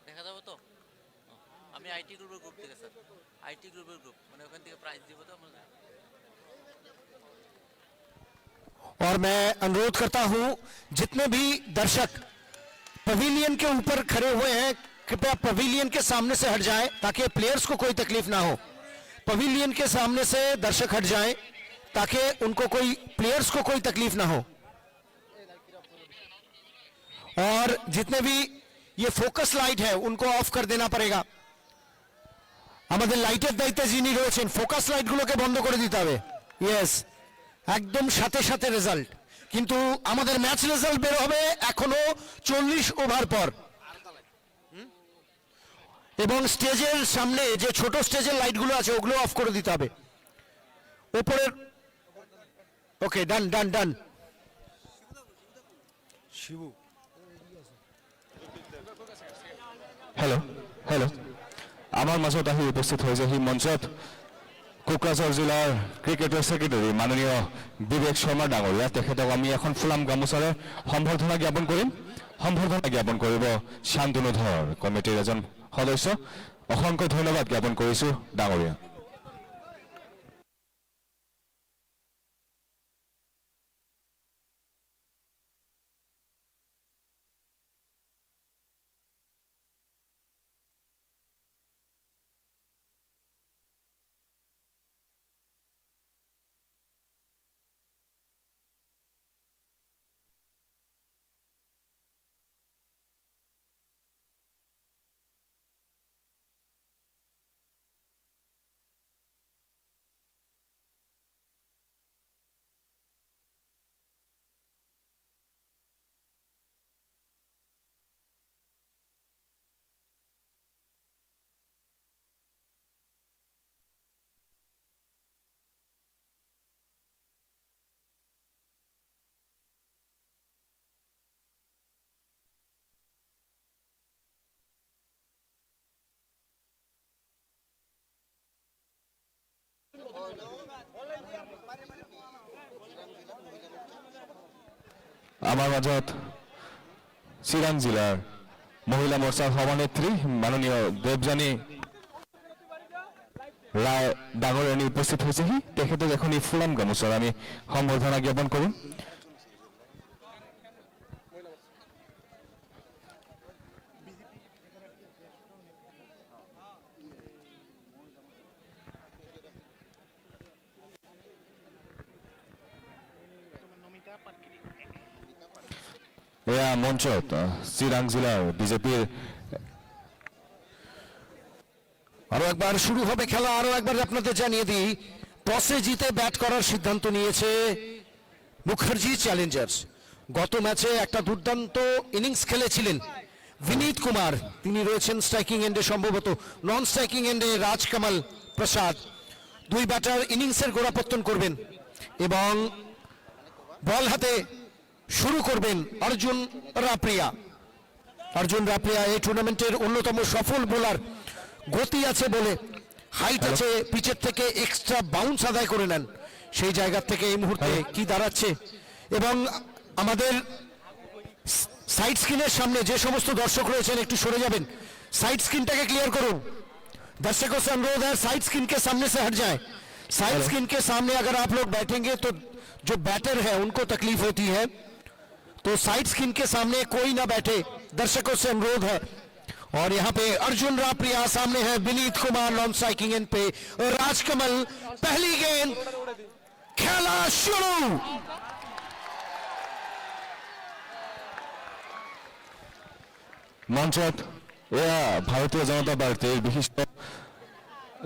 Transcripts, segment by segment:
দেখা যাবে তো আমি আইটি গ্রুপের গ্রুপ থেকে স্যার আইটি গ্রুপের গ্রুপ মানে ওখান থেকে প্রাইজ দিব তো আমরা और मैं अनुरोध करता हूं जितने भी दर्शक पवेलियन के ऊपर खड़े हुए हैं कृपया पवेलियन के सामने से हट जाएं ताकि प्लेयर्स को कोई तकलीफ ना हो पवेलियन के सामने से दर्शक हट जाएं ताकि उनको कोई प्लेयर्स को कोई तकलीफ ना हो और जितने भी ये फोकस लाइट है उनको ऑफ कर देना पड़ेगा আমাদের লাইটের দায়িত্বে যিনি রয়েছেন ফোকাস লাইটগুলোকে বন্ধ করে দিতে হবে ইয়েস একদম সাথে সাথে রেজাল্ট কিন্তু আমাদের ম্যাচ রেজাল্ট বের হবে এখনো 40 ওভার পর এবং স্টেজের সামনে যে ছোট স্টেজের লাইটগুলো আছে ওগুলো অফ করে দিতে হবে উপরের ওকে ডান ডান ডান শিবু हेलो हेलो आमार মাজত আহি উপস্থিত হয়েছে হি মঞ্চত কোকৰাঝাৰ জিলাৰ ক্ৰিকেটৰ সেক্ৰেটাৰী মাননীয় বিবেক শৰ্মা ডাঙৰীয়া তেখেতক আমি এখন ফুলাম গামোচাৰে সম্বৰ্ধনা জ্ঞাপন কৰিম সম্বৰ্ধনা জ্ঞাপন কৰিব শান্তনুধৰ কমিটিৰ এজন সদস্য অসংখ্য ধন্যবাদ জ্ঞাপন কৰিছো ডাঙৰীয়া আমার মাজত চিৰাং জিলাৰ মহিলা মোৰ্চাৰ সভানেত্ৰী মাননীয় দেৱযানী ৰায় ডাঙৰীয়ানী উপস্থিত হৈছেহি তেখেতক এখন ফুলাম গামোচাৰে আমি সম্বৰ্ধনা জ্ঞাপন কৰিম মঞ্চত চিৰাং জিলাৰ বিজেপিৰ আরো একবার শুরু হবে খেলা আরো একবার আপনাদের জানিয়ে দিই টসে জিতে ব্যাট করার সিদ্ধান্ত নিয়েছে মুখার্জি চ্যালেঞ্জার্স গত ম্যাচে একটা দুর্দান্ত ইনিংস খেলেছিলেন বিনীত কুমার তিনি রয়েছেন স্ট্রাইকিং এন্ডে সম্ভবত নন স্ট্রাইকিং এন্ডে রাজকমল প্রসাদ দুই ব্যাটার ইনিংসের গোড়াপত্তন করবেন এবং বল হাতে শুরু করবেন অর্জুন রাপ্রিয়া এই টুর্নামেন্টের অন্যতম সফল বোলার গতি আছে বলে হাইট আছে পিচের থেকে এক্সট্রা বাউন্স আদায় করে নেন সেই জায়গা থেকে এই মুহূর্তে কি দাঁড়াচ্ছে এবং আমাদের সাইড স্ক্রিনের সামনে যে সমস্ত দর্শক রয়েছেন একটু সরে যাবেন साइड स्क्रीन के क्लियर करो दर्शकों से अनुरोध है साइड स्क्रीन के सामने से हट जाएं साइड स्क्रीन के सामने अगर आप लोग बैठेंगे तो जो बैटर है उनको तकलीफ होती है तो साइड स्क्रीन के सामने कोई ना बैठे दर्शकों से अनुरोध है और यहाँ पे अर्जुन राप्रिया सामने है Vineet Kumar non striking and पे राजकमल पहली गेंद खेला शुरू मंचत भारतीय जनता पार्टी विशिष्ट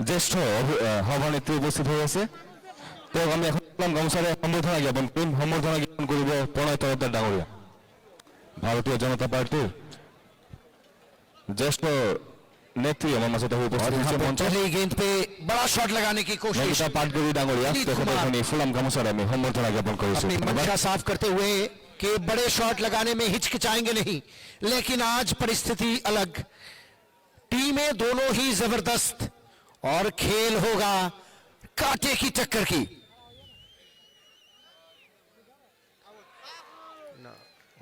ज्येष्ठ सभानेत्री उपस्थित हो गामोचारे सम्बर्धना ज्ञापन प्रणय तरफदार डांगरिया भारतीय जनता पार्टी ज्येष्ठ नेत्री हमारे मसद पहली गेंद पे बड़ा शॉट लगाने की कोशिश पाटगरी डांगरिया फुलाम गामोचारे सम्बर्धना ज्ञापन साफ करते हुए कि बड़े शॉट लगाने में हिचकिचाएंगे नहीं, लेकिन आज परिस्थिति अलग, टीमें दोनों ही जबरदस्त और खेल होगा कांटे की टक्कर की।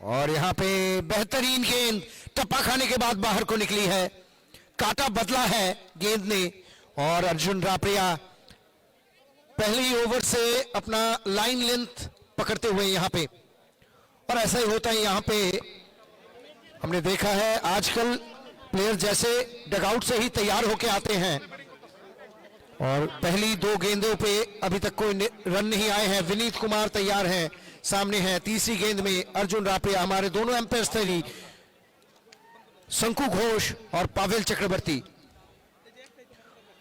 और यहां पे बेहतरीन गेंद टप्पा खाने के बाद बाहर को निकली है, कांटा बदला है गेंद ने, और अर्जुन रापड़िया पहली ओवर से अपना लाइन लेंथ पकड़ते हुए यहां पे, और ऐसा ही होता है यहां पे, हमने देखा है आजकल प्लेयर जैसे डगआउट से ही तैयार होके आते हैं, और पहली दो गेंदों पे अभी तक कोई रन नहीं आए हैं। विनीत कुमार तैयार हैं, सामने हैं तीसरी गेंद में अर्जुन रापड़िया, हमारे दोनों एम्पायर्स थे शंकु घोष और पावेल चक्रवर्ती,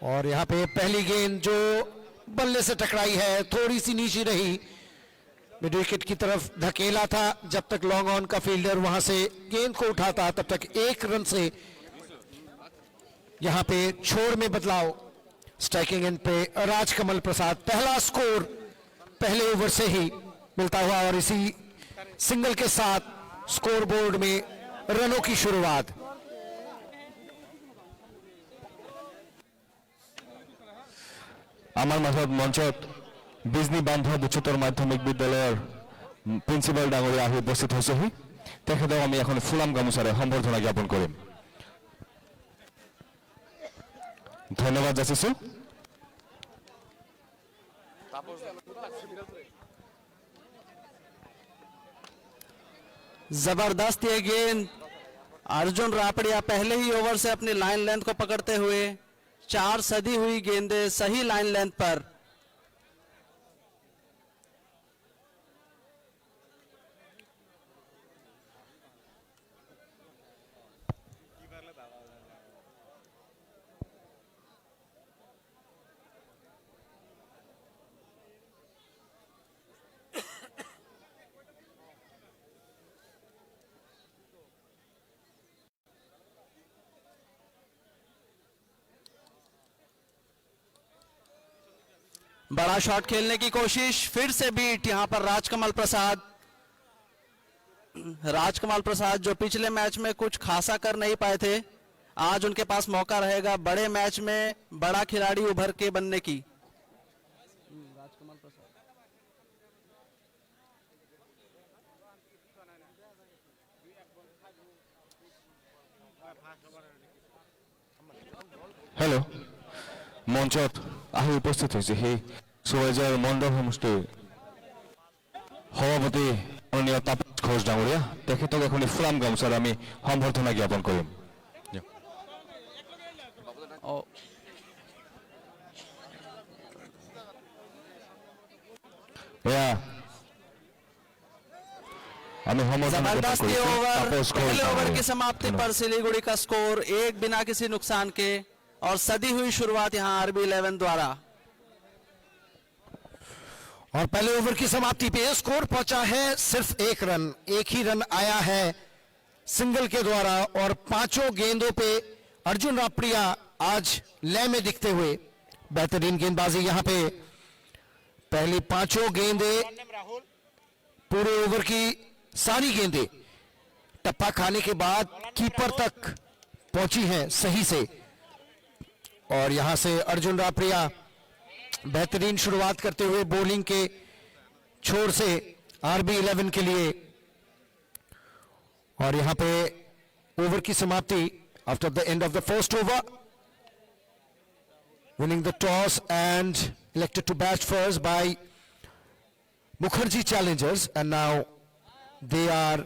और यहां पे पहली गेंद जो बल्ले से टकराई है थोड़ी सी नीचे रही, मिड विकेट की तरफ धकेला था, जब तक लॉन्ग ऑन का फील्डर वहां से गेंद को उठाता तब तक 1 रन से यहां पे छोड़ में बदलाव। स्ट्राइकिंग एंड पे राजकमल प्रसाद, पहला स्कोर पहले ओवर से ही मिलता हुआ, और इसी सिंगल के साथ स्कोरबोर्ड में रनों की शुरुआत। আমার মাজত মঞ্চত বিজনী বান্ধৱ উচ্চতৰ মাধ্যমিক বিদ্যালয়ৰ প্ৰিন্সিপাল ডাঙৰীয়া আহি উপস্থিত হৈছেহি, তেখেতক আমি এখন ফুলাম গামোচাৰে সম্বৰ্ধনা জ্ঞাপন কৰিম। ধন্যবাদ যাচিছোঁ। जबरदस्त ये गेंद, अर्जुन रापड़िया पहले ही ओवर से अपनी लाइन लेंथ को पकड़ते हुए 4 सदी हुई गेंदें सही लाइन लेंथ पर। बड़ा शॉट खेलने की कोशिश, फिर से बीट यहां पर राजकमल प्रसाद। राजकमल प्रसाद जो पिछले मैच में कुछ खासा कर नहीं पाए थे, आज उनके पास मौका रहेगा बड़े मैच में बड़ा खिलाड़ी उभर के बनने की। হেল্ল', মঞ্চত আহি উপস্থিত হৈছে সেই সুৱেজাৰ মণ্ডল সমষ্টিৰ সভাপতি মাননীয় তাপস ঘোষ ডাঙৰীয়া, তেখেতক এখন ফুলাম গামোচাৰে আমি সম্বৰ্ধনা জ্ঞাপন কৰিম। এয়া আমি সম্বৰ্ধনা জ্ঞাপন जबरदस्त ये কৰিছোঁ ओवर, তাপস ঘোষ पहले ओवर की ডাঙৰীয়া। समाप्ति पर सिलीगुड़ी का स्कोर 1 बिना किसी नुकसान के, और सदी हुई शुरुआत यहां आरबी 11 द्वारा। और पहले ओवर की समाप्ति पे स्कोर पहुंचा है सिर्फ 1 रन, एक ही रन आया है सिंगल के द्वारा, और 5 गेंदों पे अर्जुन रापड़िया आज लय में दिखते हुए बेहतरीन गेंदबाजी। यहां पे पहली 5 गेंदें, पूरे ओवर की सारी गेंदें टप्पा खाने के बाद कीपर तक पहुंची हैं सही से, और यहां से अर्जुन रापड़िया बेहतरीन शुरुआत करते हुए बॉलिंग के छोर से आरबी 11 के लिए। और यहां पे ओवर की समाप्ति after the end of the first over, winning the toss and elected to bat first by Mukherjee Challengers, and now they are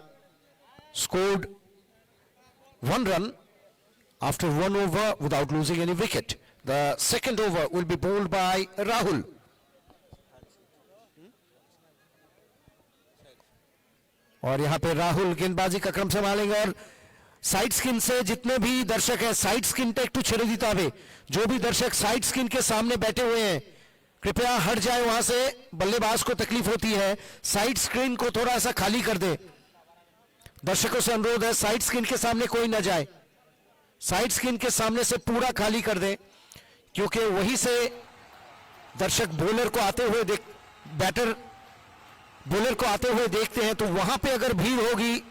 scored 1 run after 1 over without losing any wicket. The second over will be bowled by Rahul. और यहां पे राहुल गेंदबाजी का क्रम संभालेंगे, और side skin से जितने भी दर्शक हैं, साइड स्किन टेक टू छेड़े दीता है, जो भी दर्शक साइड स्किन के सामने बैठे हुए हैं कृपया हट जाए, वहां से बल्लेबाज को तकलीफ होती है। साइड स्क्रीन को थोड़ा सा खाली कर दे, दर्शकों से अनुरोध है साइड स्क्रीन के सामने कोई ना जाए, साइड स्क्रीन के सामने से पूरा खाली कर दे, क्योंकि वहीं से दर्शक बॉलर को आते हुए बैटर बॉलर को आते हुए देखते हैं तो वहां पे अगर भीड़ होगी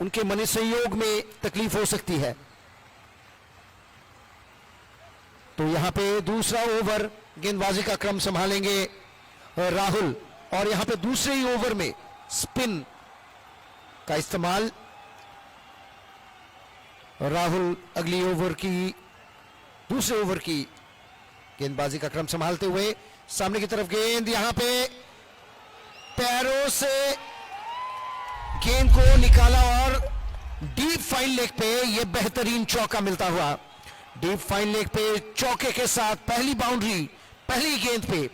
उनके मन संयोग में तकलीफ हो सकती है। तो यहां पे दूसरा ओवर गेंदबाजी का क्रम संभालेंगे राहुल, और यहां पे दूसरे ही ओवर में स्पिन का इस्तेमाल। राहुल अगली ओवर की दूसरे ओवर की गेंदबाजी का क्रम संभालते हुए सामने की तरफ गेंद, यहां पे पैरों से गेंद को निकाला और डीप फाइन लेग पे यह बेहतरीन चौका मिलता हुआ। डीप फाइन लेग पे चौके के साथ पहली बाउंड्री पहली गेंद पे।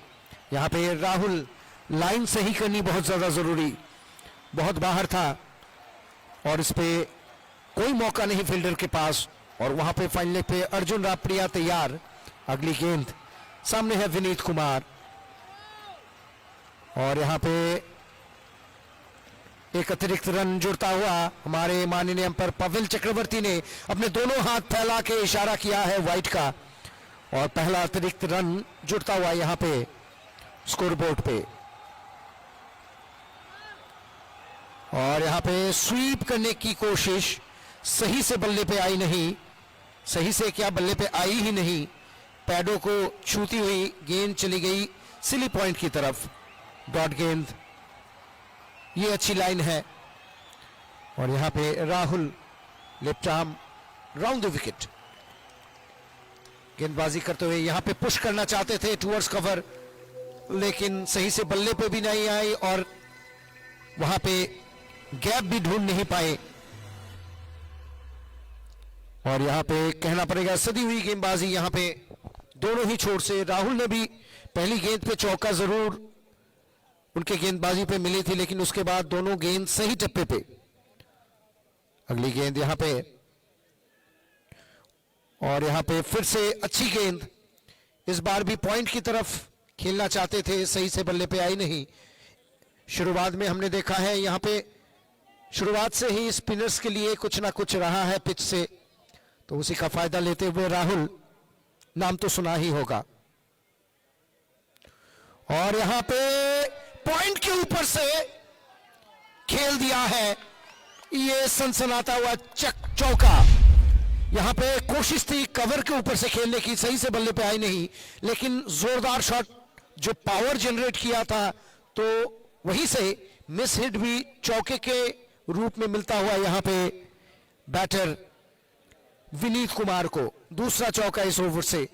यहां पे राहुल लाइन सही करनी बहुत ज्यादा जरूरी, बहुत बाहर था और इस पे कोई मौका नहीं फील्डर के पास, और वहां पे फाइन लेग पे अर्जुन रापड़िया तैयार। अगली गेंद सामने है विनीत कुमार, और यहां पे एक अतिरिक्त रन जुड़ता हुआ। हमारे माननीय अंपायर पविल चक्रवर्ती ने अपने दोनों हाथ फैला के इशारा किया है वाइट का, और पहला अतिरिक्त रन जुड़ता हुआ यहां पे स्कोरबोर्ड पे। और यहां पे स्वीप करने की कोशिश, सही से बल्ले पे आई नहीं, सही से क्या बल्ले पे आई ही नहीं, पैडों को छूती हुई गेंद चली गई सिली पॉइंट की तरफ। डॉट गेंद, ये अच्छी लाइन है, और यहां पे Rahul left arm round the wicket गेंदबाजी करते हुए यहां पे पुश करना चाहते थे टूवर्ड्स कवर, लेकिन सही से बल्ले पे भी नहीं आई और वहां पे गैप भी ढूंढ नहीं पाए। और यहां पे कहना पड़ेगा सदी हुई गेंदबाजी यहां पे दोनों ही छोर से। राहुल ने भी पहली गेंद पे चौका जरूर उनके गेंदबाजी पे मिली थी, लेकिन उसके बाद दोनों गेंद सही टप्पे पे। अगली गेंद यहां पे, और यहां पे फिर से अच्छी गेंद, इस बार भी पॉइंट की तरफ खेलना चाहते थे, सही से बल्ले पे आई नहीं। शुरुआत में हमने देखा है यहां पे शुरुआत से ही स्पिनर्स के लिए कुछ ना कुछ रहा है पिच से, तो उसी का फायदा लेते हुए राहुल, नाम तो सुना ही होगा। और यहां पे पॉइंट के ऊपर से खेल दिया है, ये सनसनाता हुआ चौका। यहां पे कोशिश थी कवर के ऊपर से खेलने की, सही से बल्ले पे आई नहीं, लेकिन जोरदार शॉट जो पावर जनरेट किया था, तो वहीं से मिस हिट भी चौके के रूप में मिलता हुआ यहां पे बैटर विनीत कुमार को। दूसरा चौका इस ओवर से।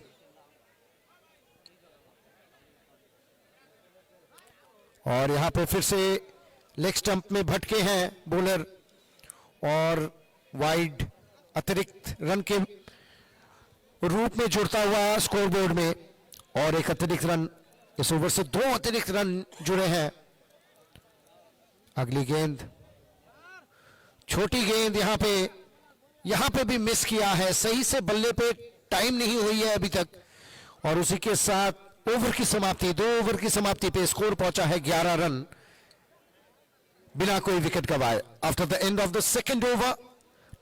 और यहां पे फिर से लेग स्टंप में भटके हैं बॉलर, और वाइड अतिरिक्त रन के रूप में जुड़ता हुआ स्कोरबोर्ड में, और एक अतिरिक्त रन इस ओवर से, 2 अतिरिक्त रन जुड़े हैं। अगली गेंद छोटी गेंद, यहां पे भी मिस किया है, सही से बल्ले पे टाइम नहीं हुई है अभी तक, और उसी के साथ ओवर की समाप्ति, 2 ओवर की समाप्ति पे स्कोर पहुंचा है 11 रन बिना कोई विकेट गवाए। After the end of the second over,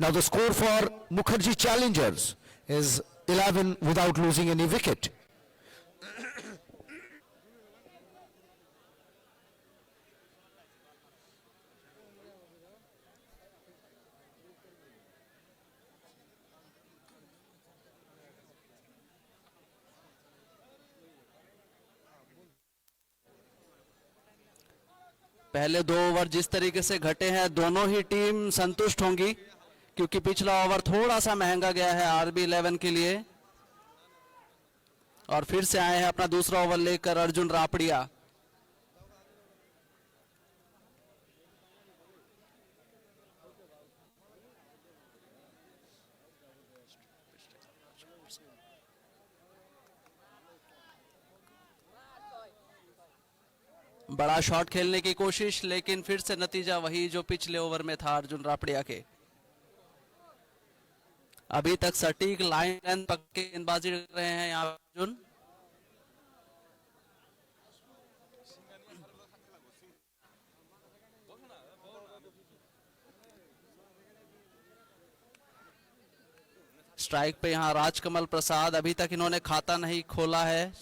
now the score for Mukherjee Challengers is 11 without losing any wicket. पहले 2 ओवर जिस तरीके से घटे हैं, दोनों ही टीम संतुष्ट होंगी, क्योंकि पिछला ओवर थोड़ा सा महंगा गया है आरबी 11 के लिए। और फिर से आए हैं अपना दूसरा ओवर लेकर अर्जुन रापड़िया। बड़ा शॉट खेलने की कोशिश, लेकिन फिर से नतीजा वही जो पिछले ओवर में था अर्जुन रापड़िया के। अभी तक सटीक लाइन लेंथ पक्के गेंदबाजी कर रहे हैं यहाँ अर्जुन। स्ट्राइक पे यहाँ राजकमल प्रसाद, अभी तक इन्होंने खाता नहीं खोला है,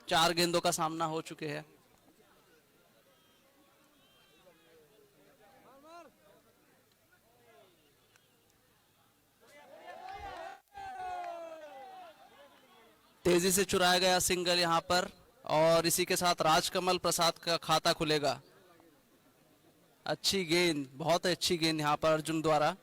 4 गेंदों का सामना हो चुके हैं। तेजी से चुराया गया सिंगल यहां पर, और इसी के साथ राजकमल प्रसाद का खाता खुलेगा। अच्छी गेंद, बहुत अच्छी गेंद यहां पर अर्जुन द्वारा।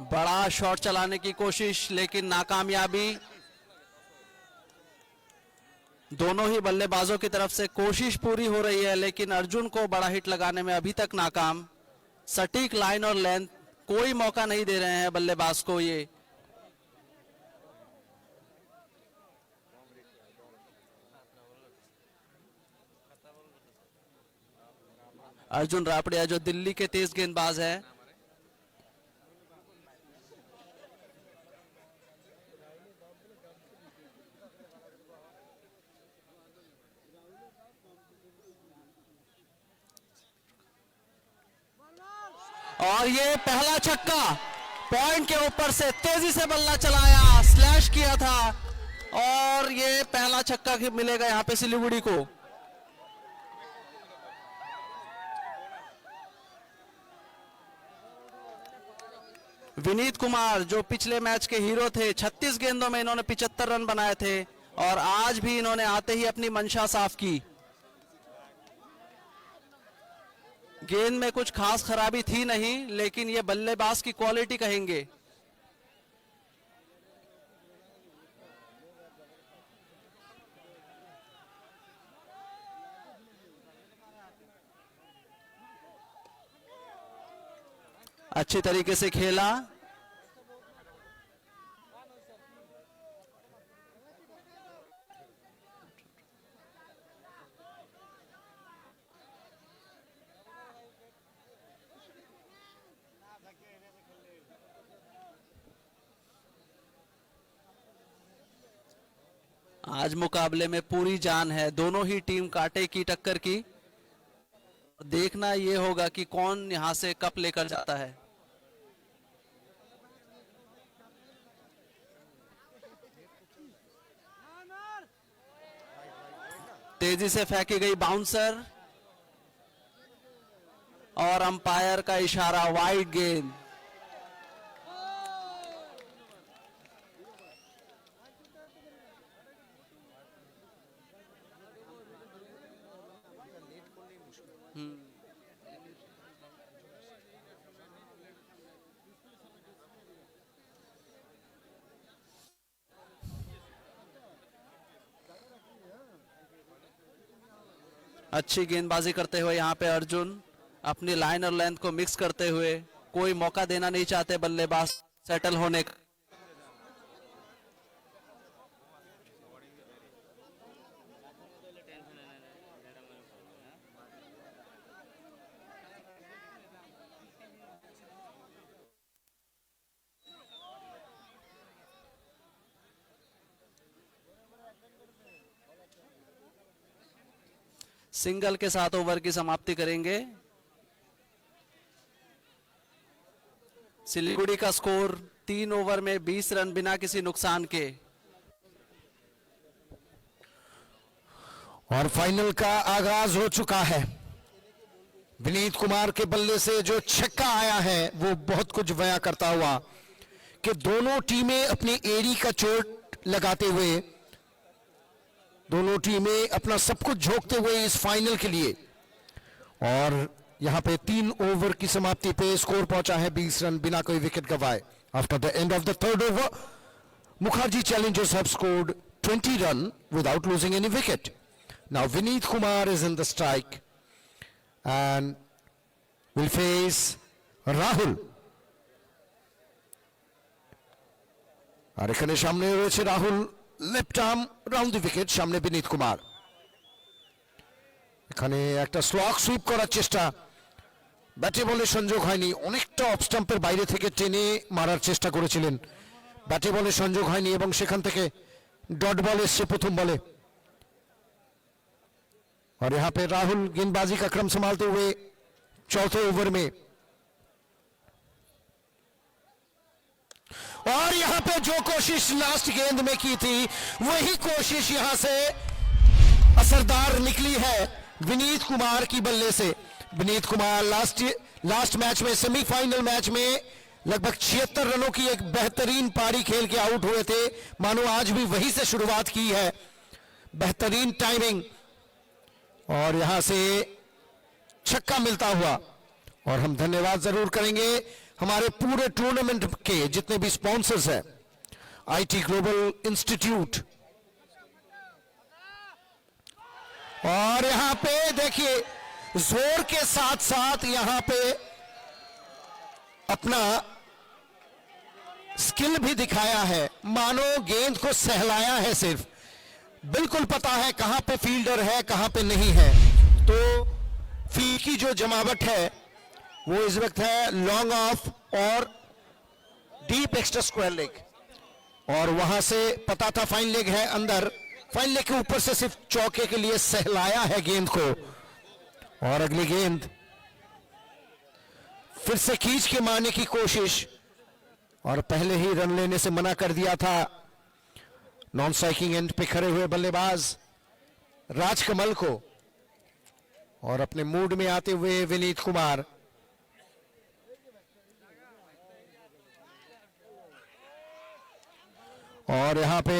बड़ा शॉट चलाने की कोशिश, लेकिन नाकामयाबी। दोनों ही बल्लेबाजों की तरफ से कोशिश पूरी हो रही है, लेकिन अर्जुन को बड़ा हिट लगाने में अभी तक नाकाम। सटीक लाइन और लेंथ, कोई मौका नहीं दे रहे हैं बल्लेबाज को ये। अर्जुन रापड़िया जो दिल्ली के तेज गेंदबाज है, और ये पहला छक्का पॉइंट के ऊपर से तेजी से बल्ला चलाया, स्लैश किया था, और ये पहला छक्का मिलेगा यहां पे सिलीगुड़ी को। विनीत कुमार जो पिछले मैच के हीरो थे, 36 गेंदों में इन्होंने 75 रन बनाए थे, और आज भी इन्होंने आते ही अपनी मंशा साफ की। गेंद में कुछ खास खराबी थी नहीं, लेकिन ये बल्लेबाज की क्वालिटी कहेंगे। अच्छी तरीके से खेला। आज मुकाबले में पूरी जान है, दोनों ही टीम कांटे की टक्कर की। देखना यह होगा कि कौन यहां से कप लेकर जाता है। तेजी से फेंकी गई बाउंसर, और अंपायर का इशारा, वाइड गेंद। अच्छी गेंदबाजी करते हुए यहाँ पे अर्जुन अपनी लाइन और लेंथ को मिक्स करते हुए, कोई मौका देना नहीं चाहते बल्लेबाज सेटल होने का। सिंगल के साथ ओवर की समाप्ति करेंगे। सिलीगुड़ी का स्कोर 3 ओवर में 20 रन बिना किसी नुकसान के। और फाइनल का आगाज हो चुका है। विनीत कुमार के बल्ले से जो छक्का आया है वो बहुत कुछ बयां करता हुआ कि दोनों टीमें अपनी एड़ी का चोट लगाते हुए, दोनों टीमें अपना सब कुछ झोंकते हुए इस फाइनल के लिए, और यहां पे 3 ओवर की समाप्ति पे स्कोर पहुंचा है 20 रन बिना कोई विकेट गंवाए। After the end of the third over, Mukherjee Challengers have scored 20 run without losing any wicket. Now Vineet Kumar is in the strike and will face Rahul. আর এখানে সামনে রয়েছে রাহুল, লেফট আর্ম রাউন্ড দি wicket, সামনে বিনীত কুমার। এখানে একটা slog sweep করার চেষ্টা, ব্যাটে বলে সংযোগ হয়নি, অনেকটা অফ স্টাম্পের বাইরে থেকে টেনে মারার চেষ্টা করেছিলেন, ব্যাটে বলে সংযোগ হয়নি এবং সেখান থেকে ডট বল এসছে প্রথম বলে। और यहां पे राहुल गेंदबाजी का क्रम संभालते हुए चौथे ओवर में, और यहां पे जो कोशिश लास्ट गेंद में की थी वही कोशिश यहां से असरदार निकली है विनीत कुमार की बल्ले से। विनीत कुमार लास्ट मैच में, सेमीफाइनल मैच में लगभग 76 रनों की एक बेहतरीन पारी खेल के आउट हुए थे। मानो आज भी वहीं से शुरुआत की है, बेहतरीन टाइमिंग, और यहां से छक्का मिलता हुआ। और हम धन्यवाद जरूर करेंगे हमारे पूरे टूर्नामेंट के जितने भी स्पॉन्सर्स हैं, आईटी ग्लोबल इंस्टीट्यूट, और यहां पे देखिए जोर के साथ साथ यहां पे अपना स्किल भी दिखाया है, मानो गेंद को सहलाया है सिर्फ, बिल्कुल पता है कहां पे फील्डर है कहां पे नहीं है। तो फील्ड की जो जमावट है वो इस वक्त है लॉन्ग ऑफ और डीप एक्स्ट्रा स्क्वायर लेग, और वहां से पता था फाइन लेग है अंदर, फाइन लेग के ऊपर से सिर्फ चौके के लिए सहलाया है गेंद को। और अगली गेंद फिर से खींच के मारने की कोशिश, और पहले ही रन लेने से मना कर दिया था नॉन स्ट्राइकिंग एंड पे खड़े हुए बल्लेबाज राजकमल को। और अपने मूड में आते हुए विनीत कुमार, और यहां पे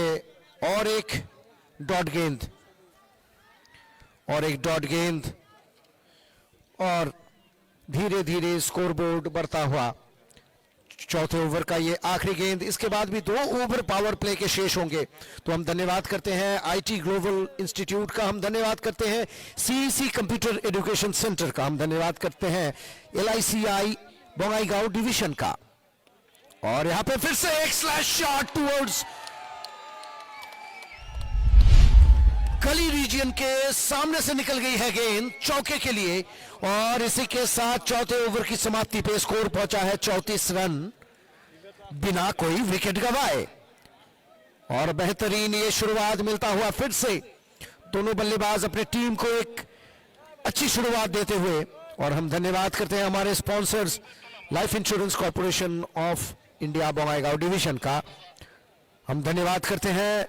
और एक डॉट गेंद, और एक डॉट गेंद, और धीरे धीरे स्कोरबोर्ड बढ़ता हुआ। चौथे ओवर का ये आखिरी गेंद, इसके बाद भी 2 ओवर पावर प्ले के शेष होंगे। तो हम धन्यवाद करते हैं आईटी ग्लोबल इंस्टीट्यूट का, हम धन्यवाद करते हैं सीईसी कंप्यूटर एजुकेशन सेंटर का, हम धन्यवाद करते हैं एलआईसीआई बोंगाईगांव डिवीजन का। और यहां पे फिर से एक स्लैश शॉट टुवर्ड्स गली रीजन के सामने से निकल गई है गेंद चौके के लिए, और इसी के साथ चौथे ओवर की समाप्ति पे स्कोर पहुंचा है 34 रन बिना कोई विकेट गंवाए। और बेहतरीन ये शुरुआत मिलता हुआ फिर से दोनों बल्लेबाज अपने टीम को एक अच्छी शुरुआत देते हुए। और हम धन्यवाद करते हैं हमारे sponsors life insurance corporation of India Bongaigaon division का, हम धन्यवाद करते हैं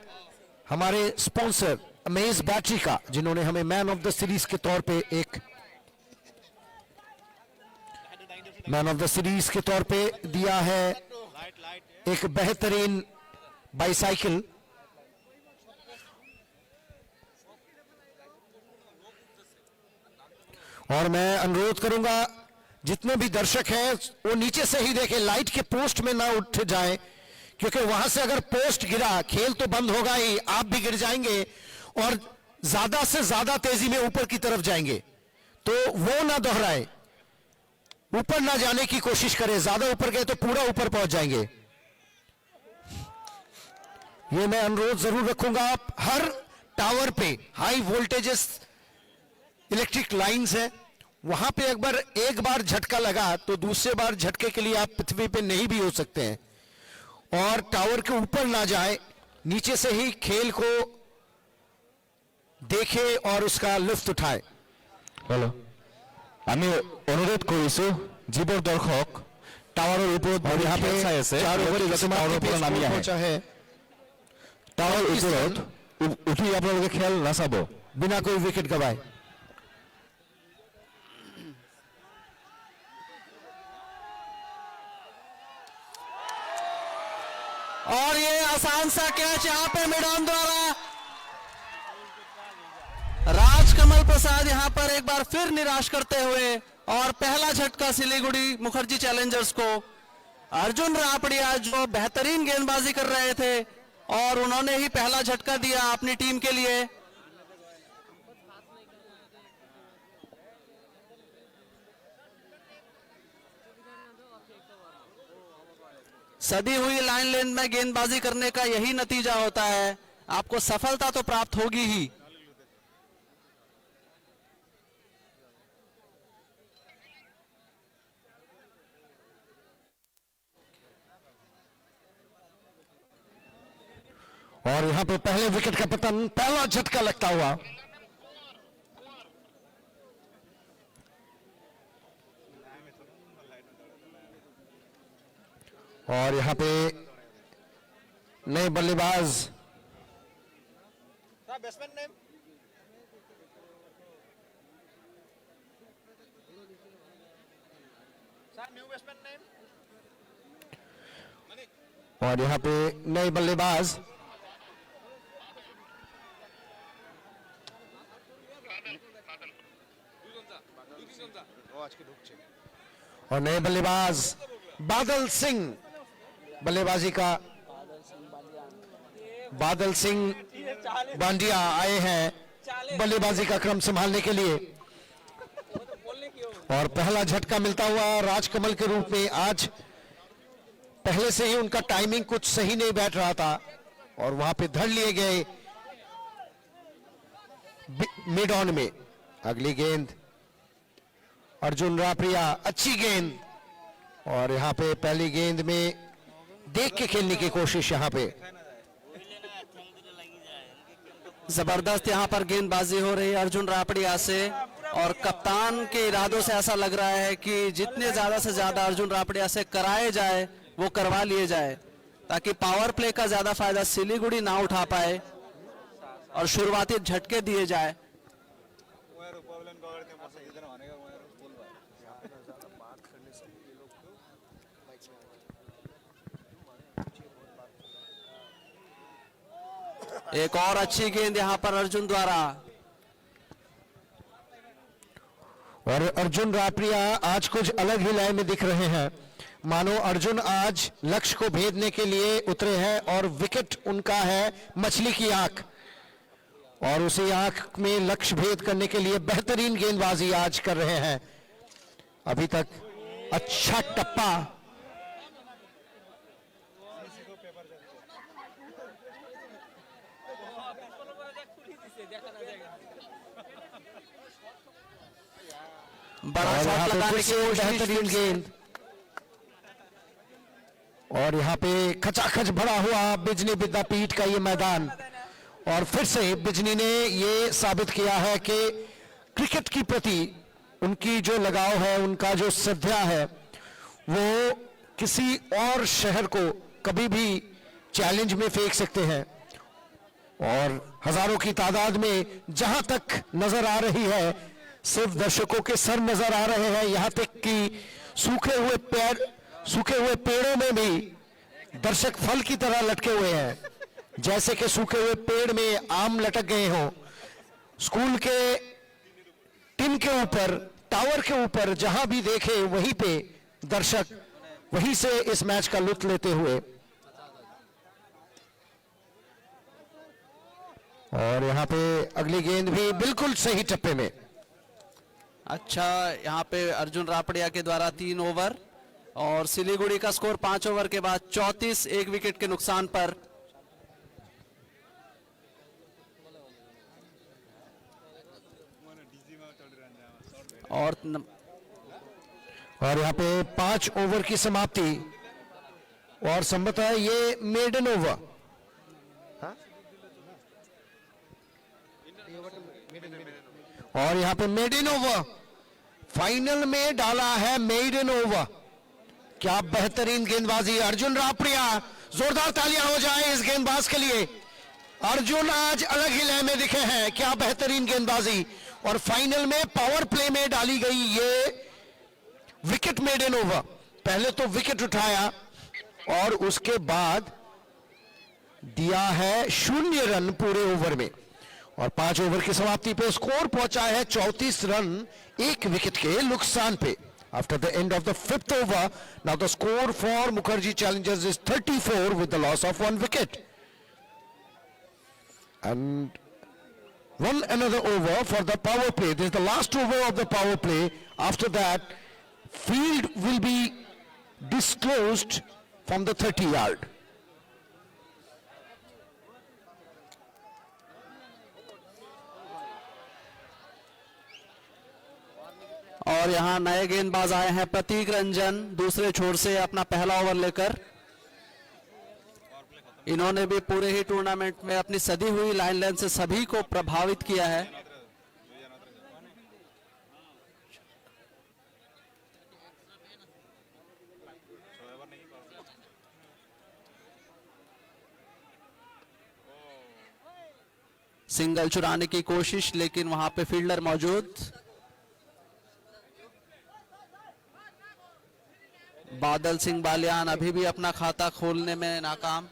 हमारे स्पॉन्सर अमेज बैटरी का, जिन्होंने हमें मैन ऑफ द सीरीज के तौर पे दिया है एक बेहतरीन बाईसाइकिल। और मैं अनुरोध करूंगा जितने भी दर्शक हैं वो नीचे से ही देखें, लाइट के पोस्ट में ना उठ जाएं, क्योंकि वहां से अगर पोस्ट गिरा खेल तो बंद होगा ही, आप भी गिर जाएंगे और ज्यादा से ज्यादा तेजी में ऊपर की तरफ जाएंगे। तो वो ना दोहराए, ऊपर ना जाने की कोशिश करें, ज्यादा ऊपर गए तो पूरा ऊपर पहुंच जाएंगे। ये मैं अनुरोध जरूर रखूंगा। आप हर टावर पे हाई वोल्टेजेस इलेक्ट्रिक लाइंस है, वहां पे एक बार झटका लगा तो दूसरे बार झटके के लिए आप पृथ्वी पे नहीं भी हो सकते हैं। और टावर के ऊपर ना जाए, नीचे से ही खेल को देखे और उसका लुत्फ उठाए। हेलो, আমি অনুরোধ কৰিছো যিবোৰ দৰ্শক টাৱাৰৰ ওপৰত বহি খেল চাই আছে, তেওঁলোকে যাতে টাৱাৰৰ পৰা নামি আহে, টাৱাৰৰ ওপৰত উঠি আপোনালোকে খেল নাচাব बिना कोई विकेट गवाए। और ये आसान सा कैच यहां पे मिडॉन द्वारा राजकमल प्रसाद यहां पर एक बार फिर निराश करते हुए, और पहला झटका सिलीगुड़ी मुखर्जी चैलेंजर्स को। अर्जुन रापड़िया जो बेहतरीन गेंदबाजी कर रहे थे और उन्होंने ही पहला झटका दिया अपनी टीम के लिए। सदी हुई लाइन लेंथ में गेंदबाजी करने का यही नतीजा होता है, आपको सफलता तो प्राप्त होगी ही। और यहां पे पहले विकेट का पतन, पहला झटका लगता हुआ। और यहाँ पे नए बल्लेबाज और यहाँ पे नए बल्लेबाज और नए बल्लेबाज बादल सिंह, बल्लेबाजी का बादल सिंह बांडिया आए हैं बल्लेबाजी का क्रम संभालने के लिए। और पहला झटका मिलता हुआ राजकमल के रूप में। आज पहले से ही उनका टाइमिंग कुछ सही नहीं बैठ रहा था और वहां पे धर लिए गए मिड ऑन में। अगली गेंद अर्जुन रापरिया, अच्छी गेंद, और यहां पे पहली गेंद में देख के खेलने की कोशिश। यहां पे जबरदस्त यहाँ पर गेंदबाजी हो रही है अर्जुन रापड़िया से, और कप्तान के इरादों से ऐसा लग रहा है कि जितने ज्यादा से ज्यादा अर्जुन रापड़िया से कराए जाए वो करवा लिए जाए, ताकि पावर प्ले का ज्यादा फायदा सिलीगुड़ी ना उठा पाए और शुरुआती झटके दिए जाए। एक और अच्छी गेंद यहाँ पर अर्जुन द्वारा। और अर्जुन रापरिया आज कुछ अलग ही लय में दिख रहे हैं, मानो अर्जुन आज लक्ष्य को भेदने के लिए उतरे हैं और विकेट उनका है मछली की आंख, और उसी आंख में लक्ष्य भेद करने के लिए बेहतरीन गेंदबाजी आज कर रहे हैं। अभी तक अच्छा टप्पा, बड़ा और शॉट यहाँ पे लगाने फिर की से कोशिश। बेहतरीन गेंद, और यहाँ पे खचाखच भरा हुआ बिजनी विद्यापीठ का ये मैदान। और फिर से बिजनी ने ये साबित किया है कि क्रिकेट की प्रति उनकी जो लगाव है, उनका जो श्रद्धा है, वो किसी और शहर को कभी भी चैलेंज में फेंक सकते हैं। और हजारों की तादाद में जहां तक नजर आ रही है, सिर्फ दर्शकों के सर नजर आ रहे हैं, यहां तक कि सूखे हुए पेड़ों में भी दर्शक फल की तरह लटके हुए हैं, जैसे कि सूखे हुए पेड़ में आम लटक गए हों। स्कूल के टिन के ऊपर, टावर के ऊपर जहां भी देखे वहीं पे दर्शक वहीं से इस मैच का लुत्फ लेते हुए। और यहां पे अगली गेंद भी बिल्कुल सही टप्पे में। अच्छा, यहाँ पे अर्जुन रापड़िया के द्वारा 3 ओवर, और सिलीगुड़ी का स्कोर 5 ओवर के बाद 34, 1 विकेट के नुकसान पर। और यहाँ पे 5 ओवर की समाप्ति, और संभवतः ये मेडन ओवर, और यहाँ पे मेडन ओवर फाइनल में डाला है। मेडन ओवर, क्या बेहतरीन गेंदबाजी अर्जुन रापड़िया, जोरदार तालियां हो जाए इस गेंदबाज के लिए। अर्जुन आज अलग ही लय में दिखे हैं, क्या बेहतरीन गेंदबाजी। और फाइनल में पावर प्ले में डाली गई ये विकेट मेडन ओवर। पहले तो विकेट उठाया और उसके बाद दिया है 0 रन पूरे ओवर में, और 5 ओवर की समाप्ति पे स्कोर पहुंचा है 34 रन 1 विकेट के नुकसान पे। After the end of the 5th over, now the score for Mukherjee Challengers is 34 with the loss of 1 wicket. And one another over for the power play. This is the last over of the power play. After that, field will be disclosed from the 30 yard. और यहाँ नए गेंदबाज आए हैं, प्रतीक रंजन दूसरे छोर से अपना पहला ओवर लेकर। इन्होंने भी पूरे ही टूर्नामेंट में अपनी सदी हुई लाइन लेंथ से सभी को प्रभावित किया है। सिंगल चुराने की कोशिश, लेकिन वहां पे फील्डर मौजूद। बादल सिंह बालियान अभी भी अपना खाता खोलने में नाकाम।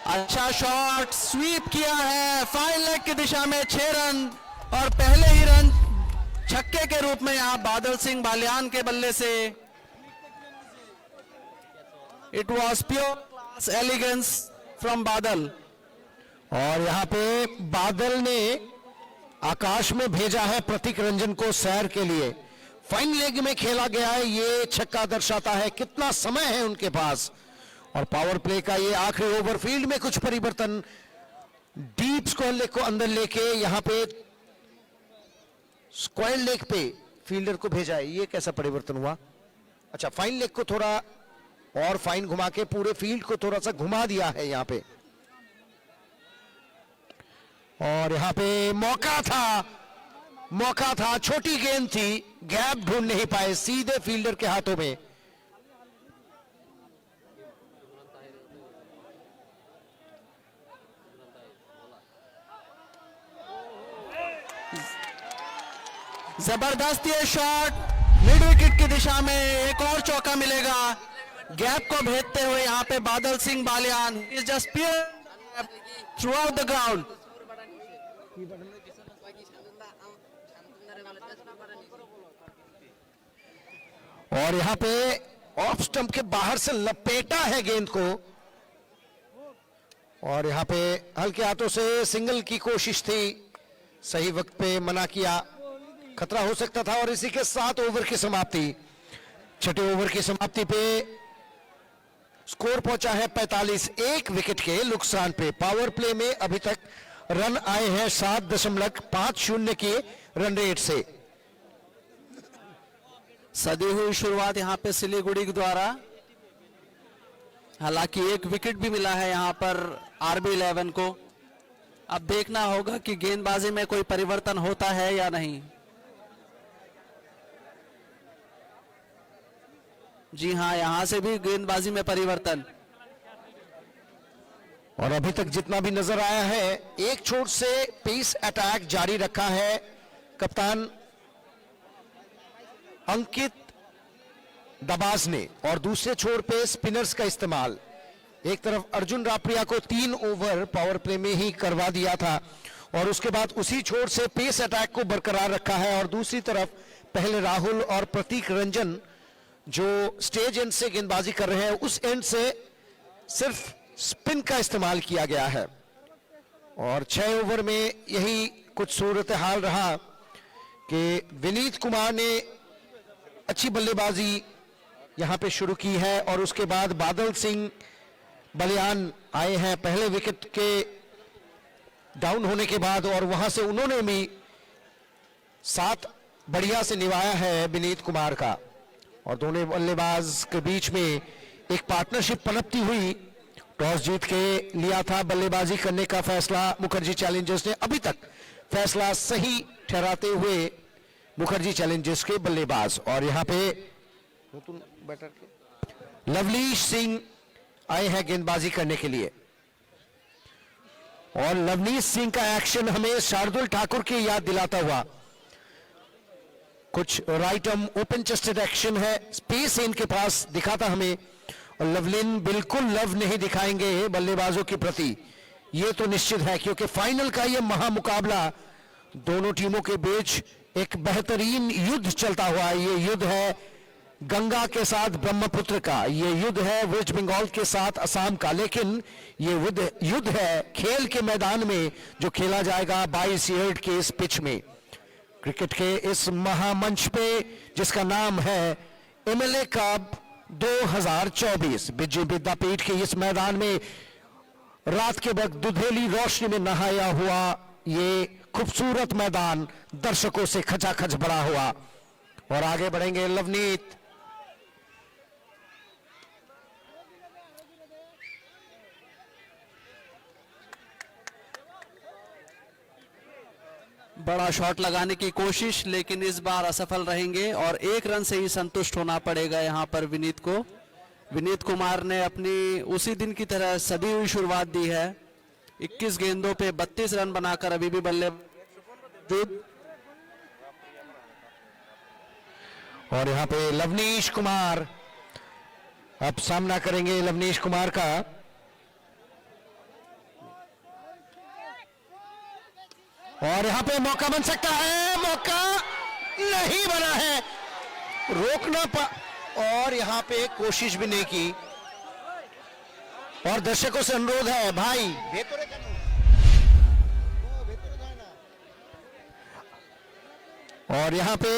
अच्छा शॉट, स्वीप किया है फाइन लेग की दिशा में, 6 रन, और पहले ही रन छक्के के रूप में यहां बादल सिंह बालियान के बल्ले से। It was pure class elegance from Badal. और यहाँ पे बादल ने आकाश में भेजा है प्रतीक रंजन को सैर के लिए। फाइन लेग में खेला गया है, ये छक्का दर्शाता है कितना समय है उनके पास। और पावर प्ले का ये आखिरी ओवर, फील्ड में कुछ परिवर्तन, डीप स्क्वायर लेग को अंदर लेके यहाँ पे स्क्वायर लेग पे फील्डर को भेजा है। ये कैसा परिवर्तन हुआ? अच्छा, फाइन लेग को थोड़ा और फाइन घुमा के पूरे फील्ड को थोड़ा सा घुमा दिया है यहाँ पे। और यहाँ पे मौका था, छोटी गेंद थी, गैप ढूंढ नहीं पाए, सीधे फील्डर के हाथों में। जबरदस्त ये शॉट, मिड विकेट की दिशा में, एक और चौका मिलेगा। गैप को भेदते हुए यहाँ पे Badal Singh Baliyan is just pure throughout the ground. और यहाँ पे ऑफ स्टंप के बाहर से लपेटा है गेंद को, और यहाँ पे हल्के हाथों से सिंगल की कोशिश थी, सही वक्त पे मना किया, खतरा हो सकता था। और इसी के साथ ओवर की समाप्ति, छठे ओवर की समाप्ति पे स्कोर पहुंचा है 45, 1 विकेट के नुकसान पे। पावर प्ले में अभी तक रन आए हैं 7.50 के रन रेट से। सदी हुई शुरुआत यहाँ पे सिलीगुड़ी द्वारा, हालांकि 1 विकेट भी मिला है यहाँ पर RB11 को। अब देखना होगा कि गेंदबाजी में कोई परिवर्तन होता है या नहीं। जी हाँ, यहां से भी गेंदबाजी में परिवर्तन। और अभी तक जितना भी नजर आया है, एक छोर से पेस अटैक जारी रखा है कप्तान अंकित दबाज ने, और दूसरे छोर पे स्पिनर्स का इस्तेमाल। एक तरफ अर्जुन रापड़िया को 3 ओवर पावर प्ले में ही करवा दिया था, और उसके बाद उसी छोर से पेस अटैक को बरकरार रखा है। और दूसरी तरफ पहले राहुल और प्रतीक रंजन जो स्टेज एंड से गेंदबाजी कर रहे हैं, उस एंड से सिर्फ स्पिन का इस्तेमाल किया गया है। और 6 ओवर में यही कुछ सूरत हाल रहा कि विनीत कुमार ने अच्छी बल्लेबाजी यहां पे शुरू की है, और उसके बाद बादल सिंह बलियान आए हैं पहले विकेट के डाउन होने के बाद, और वहां से उन्होंने भी साथ बढ़िया से निभाया है विनीत कुमार का। और दोनों बल्लेबाज के बीच में एक पार्टनरशिप पनपती हुई। टॉस जीत के लिया था बल्लेबाजी करने का फैसला मुखर्जी चैलेंजर्स ने, अभी तक फैसला सही ठहराते हुए मुखर्जी चैलेंजर्स के बल्लेबाज। और यहाँ पे लवलीश सिंह आए हैं गेंदबाजी करने के लिए, और लवलीश सिंह का एक्शन हमें शार्दुल ठाकुर की याद दिलाता हुआ। कुछ right arm open chested action है, स्पेस इनके पास दिखाता हमें, और लवलिन बिल्कुल लव नहीं दिखाएंगे बल्लेबाजों के प्रति, ये तो निश्चित है, क्योंकि फाइनल का ये महामुकाबला दोनों टीमों के बीच एक बेहतरीन युद्ध चलता हुआ है। ये युद्ध है गंगा के साथ ब्रह्मपुत्र का, ये युद्ध है वेस्ट बंगाल के साथ असम का, लेकिन ये युद्ध है खेल के मैदान में जो खेला जाएगा 22 यार्ड के इस पिच में, क्रिकेट के इस महामंच पे जिसका नाम है MLA कप 2024। विजय विद्यापीठ के इस मैदान में रात के वक्त दुधेली रोशनी में नहाया हुआ ये खूबसूरत मैदान दर्शकों से खचाखच भरा हुआ। और आगे बढ़ेंगे लवनीत। बड़ा शॉट लगाने की कोशिश, लेकिन इस बार असफल रहेंगे और 1 रन से ही संतुष्ट होना पड़ेगा यहां पर विनीत को। विनीत कुमार ने अपनी उसी दिन की तरह सदी हुई शुरुआत दी है। 21 गेंदों पे 32 रन बनाकर अभी भी बल्लेबाज। और यहाँ पे लवनीश कुमार अब सामना करेंगे लवनीश कुमार का। और यहाँ पे मौका बन सकता है, मौका नहीं बना है, रोकना और यहाँ पे कोशिश भी नहीं की। और दर्शकों से अनुरोध है भाई, और यहाँ पे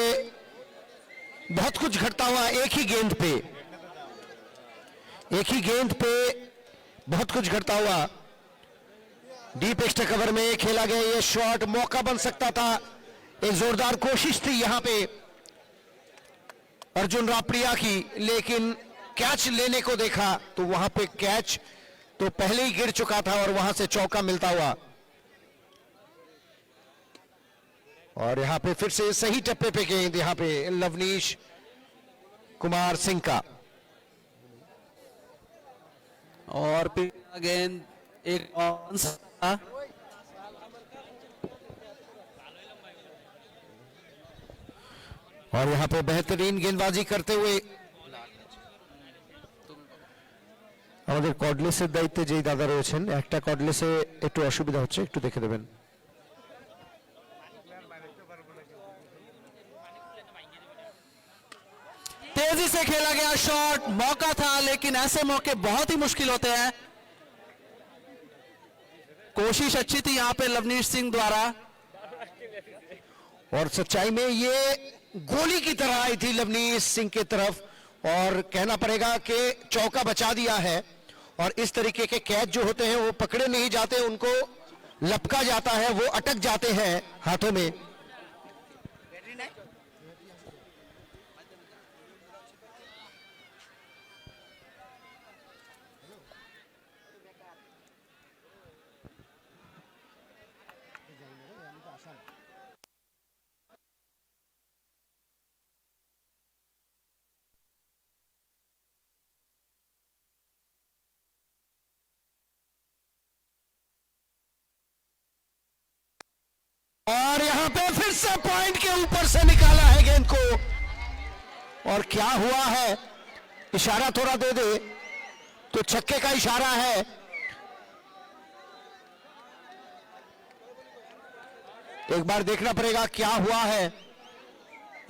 बहुत कुछ घटता हुआ एक ही गेंद पे बहुत कुछ घटता हुआ। डीप एक्स्ट्रा कवर में खेला गया ये शॉट, मौका बन सकता था, एक जोरदार कोशिश थी यहां पे अर्जुन रापड़िया की, लेकिन कैच लेने को देखा तो वहां पे कैच तो पहले ही गिर चुका था और वहां से चौका मिलता हुआ। और यहां पे फिर से सही टप्पे पे गेंद यहां पे लवनीश कुमार सिंह का। और गेंद एक और यहां पे बेहतरीन गेंदबाजी करते हुए আমাদের কর্ডলেসের দায়িত্বে যেই দাদা রয়েছেন, একটা কর্ডলেসে একটু অসুবিধা হচ্ছে, একটু দেখে দেবেন। तेजी से खेला गया शॉट, मौका था, लेकिन ऐसे मौके बहुत ही मुश्किल होते हैं। कोशिश अच्छी थी यहां पे लवनीश सिंह द्वारा, और सच्चाई में ये गोली की तरह आई थी लवनीश सिंह की तरफ, और कहना पड़ेगा कि चौका बचा दिया है। और इस तरीके के कैच जो होते हैं वो पकड़े नहीं जाते, उनको लपका जाता है, वो अटक जाते हैं हाथों में। और यहां पे फिर से पॉइंट के ऊपर से निकाला है गेंद को, और क्या हुआ है, इशारा थोड़ा दे दे तो छक्के का इशारा है। एक बार देखना पड़ेगा क्या हुआ है,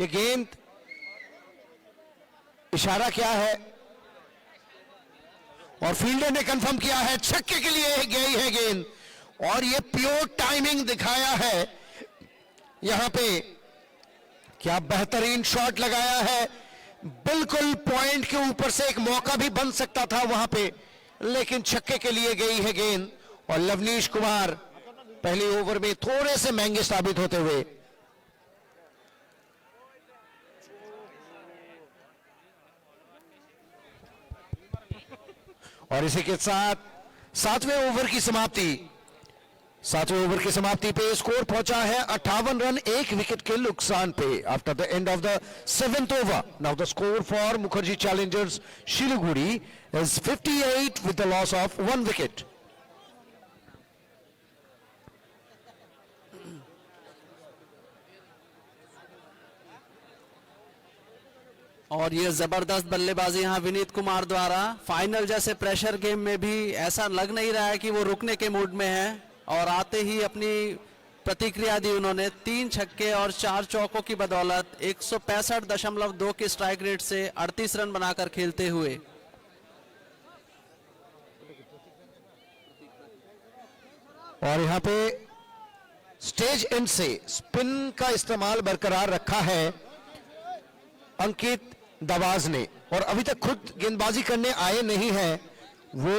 ये गेंद इशारा क्या है, और फील्डर ने कंफर्म किया है छक्के के लिए गई है गेंद। और ये प्योर टाइमिंग दिखाया है यहां पे, क्या बेहतरीन शॉट लगाया है, बिल्कुल पॉइंट के ऊपर से एक मौका भी बन सकता था वहां पे, लेकिन छक्के के लिए गई है गेंद। और लवनीश कुमार पहले ओवर में थोड़े से महंगे साबित होते हुए। और इसी के साथ सातवें ओवर की समाप्ति पे स्कोर पहुंचा है 58 रन 1 विकेट के नुकसान पे। After the end of the 7th over, now the score for Mukherjee Challengers Siliguri is 58 with the loss of 1 wicket. और ये जबरदस्त बल्लेबाजी यहाँ विनीत कुमार द्वारा। फाइनल जैसे प्रेशर गेम में भी ऐसा लग नहीं रहा है कि वो रुकने के मूड में है, और आते ही अपनी प्रतिक्रिया दी उन्होंने। 3 छक्के और 4 चौकों की बदौलत 165.2 के स्ट्राइक रेट से 38 रन बनाकर खेलते हुए। और यहाँ पे स्टेज एंड से स्पिन का इस्तेमाल बरकरार रखा है अंकित दवाज ने, और अभी तक खुद गेंदबाजी करने आए नहीं हैं। वो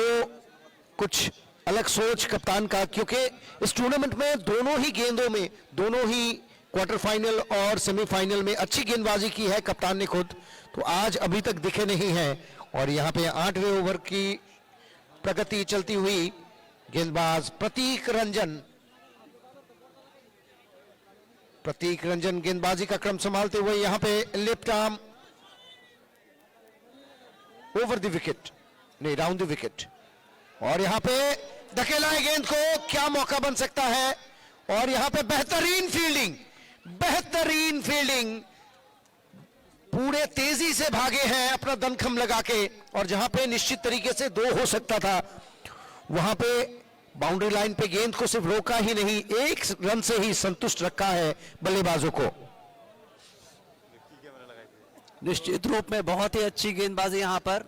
कुछ अलग सोच कप्तान का, क्योंकि इस टूर्नामेंट में दोनों ही गेंदों में, दोनों ही क्वार्टर फाइनल और सेमीफाइनल में अच्छी गेंदबाजी की है कप्तान ने खुद, तो आज अभी तक दिखे नहीं हैं। और यहाँ पे 8वें ओवर की प्रगति चलती हुई, गेंदबाज प्रतीक रंजन प्रतीक रंजन गेंदबाजी का क्रम संभालते हुए यहां पे left arm over the wicket, नहीं राउंड द विकेट, और यहां पे धकेला है गेंद को, क्या मौका बन सकता है। और यहां पे बेहतरीन फील्डिंग, पूरे तेजी से भागे हैं अपना दमखम लगा के, और जहां पे निश्चित तरीके से 2 हो सकता था, वहां पे बाउंड्री लाइन पे गेंद को सिर्फ रोका ही नहीं, 1 रन से ही संतुष्ट रखा है बल्लेबाजों को। निश्चित रूप में बहुत ही अच्छी गेंदबाजी यहां पर।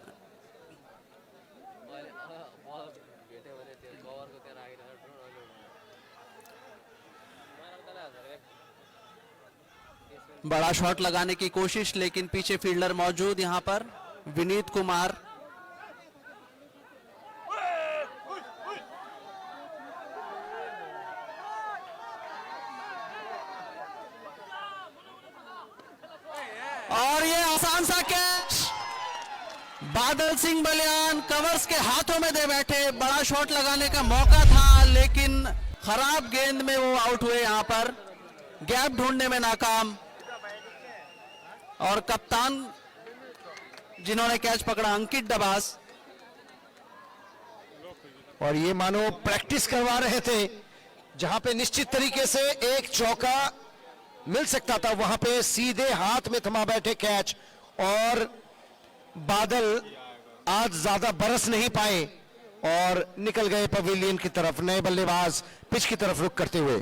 बड़ा शॉट लगाने की कोशिश, लेकिन पीछे फील्डर मौजूद यहां पर विनीत कुमार। और ये आसान सा कैच बादल सिंह बलियान कवर्स के हाथों में दे बैठे। बड़ा शॉट लगाने का मौका था, लेकिन खराब गेंद में वो आउट हुए। यहां पर गैप ढूंढने में नाकाम, और कप्तान जिन्होंने कैच पकड़ा अंकित डबास। और ये मानो प्रैक्टिस करवा रहे थे, जहां पे निश्चित तरीके से एक चौका मिल सकता था, वहां पे सीधे हाथ में थमा बैठे कैच। और बादल आज ज्यादा बरस नहीं पाए और निकल गए पवेलियन की तरफ, नए बल्लेबाज पिच की तरफ रुख करते हुए।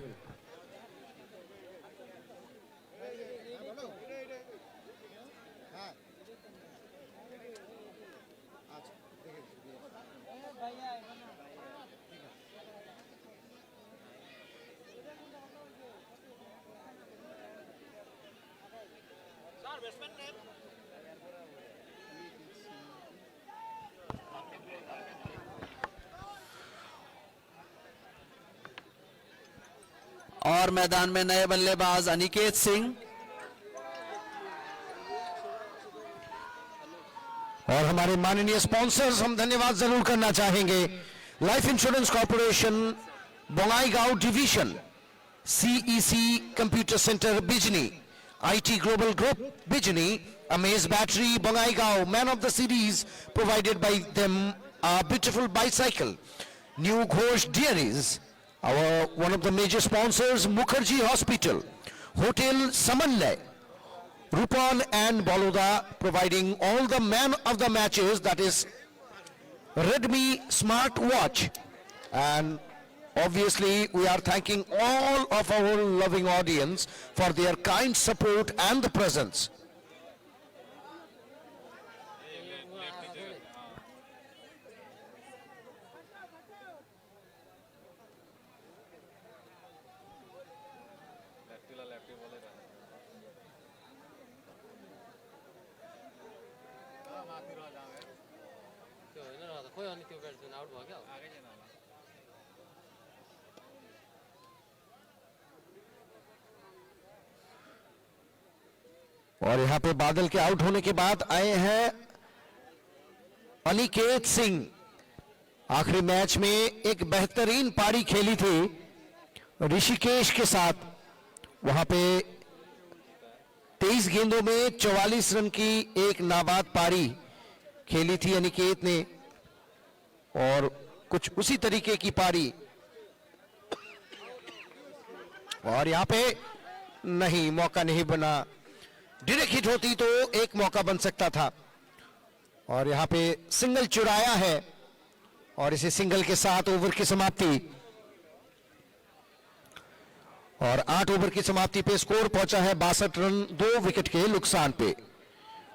और मैदान में नए बल्लेबाज अनिकेत सिंह। और हमारे माननीय स्पॉन्सर्स हम धन्यवाद जरूर करना चाहेंगे। Life insurance corporation Bongaigaon division, CEC computer centre Bijni, IT global group Bijni, amaze battery Bongaigaon, man of the series provided by them a beautiful bicycle, new Ghosh dairies, one of the major sponsors Mukherjee Hospital, Hotel Samanlay, Rupon and Baloda providing all the man of the matches, that is Redmi Smart Watch. And obviously we are thanking all of our loving audience for their kind support and the presence. और यहां पे बादल के out होने के बाद आए हैं अनिकेत सिंह। आखिरी मैच में एक बेहतरीन पारी खेली थी ऋषिकेश के साथ, वहां पे 23 गेंदों में 44 रन की एक नाबाद पारी खेली थी अनिकेत ने, और कुछ उसी तरीके की पारी। और यहां पे नहीं, मौका नहीं बना, डायरेक्ट हिट होती तो एक मौका बन सकता था। और यहां पे सिंगल चुराया है, और इसे सिंगल के साथ ओवर की समाप्ति। और 8 ओवर की समाप्ति पे स्कोर पहुंचा है 62 रन 2 विकेट के नुकसान पे।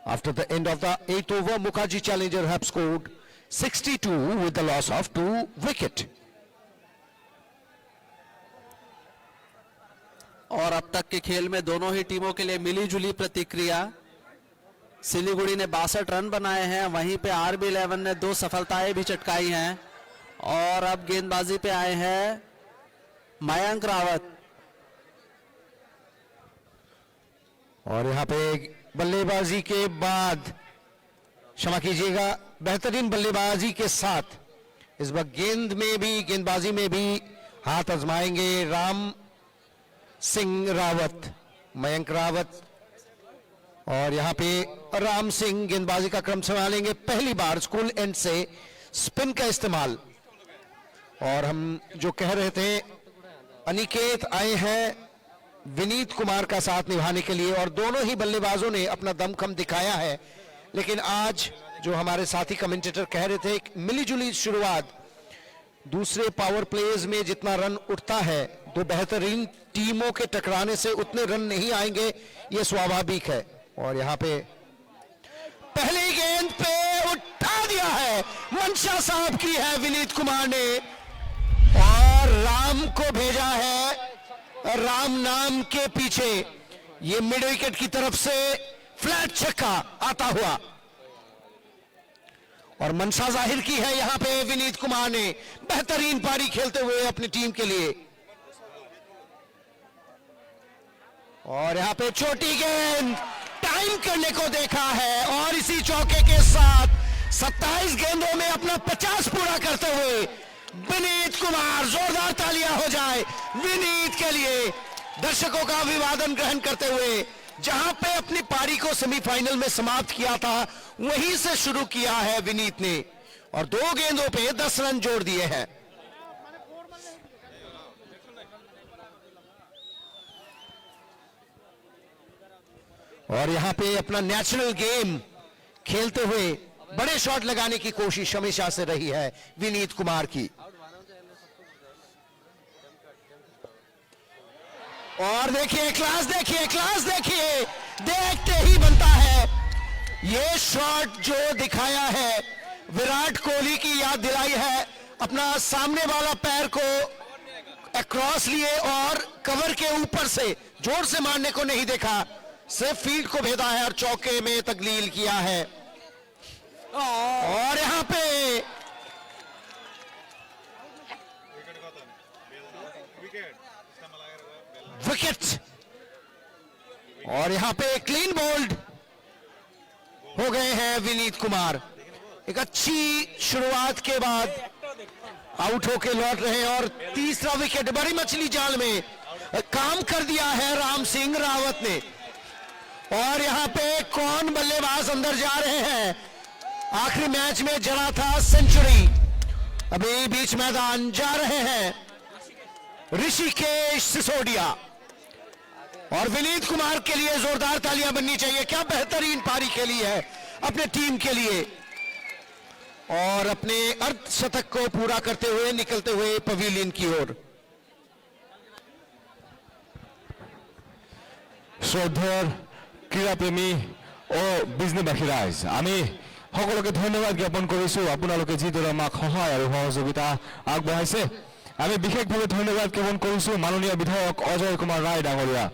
After the end of the 8th over, Mukherjee challenger have scored 62 with the loss of 2 wicket. और अब तक के खेल में दोनों ही टीमों के लिए मिली जुली प्रतिक्रिया। सिलीगुड़ी ने 62 रन बनाए हैं, वहीं पे आरबी 11 ने 2 सफलताएं भी चटकाई हैं। और अब गेंदबाजी पे आए हैं मयंक रावत। और यहां पे बल्लेबाजी के बाद, क्षमा कीजिएगा, बेहतरीन बल्लेबाजी के साथ इस बार गेंदबाजी में भी हाथ आजमाएंगे राम सिंह रावत, मयंक रावत और यहाँ पे राम सिंह गेंदबाजी का क्रम संभालेंगे। पहली बार स्कूल एंड से स्पिन का इस्तेमाल। और हम जो कह रहे थे, अनिकेत आए हैं विनीत कुमार का साथ निभाने के लिए और दोनों ही बल्लेबाजों ने अपना दमखम दिखाया है। लेकिन आज जो हमारे साथी कमेंटेटर कह रहे थे, एक मिलीजुली शुरुआत, दूसरे पावर प्लेज में जितना रन उठता है, दो बेहतरीन टीमों के टकराने से उतने रन नहीं आएंगे, ये स्वाभाविक है। और यहाँ पे पहली गेंद पे उठा दिया है, मंशा साहब की है विनीत कुमार ने और राम को भेजा है। राम नाम के पीछे ये मिड विकेट की तरफ से फ्लैट छक्का आता हुआ और मंशा जाहिर की है यहां पे विनीत कुमार ने बेहतरीन पारी खेलते हुए अपनी टीम के लिए। और यहां पे छोटी गेंद टाइम करने को देखा है और इसी चौके के साथ 27 गेंदों में अपना 50 पूरा करते हुए विनीत कुमार, जोरदार तालियां हो जाए विनीत के लिए। दर्शकों का अभिवादन ग्रहण करते हुए जहां पे अपनी पारी को सेमीफाइनल में समाप्त किया था, वहीं से शुरू किया है विनीत ने और 2 गेंदों पे 10 रन जोड़ दिए हैं। और यहां पे अपना नेचुरल गेम खेलते हुए बड़े शॉट लगाने की कोशिश हमेशा से रही है विनीत कुमार की। और देखिए क्लास, देखिए क्लास, देखिए देखते ही बनता है। ये शॉट जो दिखाया है विराट कोहली की याद दिलाई है। अपना सामने वाला पैर को अक्रॉस लिए और कवर के ऊपर से जोर से मारने को नहीं देखा, सिर्फ फील्ड को भेदा है और चौके में तकलील किया है। और यहां पे विकेट और यहां पे क्लीन बोल्ड हो गए हैं विनीत कुमार। एक अच्छी शुरुआत के बाद आउट होके लौट रहे हैं और तीसरा विकेट बड़ी मछली जाल में काम कर दिया है राम सिंह रावत ने। और यहां पे कौन बल्लेबाज अंदर जा रहे हैं, आखिरी मैच में जड़ा था सेंचुरी, अभी बीच मैदान जा रहे हैं ऋषिकेश सिसोदिया। और विनीत कुमार के लिए जोरदार तालियां बननी चाहिए, क्या बेहतरीन पारी खेली है अपने टीम के लिए और अपने अर्धशतक को पूरा करते हुए निकलते हुए पवेलियन की ओर। শ্রদ্ধার ক্রীড়াপ্রেমী ও বিজনেসবাসী ৰাইজ, আমি সকলোকে ধন্যবাদ জ্ঞাপন কৰিছোঁ আপোনালোকে যিদৰে আমাক সহায় আৰু সহযোগিতা আগবঢ়াইছে। আমি বিশেষভাৱে ধন্যবাদ জ্ঞাপন কৰিছোঁ মাননীয় বিধায়ক অজয় কুমাৰ ৰায় ডাঙৰীয়া।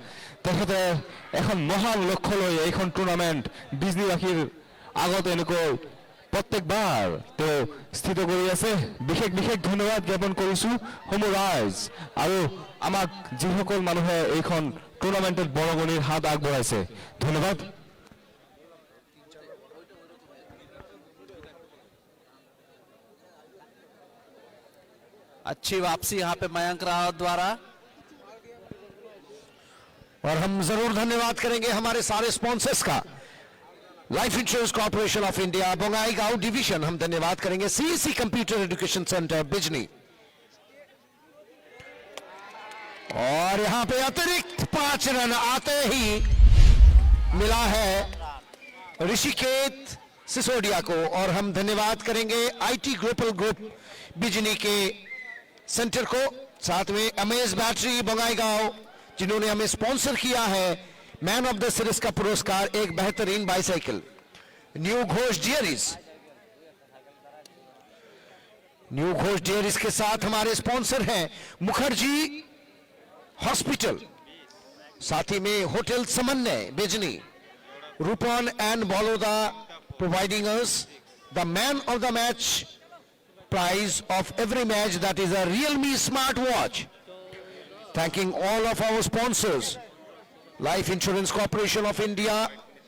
তেখেতে এখন মহান লক্ষ্য লৈ এইখন টুৰ্ণামেণ্ট বিজনেসবাসীৰ আগত এনেকৈ প্ৰত্যেকবাৰ তেওঁ স্থিত কৰি আছে। বিশেষ বিশেষ ধন্যবাদ জ্ঞাপন কৰিছোঁ সমূহ ৰাইজ আৰু আমাক যিসকল মানুহে এইখন টুৰ্ণামেণ্টত বৰঙণিৰ হাত আগবঢ়াইছে, ধন্যবাদ। अच्छी वापसी यहाँ पे मयंक रावत द्वारा। और हम जरूर धन्यवाद करेंगे हमारे सारे स्पॉन्सर्स का, life insurance corporation of India Bongaigaon division, हम धन्यवाद करेंगे CEC computer education centre Bijni. और यहां पे अतिरिक्त 5 रन आते ही मिला है ऋषिकेश सिसोदिया को। और हम धन्यवाद करेंगे आईटी ग्लोबल ग्रुप बिजनी के सेंटर को, साथ में अमेज बैटरी बोंगाईगांव जिन्होंने हमें स्पॉन्सर किया है मैन ऑफ द सीरीज का पुरस्कार, एक बेहतरीन bicycle. New Ghosh dairies, new Ghosh dairies के साथ हमारे स्पॉन्सर हैं मुखर्जी हॉस्पिटल, साथ ही में hotel Samanvay Bijni, Rupan and Baroda providing us the man of the match prize of every match, that is a Realme smartwatch. Thanking all of our sponsors, Life Insurance Corporation of India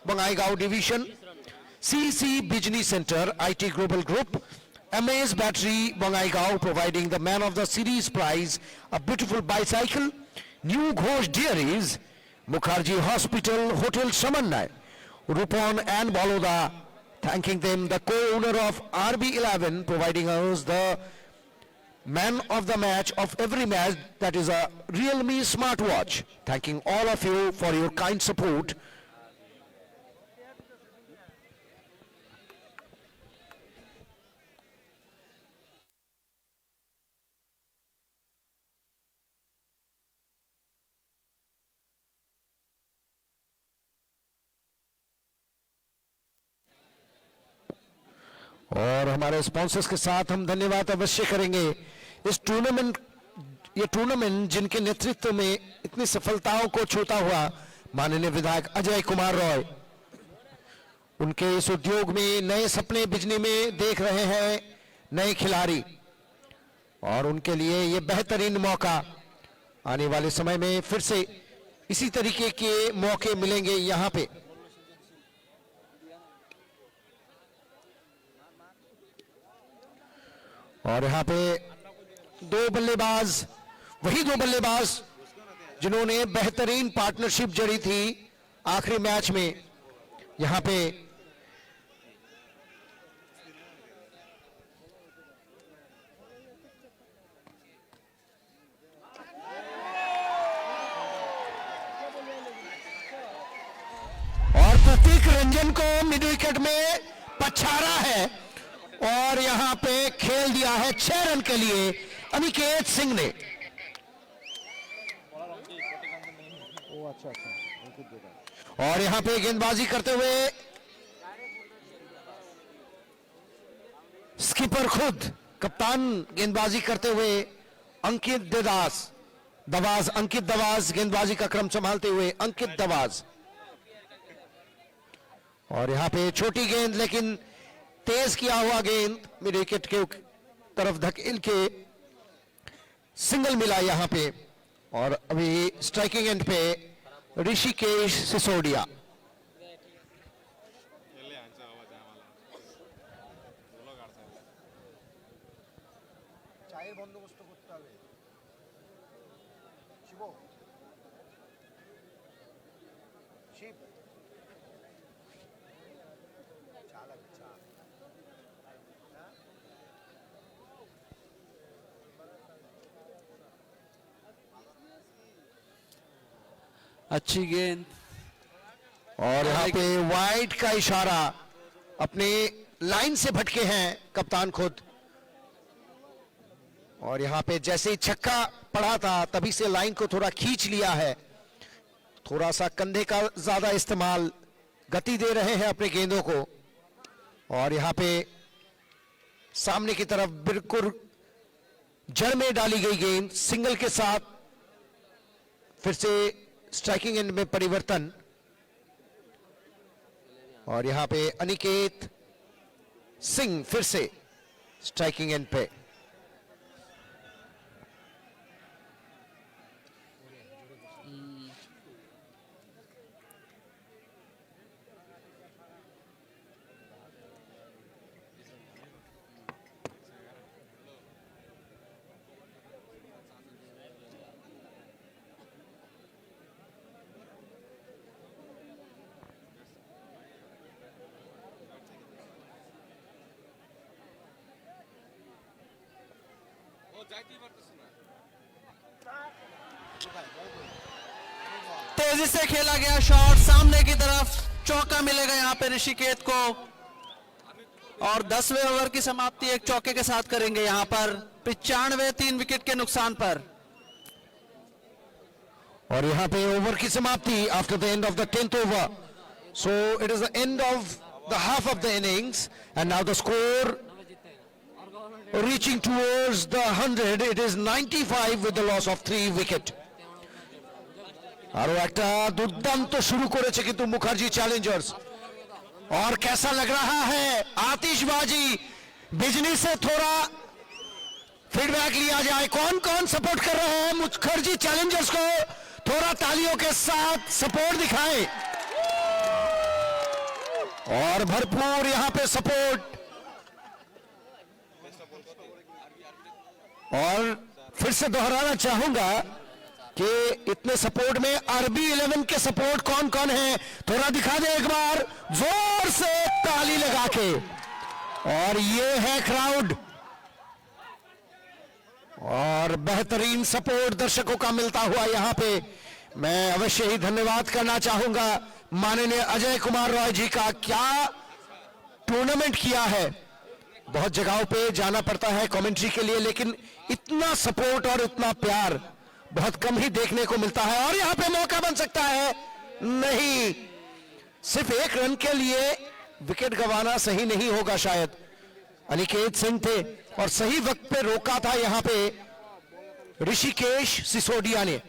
Bongaigaon Division, CC Bijni Center, IT Global Group, Amaze Battery Bongaigaon providing the man of the series prize, a beautiful bicycle, New Ghosh Dairies, Mukherjee Hospital, Hotel Samanai, Rupon and Baloda, thanking them, the co-owner of RB11, providing us the man of the match of every match, that is a Realme smartwatch. Thanking all of you for your kind support. और हमारे sponsors के साथ हम धन्यवाद अवश्य करेंगे। इस tournament, ये टूर्नामेंट जिनके नेतृत्व में इतनी सफलताओं को छूता हुआ माननीय विधायक अजय कुमार रॉय, उनके इस उद्योग में नए सपने बिजली में देख रहे हैं नए खिलाड़ी, और उनके लिए ये बेहतरीन मौका, आने वाले समय में फिर से इसी तरीके के मौके मिलेंगे यहां पे। और यहां पे दो बल्लेबाज, वही दो बल्लेबाज जिन्होंने बेहतरीन पार्टनरशिप जड़ी थी आखिरी मैच में, यहां पे और प्रतीक रंजन को मिड विकेट में पछाड़ा है और यहां पे खेल दिया है 6 रन के लिए अनिकेत सिंह ने। और यहां पे गेंदबाजी करते हुए स्कीपर खुद, कप्तान गेंदबाजी करते हुए अंकित दवाज, अंकित दवाज गेंदबाजी का क्रम संभालते हुए अंकित दवाज। और यहां पे छोटी गेंद लेकिन तेज किया हुआ गेंद मिड विकेट के तरफ धकेल के सिंगल मिला यहां पे। और अभी स्ट्राइकिंग एंड पे ऋषिकेश सिसोदिया। अच्छी गेंद, और यहाँ पे वाइड का इशारा, अपने लाइन से भटके हैं कप्तान खुद। और यहाँ पे जैसे ही छक्का पड़ा था तभी से लाइन को थोड़ा खींच लिया है, थोड़ा सा कंधे का ज्यादा इस्तेमाल, गति दे रहे हैं अपने गेंदों को। और यहाँ पे सामने की तरफ बिल्कुल जड़ में डाली गई गेंद, सिंगल के साथ फिर से स्ट्राइकिंग एंड में परिवर्तन। और यहां पे अनिकेत सिंह फिर से स्ट्राइकिंग एंड पे। तेजी से खेला गया शॉट, सामने की तरफ चौका मिलेगा यहाँ पे ऋषिकेत को। और 10वें ओवर की समाप्ति एक चौके के साथ करेंगे यहाँ पर 95 3 विकेट के नुकसान पर। और यहाँ पे ओवर की समाप्ति after the end of the 10th over, so it is the end of the half of the innings and now the score reaching towards the 100, it is 95 with the loss of 3 wicket. আরো একটা দুর্দান্ত শুরু করেছে কিন্তু Mukherjee Challengers. और कैसा लग रहा है आतिशबाजी, बिजली से थोड़ा फीडबैक लिया जाए, कौन कौन सपोर्ट कर रहे हैं मुखर्जी चैलेंजर्स को, थोड़ा तालियों के साथ सपोर्ट दिखाएं। और भरपूर यहां पे सपोर्ट। और फिर से दोहराना चाहूंगा कि इतने सपोर्ट में RB11 के सपोर्ट कौन कौन है, थोड़ा दिखा दे एक बार जोर से ताली लगा के। और ये है क्राउड, और बेहतरीन सपोर्ट दर्शकों का मिलता हुआ यहां पे। मैं अवश्य ही धन्यवाद करना चाहूंगा माननीय अजय कुमार रॉय जी का। क्या टूर्नामेंट किया है, बहुत जगहों पे जाना पड़ता है कमेंट्री के लिए, लेकिन इतना सपोर्ट और इतना प्यार बहुत कम ही देखने को मिलता है। और यहां पे मौका बन सकता है, नहीं, सिर्फ एक रन के लिए विकेट गंवाना सही नहीं होगा शायद। अनिकेत सिंह थे और सही वक्त पे रोका था यहां पे ऋषिकेश सिसोदिया ने।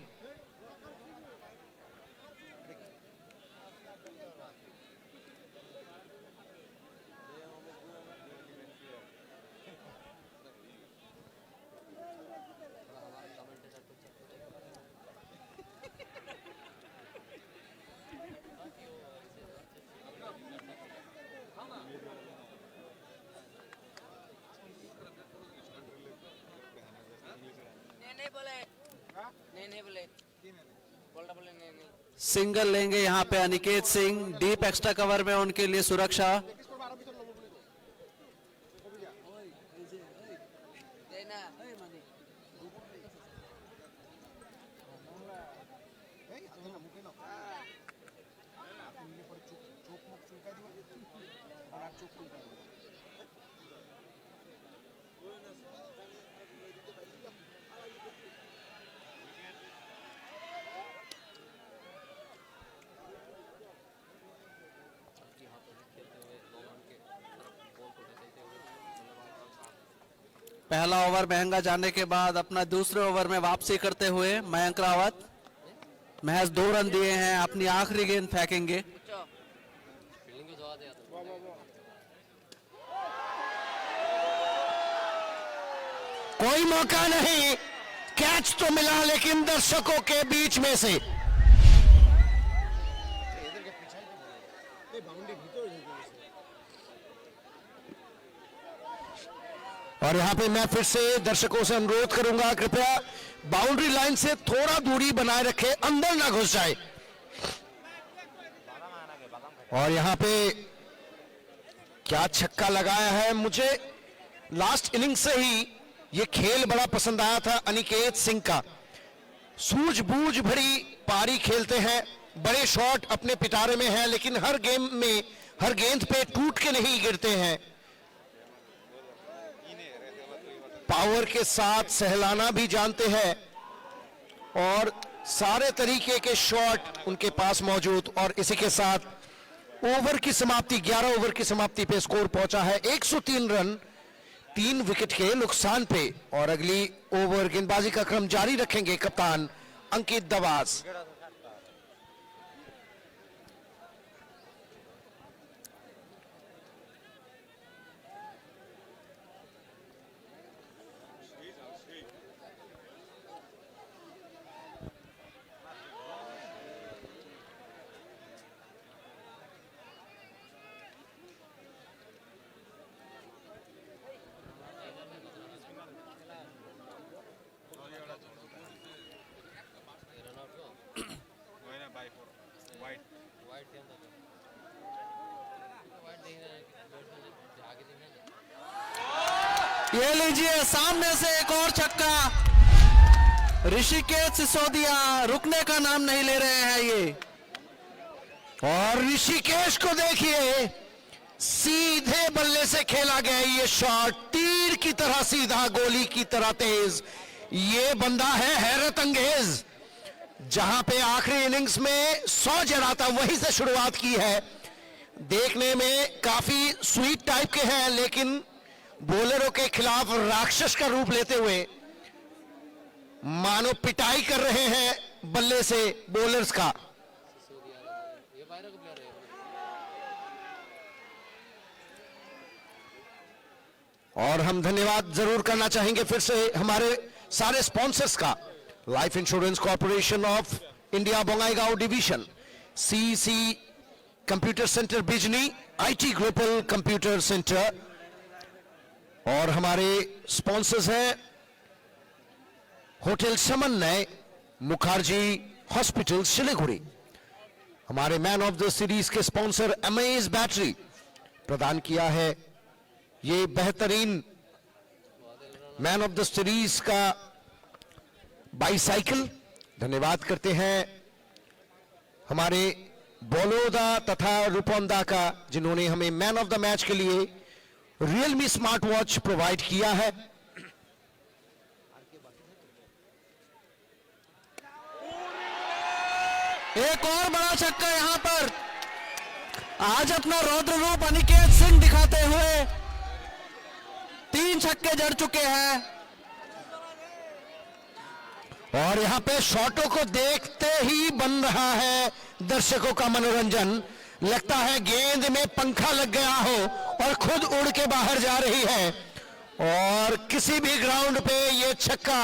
सिंगल लेंगे यहाँ पे Aniket Singh, deep extra cover में उनके लिए सुरक्षा। पहला ओवर महंगा जाने के बाद अपना दूसरे ओवर में वापसी करते हुए मयंक रावत महज 2 रन दिए हैं, अपनी आखिरी गेंद फेंकेंगे। कोई मौका नहीं, कैच तो मिला लेकिन दर्शकों के बीच में से। और यहां पे मैं फिर से दर्शकों से अनुरोध करूंगा, कृपया बाउंड्री लाइन से थोड़ा दूरी बनाए रखें, अंदर ना घुस जाए। और यहां पे क्या छक्का लगाया है, मुझे लास्ट इनिंग से ही ये खेल बड़ा पसंद आया था अनिकेत सिंह का। सूझबूझ भरी पारी खेलते हैं, बड़े शॉट अपने पिटारे में हैं, लेकिन हर गेम में हर गेंद पे टूट के नहीं गिरते हैं। पावर के साथ सहलाना भी जानते हैं और सारे तरीके के शॉट उनके पास मौजूद। और इसी के साथ ओवर की समाप्ति, 11 ओवर की समाप्ति पे स्कोर पहुंचा है 103 रन 3 विकेट के नुकसान पे। और अगली ओवर गेंदबाजी का क्रम जारी रखेंगे कप्तान अंकित दवास। ये लीजिए सामने से एक और छक्का। ऋषिकेश सिसोदिया रुकने का नाम नहीं ले रहे हैं ये। और ऋषिकेश को देखिए, सीधे बल्ले से खेला गया ये शॉट, तीर की तरह सीधा, गोली की तरह तेज। ये बंदा है हैरत अंगेज। जहां पे आखिरी इनिंग्स में 100 जड़ा था, वहीं से शुरुआत की है। देखने में काफी स्वीट टाइप के हैं, लेकिन बॉलरों के खिलाफ राक्षस का रूप लेते हुए मानो पिटाई कर रहे हैं बल्ले से बॉलर्स का। और हम धन्यवाद जरूर करना चाहेंगे फिर से हमारे सारे स्पॉन्सर्स का, life insurance corporation of India Bongaigaon division, CC computer centre Bijni, IT global computer centre, और हमारे स्पॉन्सर्स हैं होटल समन्वय, मुखर्जी हॉस्पिटल सिलीगुड़ी। हमारे मैन ऑफ द सीरीज के स्पॉन्सर अमेज बैटरी प्रदान किया है ये बेहतरीन मैन ऑफ द सीरीज का बाईसाइकिल। धन्यवाद करते हैं हमारे बोलोदा तथा रूपोंदा का, जिन्होंने हमें मैन ऑफ द मैच के लिए रियलमी स्मार्ट वॉच प्रोवाइड किया है। एक और बड़ा छक्का यहां पर, आज अपना रौद्र रूप अनिकेत सिंह दिखाते हुए 3 छक्के जड़ चुके हैं। और यहां पे शॉटों को देखते ही बन रहा है दर्शकों का मनोरंजन। लगता है गेंद में पंखा लग गया हो और खुद उड़ के बाहर जा रही है। और किसी भी ग्राउंड पे ये छक्का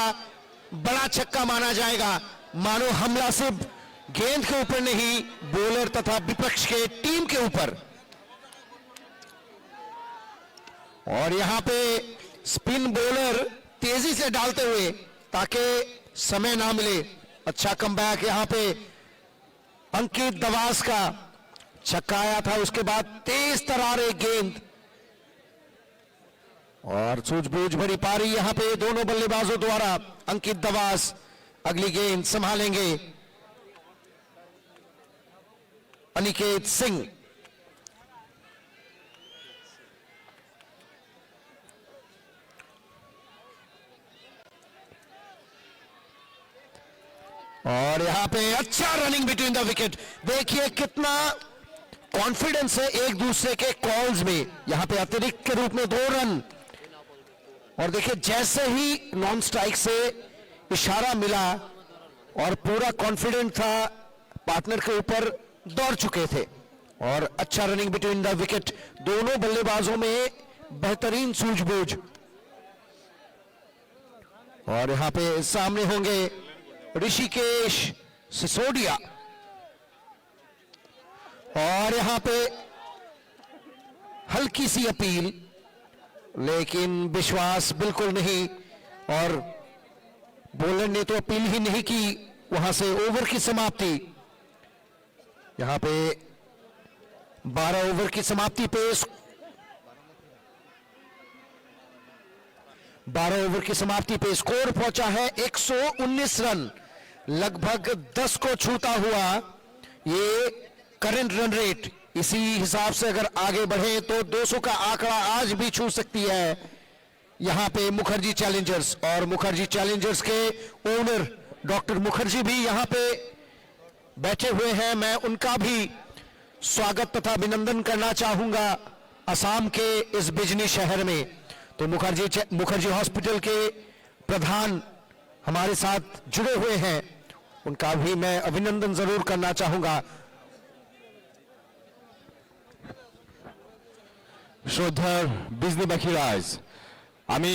बड़ा छक्का माना जाएगा। मानो हमला सिर्फ गेंद के ऊपर नहीं, बॉलर तथा विपक्ष के टीम के ऊपर। और यहां पे स्पिन बॉलर तेजी से डालते हुए ताकि समय ना मिले। अच्छा कमबैक यहां पे अंकित दवास का छक्का आया था, उसके बाद तेज तरारे गेंद और सूझबूझ भरी पारी यहां पे दोनों बल्लेबाजों द्वारा। अंकित दवास अगली गेंद संभालेंगे अनिकेत सिंह। और यहां पे अच्छा रनिंग बिटवीन द विकेट। देखिए कितना कॉन्फिडेंस है एक दूसरे के कॉल्स में। यहां पे अतिरिक्त के रूप में 2 रन। और देखिए जैसे ही नॉन स्ट्राइक से इशारा मिला और पूरा कॉन्फिडेंट था पार्टनर के ऊपर, दौड़ चुके थे। और अच्छा रनिंग बिटवीन द विकेट, दोनों बल्लेबाजों में बेहतरीन सूझबूझ। और यहां पे सामने होंगे ऋषिकेश सिसोदिया। और यहां पे हल्की सी अपील, लेकिन विश्वास बिल्कुल नहीं। और बॉलर ने तो अपील ही नहीं की। वहां से ओवर की समाप्ति। यहां पे 12 ओवर की समाप्ति पे 12 ओवर की समाप्ति पे स्कोर पहुंचा है 119 रन। लगभग 10 को छूता हुआ ये करंट रन रेट। इसी हिसाब से अगर आगे बढ़े तो 200 का आंकड़ा आज भी छू सकती है यहां पे मुखर्जी चैलेंजर्स। और मुखर्जी चैलेंजर्स के ओनर डॉक्टर मुखर्जी भी यहां पे बैठे हुए हैं। मैं उनका भी स्वागत तथा अभिनंदन करना चाहूंगा असम के इस बिजनी शहर में। तो मुखर्जी हॉस्पिटल के प्रधान हमारे साथ जुड़े हुए हैं, उनका भी मैं अभिनंदन जरूर करना चाहूंगा। শ্রদ্ধার বিজনীবাসী রাইজ, আমি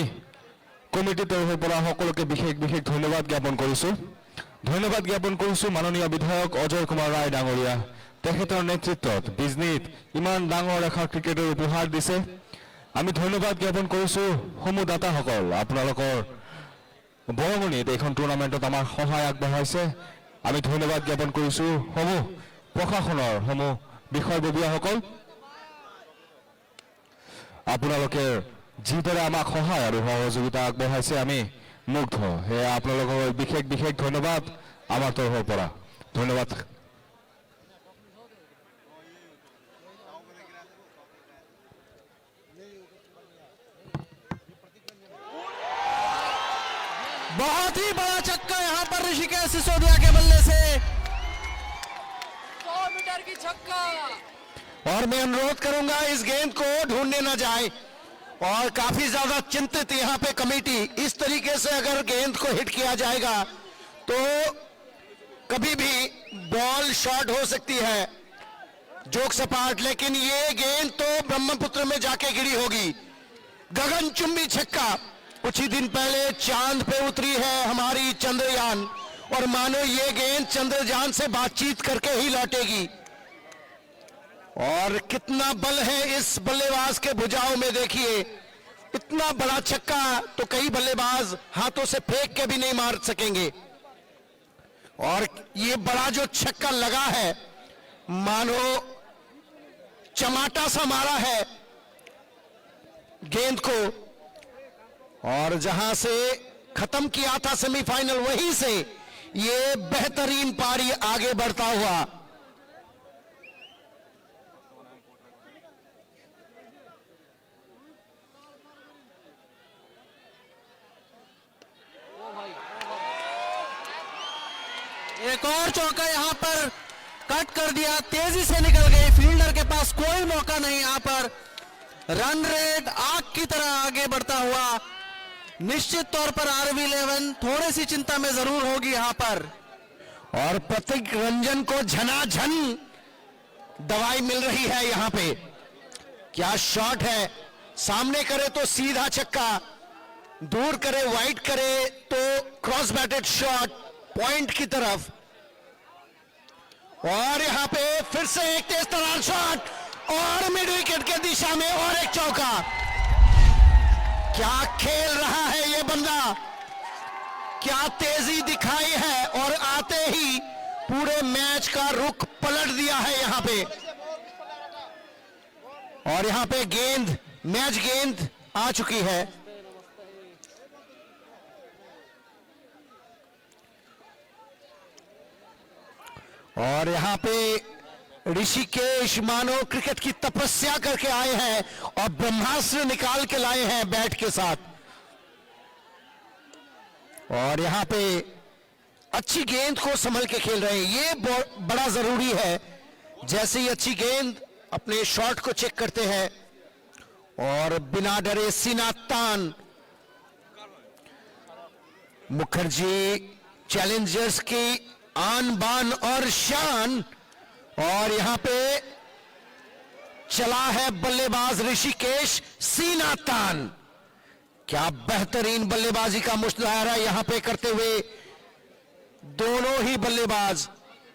কমিটিৰ তৰফৰ পৰা সকলোকে বিশেষ বিশেষ ধন্যবাদ জ্ঞাপন কৰিছোঁ। ধন্যবাদ জ্ঞাপন কৰিছোঁ মাননীয় বিধায়ক অজয় কুমাৰ ৰায় ডাঙৰীয়া। তেখেতৰ নেতৃত্বত বিজনীত ইমান ডাঙৰ এখন ক্ৰিকেটৰ উপহাৰ দিছে। আমি ধন্যবাদ জ্ঞাপন কৰিছোঁ সমূহ দাতাসকল, আপোনালোকৰ বৰঙণিত এইখন টুৰ্ণামেণ্টত আমাৰ সহায় আগবঢ়াইছে। আমি ধন্যবাদ জ্ঞাপন কৰিছোঁ সমূহ প্ৰশাসনৰ সমূহ বিষয়ববীয়াসকল। আপোনালোকে যিদৰে আমাক সহায় আৰু সহযোগিতা আগবঢ়াইছে আমি মুগ্ধ। সেয়া আপোনালোকৰ বিশেষ বিশেষ ধন্যবাদ আমাৰ তৰফৰ পৰা। ধন্যবাদ। बहुत ही बड़ा छक्का यहां पर ऋषिकेश सिसोदिया के बल्ले से। 100 मीटर की छक्का। और मैं अनुरोध करूंगा इस गेंद को ढूंढने ना जाए। और काफी ज्यादा चिंतित यहां पे कमेटी। इस तरीके से अगर गेंद को हिट किया जाएगा तो कभी भी बॉल शॉर्ट हो सकती है, जोक सपाट। लेकिन ये गेंद तो ब्रह्मपुत्र में जाके गिरी होगी। गगनचुंबी छक्का। कुछ ही दिन पहले चांद पे उतरी है हमारी चंद्रयान, और मानो ये गेंद चंद्रयान से बातचीत करके ही लौटेगी। और कितना बल है इस बल्लेबाज के भुजाओं में। देखिए इतना बड़ा छक्का तो कई बल्लेबाज हाथों से फेंक के भी नहीं मार सकेंगे। और ये बड़ा जो छक्का लगा है, मानो चमाटा सा मारा है गेंद को, और जहां से खत्म किया था सेमीफाइनल, वहीं से ये बेहतरीन पारी आगे बढ़ता हुआ। एक और चौका यहां पर कट कर दिया, तेजी से निकल गई, फील्डर के पास कोई मौका नहीं। यहां पर रन रेट आग की तरह आगे बढ़ता हुआ। निश्चित तौर पर RV11 थोड़ी सी चिंता में जरूर होगी यहां पर। और प्रतीक रंजन को झनाझन दवाई मिल रही है यहां पे। क्या शॉट है, सामने करे तो सीधा छक्का, दूर करे वाइड करे तो क्रॉस बैटेड शॉट पॉइंट की तरफ। और यहां पे फिर से एक तेज तरार शॉट और मिड विकेट के दिशा में और एक चौका। क्या खेल रहा है ये बंदा, क्या तेजी दिखाई है, और आते ही पूरे मैच का रुख पलट दिया है यहां पे। और यहां पे गेंद, मैच गेंद आ चुकी है। और यहां पे ऋषिकेश मानो क्रिकेट की तपस्या करके आए हैं और ब्रह्मास्त्र निकाल के लाए हैं बैट के साथ। और यहां पे अच्छी गेंद को संभल के खेल रहे हैं, ये बड़ा जरूरी है। जैसे ही अच्छी गेंद, अपने शॉट को चेक करते हैं और बिना डरे सीना तान। मुखर्जी चैलेंजर्स की आन बान और शान, और यहां पे चला है बल्लेबाज ऋषिकेश सीना तान। क्या बेहतरीन बल्लेबाजी का मुजाहरा यहां पे करते हुए दोनों ही बल्लेबाज।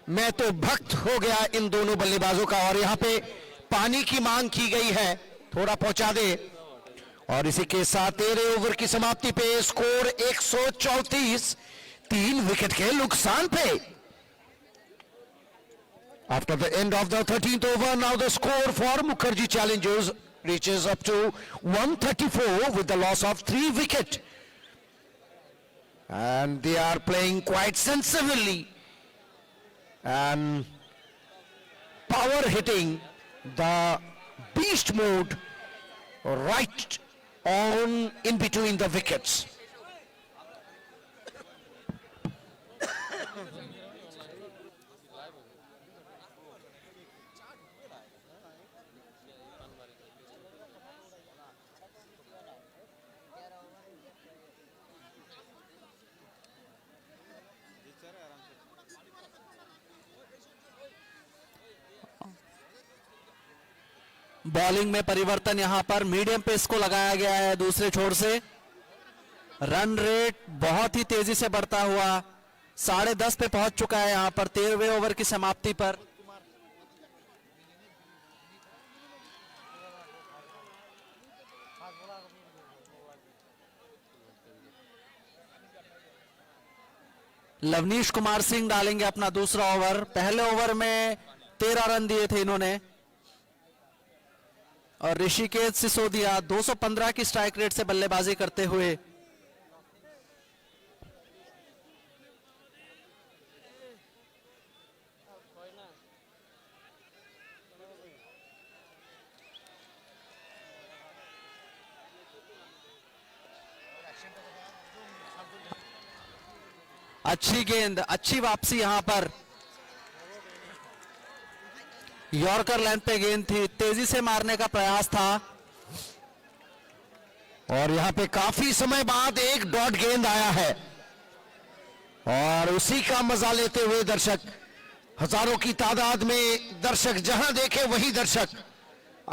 मैं तो भक्त हो गया इन दोनों बल्लेबाजों का। और यहां पे पानी की मांग की गई है, थोड़ा पहुंचा दे। और इसी के साथ 13 ओवर की समाप्ति पे स्कोर 134, 3 विकेट के नुकसान पे। After the end of the 13th over, now the score for Mukherjee Challengers reaches up to 134 with the loss of 3 wickets. And they are playing quite sensibly and power hitting the beast mode right on in between the wickets. Bowling में परिवर्तन, यहां पर medium pace को लगाया गया है दूसरे छोर से। रन रेट बहुत ही तेजी से बढ़ता हुआ 10.5 पे पहुंच चुका है यहां पर 13वें ओवर की समाप्ति पर। लवनीश कुमार सिंह डालेंगे अपना दूसरा ओवर। पहले ओवर में 13 रन दिए थे इन्होंने, और ऋषिकेश सिसोदिया 215 की स्ट्राइक रेट से बल्लेबाजी करते हुए। अच्छी गेंद, अच्छी वापसी यहां पर। यॉर्कर लाइन पे गेंद थी, तेजी से मारने का प्रयास था। और यहां पे काफी समय बाद एक डॉट गेंद आया है और उसी का मजा लेते हुए दर्शक, हजारों की तादाद में दर्शक, जहां देखे वही दर्शक।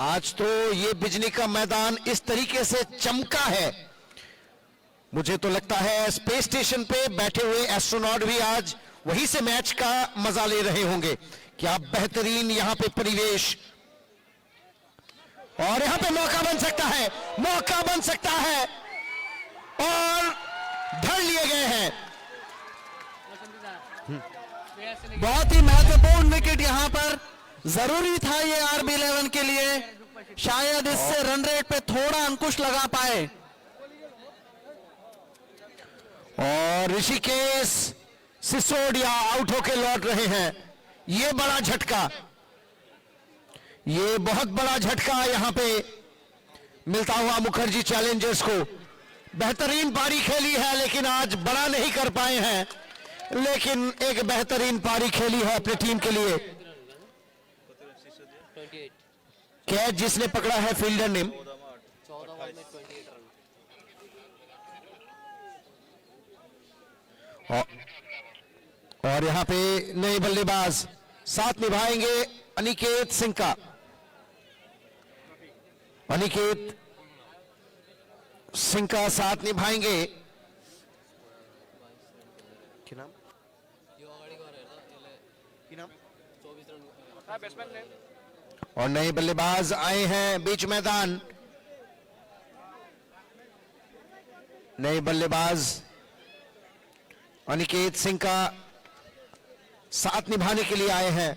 आज तो ये बिजली का मैदान इस तरीके से चमका है, मुझे तो लगता है स्पेस स्टेशन पे बैठे हुए एस्ट्रोनॉट भी आज वहीं से मैच का मजा ले रहे होंगे। क्या बेहतरीन यहां पे परिवेश, और यहां पे मौका बन सकता है, मौका बन सकता है, और धर लिए गए हैं। बहुत ही महत्वपूर्ण विकेट यहां पर, जरूरी था ये RB11 के लिए, शायद इससे रन रेट पे थोड़ा अंकुश लगा पाए। और ऋषिकेश सिसोदिया आउट होके लौट रहे हैं। ये बड़ा झटका, ये बहुत बड़ा झटका यहां पे मिलता हुआ मुखर्जी चैलेंजर्स को। बेहतरीन पारी खेली है लेकिन आज बड़ा नहीं कर पाए हैं, लेकिन एक बेहतरीन पारी खेली है अपनी टीम के लिए। कैच जिसने पकड़ा है फील्डर ने। और यहां पे नए बल्लेबाज साथ निभाएंगे अनिकेत सिंह का। अनिकेत सिंह का साथ निभाएंगे। क्या नाम? और नए बल्लेबाज आए हैं बीच मैदान। नए बल्लेबाज अनिकेत सिंह का साथ निभाने के लिए आए हैं।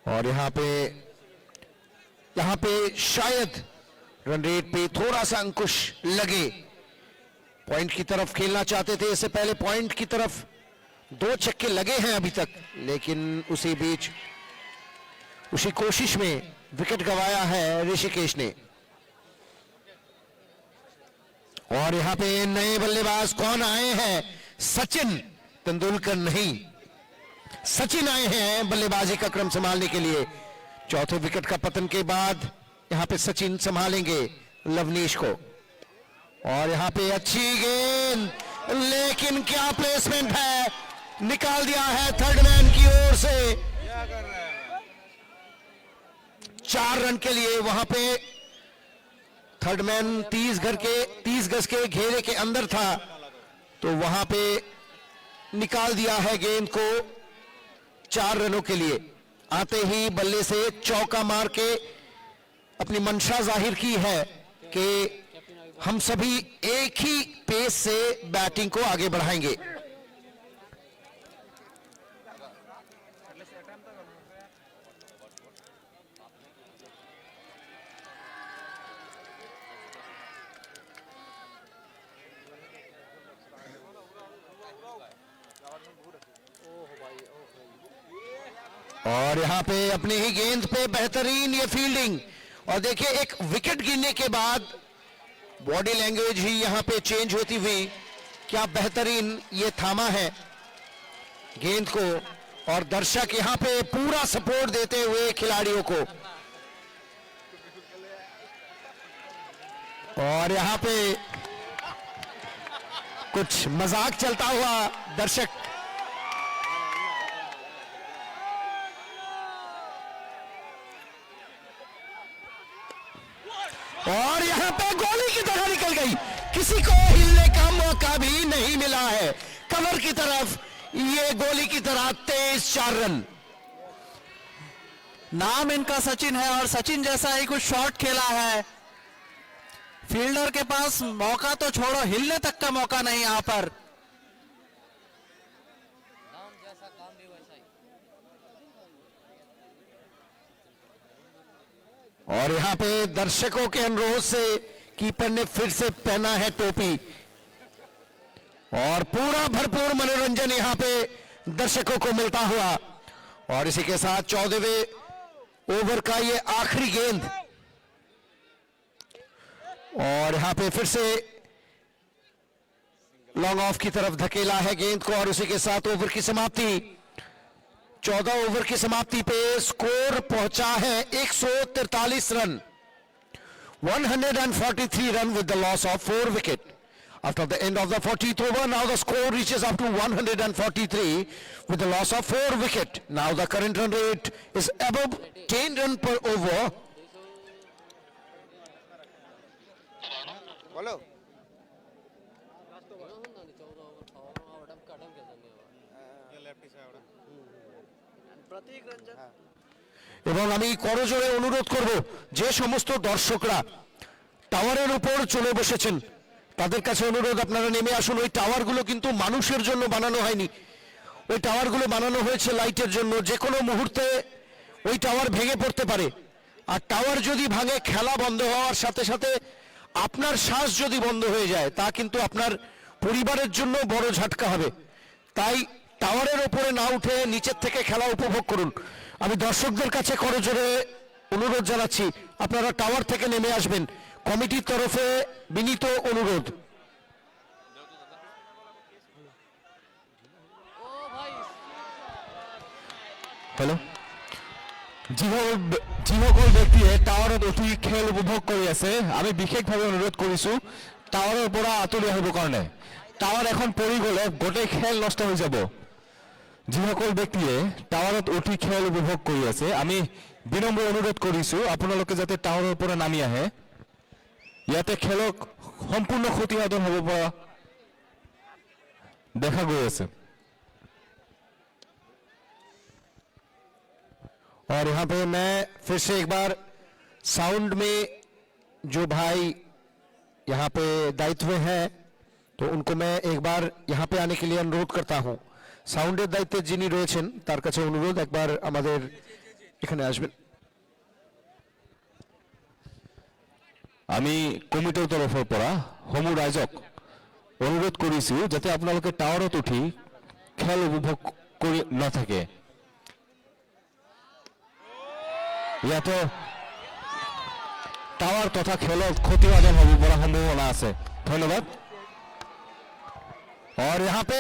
और यहां पे शायद रन रेट पे थोड़ा सा अंकुश लगे। पॉइंट की तरफ खेलना चाहते थे, इससे पहले पॉइंट की तरफ 2 छक्के लगे हैं अभी तक, लेकिन उसी बीच उसी कोशिश में विकेट गंवाया है ऋषिकेश ने। और यहां पे नए बल्लेबाज कौन आए हैं? सचिन तेंदुलकर नहीं, सचिन आए हैं बल्लेबाजी का क्रम संभालने के लिए। चौथे विकेट का पतन के बाद यहां पे सचिन संभालेंगे लवनीश को। और यहां पे अच्छी गेंद, लेकिन क्या प्लेसमेंट है, निकाल दिया है थर्ड मैन की ओर से। 4 रन के लिए वहां पे थर्ड मैन 30 गज के घेरे के अंदर था, तो वहां पे निकाल दिया है गेंद को 4 रनों के लिए। आते ही बल्ले से चौका मार के अपनी मंशा जाहिर की है कि हम सभी एक ही पेस से बैटिंग को आगे बढ़ाएंगे। और यहां पे अपनी ही गेंद पे बेहतरीन ये फील्डिंग। और देखिए एक विकेट गिरने के बाद बॉडी लैंग्वेज ही यहां पे चेंज होती हुई, क्या बेहतरीन ये थामा है गेंद को। और दर्शक यहां पे पूरा सपोर्ट देते हुए खिलाड़ियों को। और यहां पे कुछ मजाक चलता हुआ दर्शक। और यहां पे गोली की तरह निकल गई, किसी को हिलने का मौका भी नहीं मिला है। कवर की तरफ ये गोली की तरह तेज 4 रन। नाम इनका सचिन है और सचिन जैसा ही कुछ शॉट खेला है। फील्डर के पास मौका तो छोड़ो, हिलने तक का मौका नहीं यहां पर। और यहां पे दर्शकों के अनुरोध से कीपर ने फिर से पहना है टोपी। और पूरा भरपूर मनोरंजन यहां पे दर्शकों को मिलता हुआ। और इसी के साथ 14वें ओवर का ये आखिरी गेंद। और यहां पे फिर से लॉन्ग ऑफ की तरफ धकेला है गेंद को। और उसी के साथ ओवर की समाप्ति। 14 ओवर की समाप्ति पे स्कोर पहुंचा है 143 run, 143 run with the loss of 4 wicket. After the end of the 40th over, now the score reaches up to 143 with the loss of 4 wicket. Now the current run rate is above 10 run per over. बोलो এবং আমি করজোড়ে অনুরোধ করব যে সমস্ত দর্শকরা টাওয়ারের উপর চলে বসেছেন তাদের কাছে অনুরোধ আপনারা নেমে আসুন। ওই টাওয়ারগুলো কিন্তু মানুষের জন্য বানানো হয়নি, ওই টাওয়ারগুলো বানানো হয়েছে লাইটের জন্য, যে কোনো মুহূর্তে ওই টাওয়ার ভেঙে পড়তে পারে। আর টাওয়ার যদি ভাঙে, খেলা বন্ধ হওয়ার সাথে সাথে আপনার শ্বাস যদি বন্ধ হয়ে যায়, তা কিন্তু আপনার পরিবারের জন্য বড় ঝটকা হবে। তাই টাওয়ারের ওপরে না উঠে নিচের থেকে খেলা উপভোগ করুন। আমি দর্শকদের কাছে করজোরে অনুরোধ জানাচ্ছি, আপনারা টাওয়ার থেকে নেমে আসবেন। কমিটির তরফে বিনীত অনুরোধ। হেল্ল', যিসকল ব্যক্তিয়ে টাৱাৰত উঠি খেল উপভোগ কৰি আছে, আমি বিশেষভাৱে অনুৰোধ কৰিছোঁ টাৱাৰৰ পৰা আঁতৰি আহিবৰ কাৰণে। টাৱাৰ এখন পৰি গ'লে গোটেই খেল নষ্ট হৈ যাব। যিসকল ব্যক্তিয়ে টাৱাৰত উঠি খেল উপভোগ কৰি আছে, আমি বিনম্ৰ অনুৰোধ কৰিছোঁ আপোনালোকে যাতে টাৱাৰৰ পৰা নামি আহে। ইয়াতে খেলক সম্পূৰ্ণ ক্ষতিসাধন হ'ব পৰা দেখা গৈ আছে। और यहाँ पे मैं फिर से एक बार साउंड में जो भाई यहाँ पे दायित्व हैं, तो उनको मैं एक बार यहाँ पे आने के लिए अनुरोध करता हूँ। साउंडेर दायित्वे जिनी रयेछेन तार काछे अनुरोध एक बार आमादेर एखाने आसबेन। আমি কমিটিৰ তৰফৰ পৰা সমূহ ৰাইজক অনুৰোধ কৰিছোঁ যাতে আপোনালোকে টাৱাৰত উঠি খেল উপভোগ কৰি নাথাকে। ইয়াতে টাৱাৰ তথা খেলত ক্ষতিসাধন হ'ব পৰা সম্ভাৱনা আছে। ধন্যবাদ। और यहाँ पे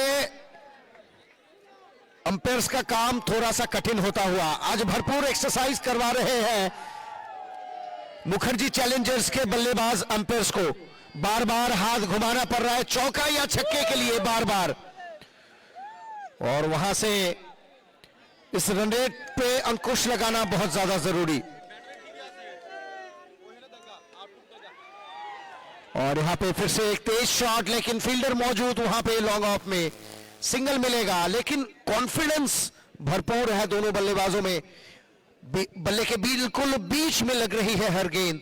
अंपायर्स का काम थोड़ा सा कठिन होता हुआ आज भरपूर एक्सरसाइज करवा रहे हैं मुखर्जी चैलेंजर्स के बल्लेबाज। अंपायर्स को बार बार हाथ घुमाना पड़ रहा है चौका या छक्के के लिए बार बार, और वहां से इस रन रेट पे अंकुश लगाना बहुत ज्यादा जरूरी। और यहां पे फिर से एक तेज शॉट, लेकिन फील्डर मौजूद वहां पे लॉन्ग ऑफ में सिंगल मिलेगा, लेकिन कॉन्फिडेंस भरपूर है दोनों बल्लेबाजों में। बल्ले के बिल्कुल बीच में लग रही है हर गेंद,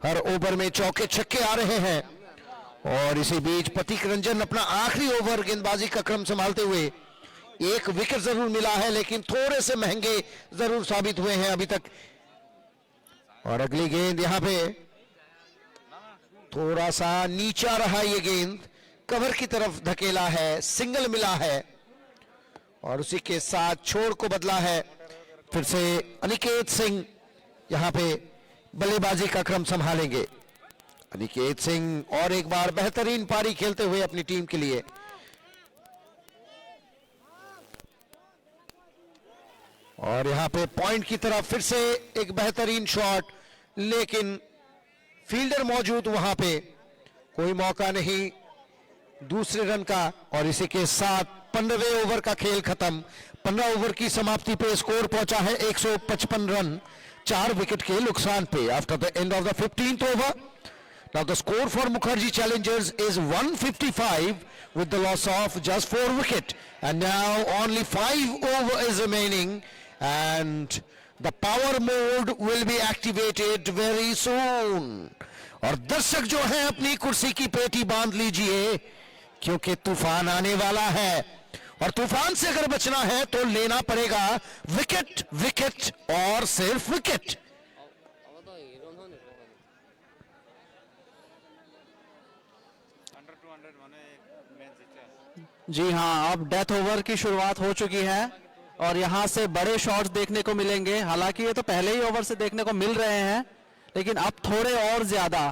हर ओवर में चौके छक्के आ रहे हैं। और इसी बीच प्रतीक रंजन अपना आखिरी ओवर गेंदबाजी का क्रम संभालते हुए, एक विकेट जरूर मिला है लेकिन थोड़े से महंगे जरूर साबित हुए हैं अभी तक। और अगली गेंद यहां पे थोड़ा सा नीचा रहा, ये गेंद कवर की तरफ धकेला है, सिंगल मिला है और उसी के साथ छोड़ को बदला है। फिर से अनिकेत सिंह यहां पे बल्लेबाजी का क्रम संभालेंगे। अनिकेत सिंह और एक बार बेहतरीन पारी खेलते हुए अपनी टीम के लिए। और यहां पे पॉइंट की तरफ फिर से एक बेहतरीन शॉट, लेकिन फील्डर मौजूद वहां पे, कोई मौका नहीं दूसरे रन का। और इसी के साथ 15वें ओवर का खेल खत्म। 15 ओवर की समाप्ति पे स्कोर पहुंचा है 155 रन 4 विकेट के नुकसान पे। After the end of the 15th over, now the score for Mukherjee Challengers is 155 with the loss of just 4 wicket, and now only 5 over is remaining and the power mode will be activated very soon. और दर्शक जो हैं अपनी कुर्सी की पेटी बांध लीजिए, क्योंकि तूफान आने वाला है और तूफान से अगर बचना है तो लेना पड़ेगा विकेट, विकेट और सिर्फ विकेट। जी हाँ, अब डेथ ओवर की शुरुआत हो चुकी है और यहाँ से बड़े शॉट्स देखने को मिलेंगे। हालांकि ये तो पहले ही ओवर से देखने को मिल रहे हैं, लेकिन अब थोड़े और ज्यादा।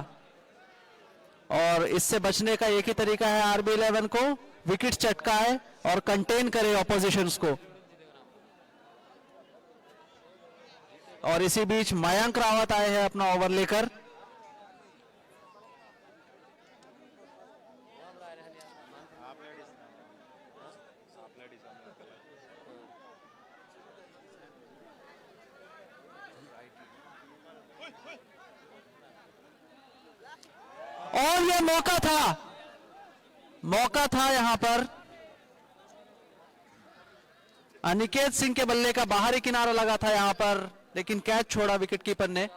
और इससे बचने का एक ही तरीका है RB11 को विकेट चटकाए और कंटेन करे ऑपोजिशंस को। और इसी बीच मयंक रावत आए हैं अपना ओवर लेकर। और ये मौका था यहां पर अनिकेत सिंह के बल्ले का बाहरी किनारा लगा था यहां पर, लेकिन कैच छोड़ा विकेट कीपर ने।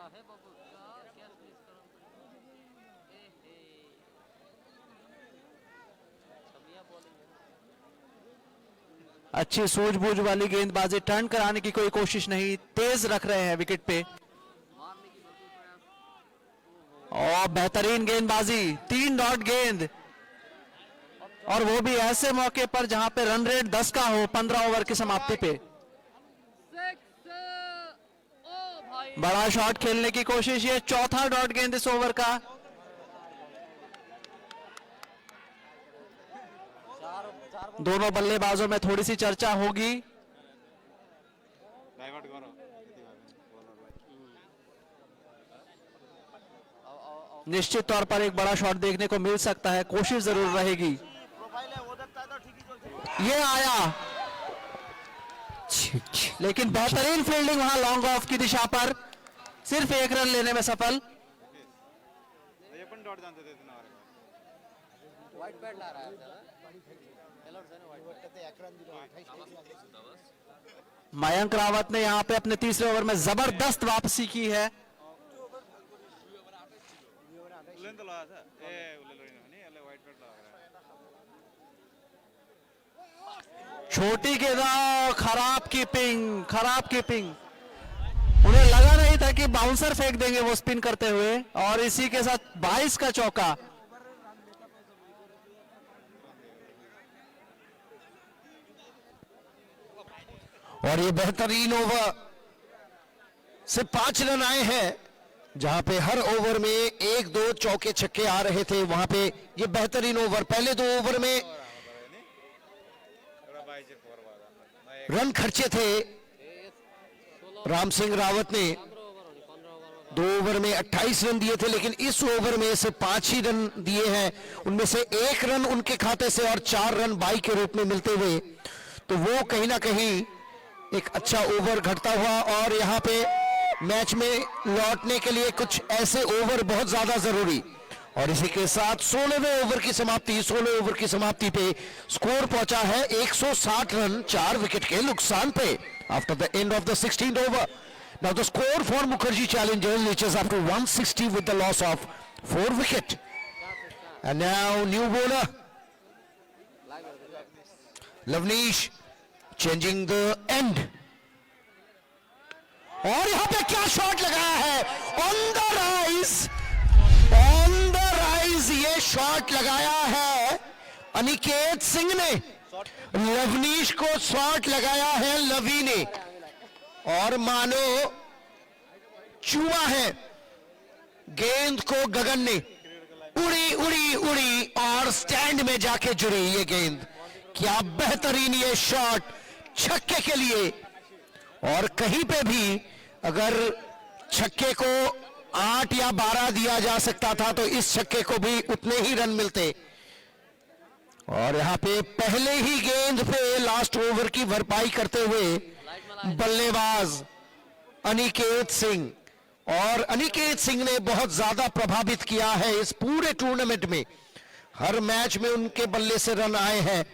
अच्छी सूझबूझ वाली गेंदबाजी, टर्न कराने की कोई कोशिश नहीं, तेज रख रहे हैं विकेट पे। और बेहतरीन गेंदबाजी, 3 डॉट गेंद, और वो भी ऐसे मौके पर जहां पे रन रेट 10 का हो 15 ओवर की समाप्ति पे। बड़ा शॉट खेलने की कोशिश, ये चौथा डॉट गेंद इस ओवर का। दोनों बल्लेबाजों में थोड़ी सी चर्चा होगी। निश्चित तौर पर एक बड़ा शॉट देखने को मिल सकता है, कोशिश जरूर रहेगी। ये आया, लेकिन बेहतरीन फील्डिंग वहां लॉन्ग ऑफ की दिशा पर, सिर्फ 1 रन लेने में सफल। मयंक रावत ने यहां पे अपने तीसरे ओवर में जबरदस्त वापसी की है। छोटी गेंदा, खराब कीपिंग। उन्हें लगा नहीं था कि बाउंसर फेंक देंगे वो स्पिन करते हुए, और इसी के साथ 22 का चौका। और ये बेहतरीन ओवर से 5 रन आए हैं, जहां पे हर ओवर में 1-2 चौके छक्के आ रहे थे। वहां पे ये बेहतरीन ओवर, पहले 2 ओवर में रन खर्चे थे राम सिंह रावत ने। 2 ओवर में 28 रन दिए थे, लेकिन इस ओवर में से 5 ही रन दिए हैं, उनमें से 1 रन उनके खाते से और 4 रन बाई के रूप में मिलते हुए। तो वो कहीं ना कहीं एक अच्छा ओवर घटता हुआ, और यहाँ पे मैच में लौटने के लिए कुछ ऐसे ओवर बहुत ज्यादा जरूरी। और इसी के साथ 16वें ओवर की समाप्ति, 16 ओवर की समाप्ति पे स्कोर पहुंचा है 160 रन 4 विकेट के नुकसान पे। After the end of the 16th over, now the score for Mukherjee Challengers reaches up to 160 with the loss of 4 wicket. And now new bowler Lavnish changing the end. और यहां पे क्या shot लगाया है, on the rise ये shot लगाया है अनिकेत सिंह ने। लवनीश को शॉट लगाया है लवी ने, और मानो चूहा है, गेंद को गगन ने उड़ी और स्टैंड में जाके जुड़ी ये गेंद। क्या बेहतरीन ये शॉट छक्के के लिए। और कहीं पे भी अगर छक्के को 8 या 12 दिया जा सकता था, तो इस छक्के को भी उतने ही रन मिलते। और यहां पे पहले ही गेंद पे लास्ट ओवर की भरपाई करते हुए बल्लेबाज अनिकेत सिंह, और अनिकेत सिंह ने बहुत ज्यादा प्रभावित किया है इस पूरे टूर्नामेंट में। हर मैच में उनके बल्ले से रन आए हैं,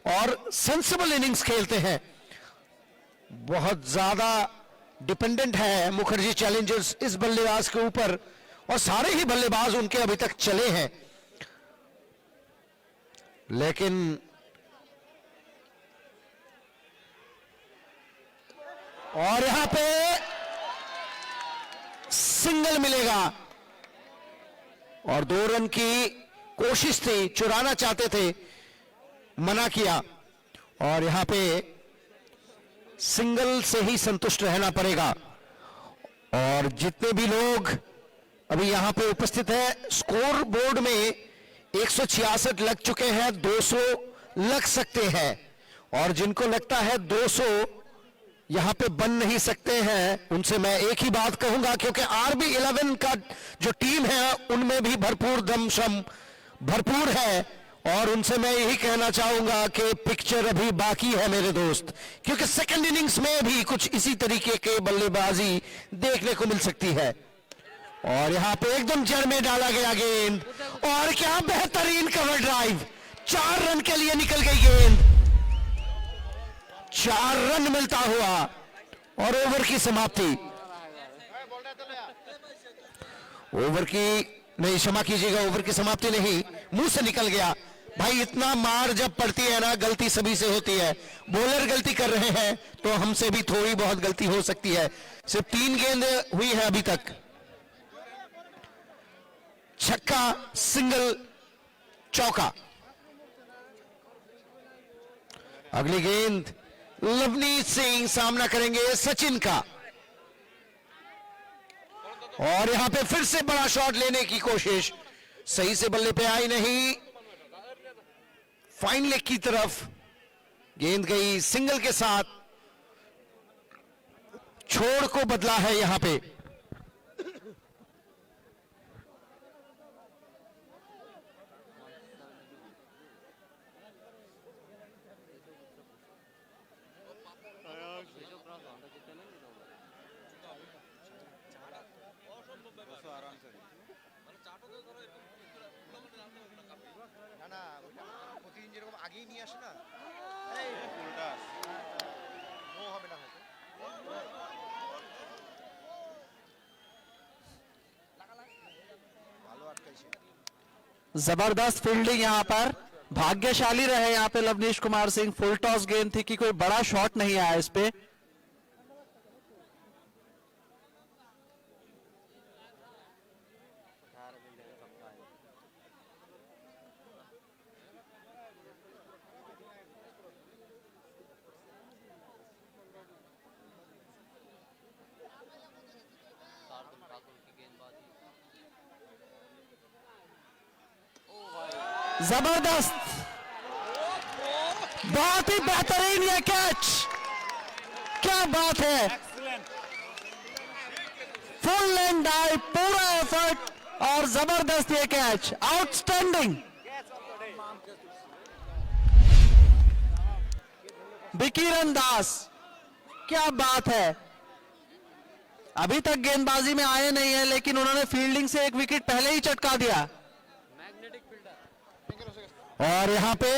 और सेंसिबल इनिंग्स खेलते हैं। बहुत ज्यादा डिपेंडेंट है मुखर्जी चैलेंजर्स इस बल्लेबाज के ऊपर, और सारे ही बल्लेबाज उनके अभी तक चले हैं। लेकिन और यहां पे सिंगल मिलेगा, और 2 रन की कोशिश थी, चुराना चाहते थे, मना किया। और यहां पे सिंगल से ही संतुष्ट रहना पड़ेगा। और जितने भी लोग अभी यहां पे उपस्थित हैं, स्कोर बोर्ड में 166 लग चुके हैं, 200 लग सकते हैं, और जिनको लगता है 200 यहां पे बन नहीं सकते हैं, उनसे मैं एक ही बात कहूंगा, क्योंकि आरबी 11 का जो टीम है उनमें भी भरपूर दमशम भरपूर है, और उनसे मैं यही कहना चाहूंगा कि पिक्चर अभी बाकी है मेरे दोस्त, क्योंकि सेकंड इनिंग्स में भी कुछ इसी तरीके के बल्लेबाजी देखने को मिल सकती है। और यहां पे एकदम जड़ में डाला गया गेंद, और क्या बेहतरीन कवर ड्राइव, 4 रन के लिए निकल गई गेंद, 4 रन मिलता हुआ, और ओवर की समाप्ति। ओवर की नहीं, क्षमा कीजिएगा, ओवर की समाप्ति नहीं, मुंह से निकल गया, भाई इतना मार जब पड़ती है ना, गलती सभी से होती है। बॉलर गलती कर रहे हैं तो हमसे भी थोड़ी बहुत गलती हो सकती है। सिर्फ 3 गेंद हुई है अभी तक। छक्का, सिंगल, चौका। अगली गेंद लवनीत सिंह सामना करेंगे सचिन का, और यहां पे फिर से बड़ा शॉट लेने की कोशिश, सही से बल्ले पे आई नहीं। फाइन लेग की तरफ गेंद गई सिंगल के साथ, छोड़ को बदला है यहां पे। जबरदस्त फील्डिंग यहां पर, भाग्यशाली रहे यहां पे लवनीश कुमार सिंह। फुल टॉस गेंद थी कि कोई बड़ा शॉट नहीं आया इस पे। जबरदस्त, बहुत ही बेहतरीन ये कैच, क्या बात है। फुल लेंथ डाइव, पूरा एफर्ट और जबरदस्त ये कैच, आउटस्टैंडिंग। बिकीरन दास, क्या बात है। अभी तक गेंदबाजी में आए नहीं है, लेकिन उन्होंने फील्डिंग से एक विकेट पहले ही चटका दिया। और यहां पे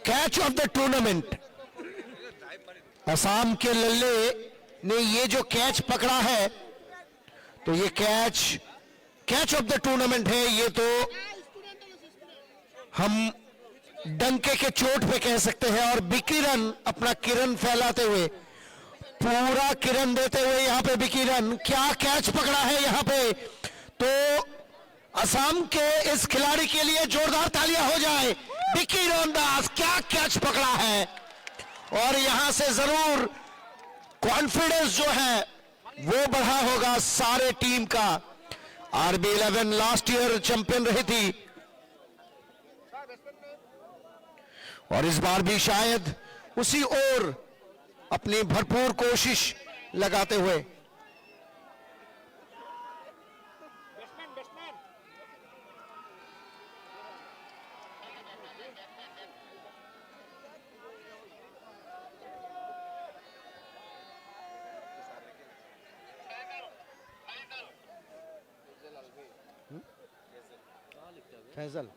catch of the tournament, Assam के लल्ले ने ये जो कैच पकड़ा है, तो ये कैच ऑफ द टूर्नामेंट है। ये तो हम डंके के चोट पे कह सकते हैं। और बिकिरन अपना किरण फैलाते हुए, पूरा किरण देते हुए यहां पे बिकिरन, क्या कैच पकड़ा है यहां पे। तो असम के इस खिलाड़ी के लिए जोरदार तालियां हो जाए। बिकिरन दास, क्या कैच पकड़ा है। और यहां से जरूर कॉन्फिडेंस जो है वो बढ़ा होगा सारे टीम का। आरबी 11 लास्ट ईयर चैंपियन रही थी, और इस बार भी शायद उसी ओर अपनी भरपूर कोशिश लगाते हुए। फैजल,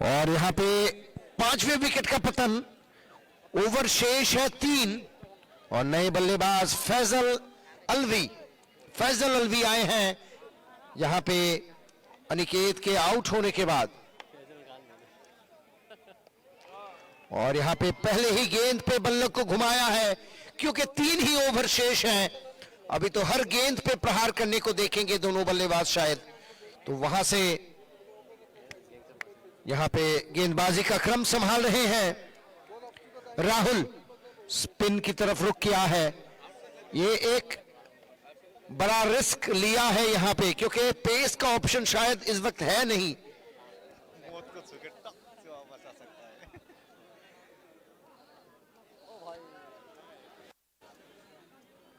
और यहां पे 5वें विकेट का पतन। ओवर शेष है 3, और नए बल्लेबाज फैजल अलवी आए हैं यहां पे अनिकेत के आउट होने के बाद। और यहां पे पहले ही गेंद पे बल्ले को घुमाया है, क्योंकि 3 ही ओवर शेष हैं। अभी तो हर गेंद पे प्रहार करने को देखेंगे दोनों बल्लेबाज शायद, तो वहां से यहां पे गेंदबाजी का क्रम संभाल रहे हैं। राहुल स्पिन की तरफ रुख किया है। ये एक बड़ा रिस्क लिया है यहां पे, क्योंकि पेस का ऑप्शन शायद इस वक्त है नहीं।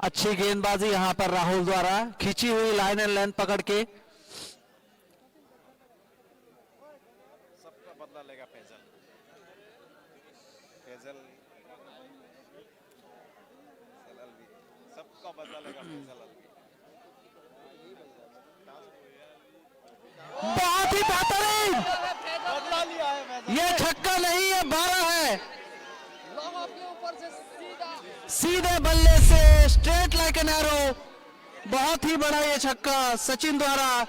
अच्छी गेंदबाजी यहां पर राहुल द्वारा, खींची हुई लाइन एंड लेंथ पकड़ के। सबका बदला लेगा फैजल। सबका बदला लेगा फैजल। बहुत ही बेहतरीन, बदला लिया है फैजल। ये छक्का नहीं है, 12 है। सीधे बल्ले से स्ट्रेट लाइक एन एरो, बहुत ही बड़ा ये छक्का सचिन द्वारा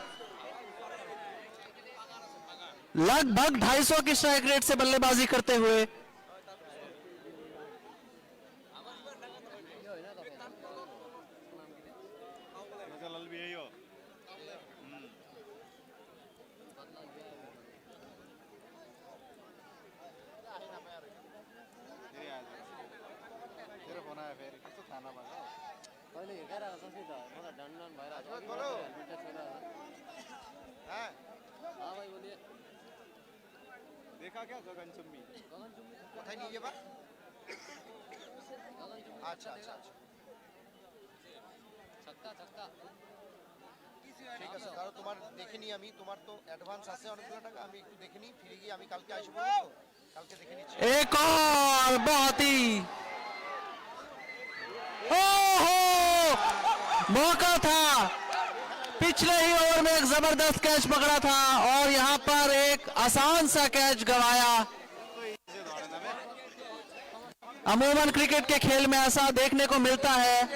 लगभग 250 की स्ट्राइक रेट से बल्लेबाजी करते हुए। फैजल भी यही हो सिर्फ होना है फिर कुछ तो खाना बना पहिले हेरेर ससी त मलाई डन्डन भएर है हाँ भाई बोलिए देखा क्या गगन चुम्बी কোথায় নিয়ে যাবা আচ্ছা আচ্ছা আচ্ছা छक्का छक्का ঠিক আছে তাহলে তোমার দেখে নি আমি তোমার তো অ্যাডভান্স আছে অনেকগুলো টাকা আমি একটু দেখে নি ফিরে গিয়ে আমি কালকে আসবো তো কালকে দেখে নিচ্ছি एक और बहुत ही ओहो मौका था, पिछले ही ओवर में एक जबरदस्त कैच पकड़ा था और यहां पर एक आसान सा कैच गवाया। अमूमन क्रिकेट के खेल में ऐसा देखने को मिलता है,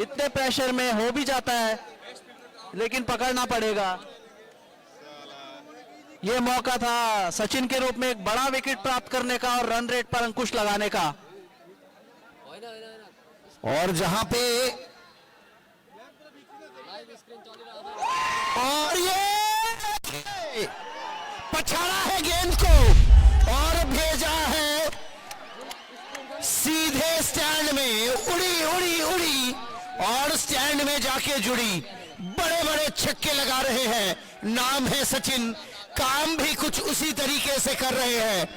इतने प्रेशर में हो भी जाता है लेकिन पकड़ना पड़ेगा। यह मौका था सचिन के रूप में एक बड़ा विकेट प्राप्त करने का और रन रेट पर अंकुश लगाने का। होइन होइन होइन और जहां पे लाइभ स्क्रिन चलिरहेको छ और ये पछाड़ा है गेंद को और भेजा है सीधे स्टैंड में, उड़ी उड़ी उड़ी और स्टैंड में जाके जुड़ी। बड़े बड़े छक्के लगा रहे हैं, नाम है सचिन, काम भी कुछ उसी तरीके से कर रहे हैं।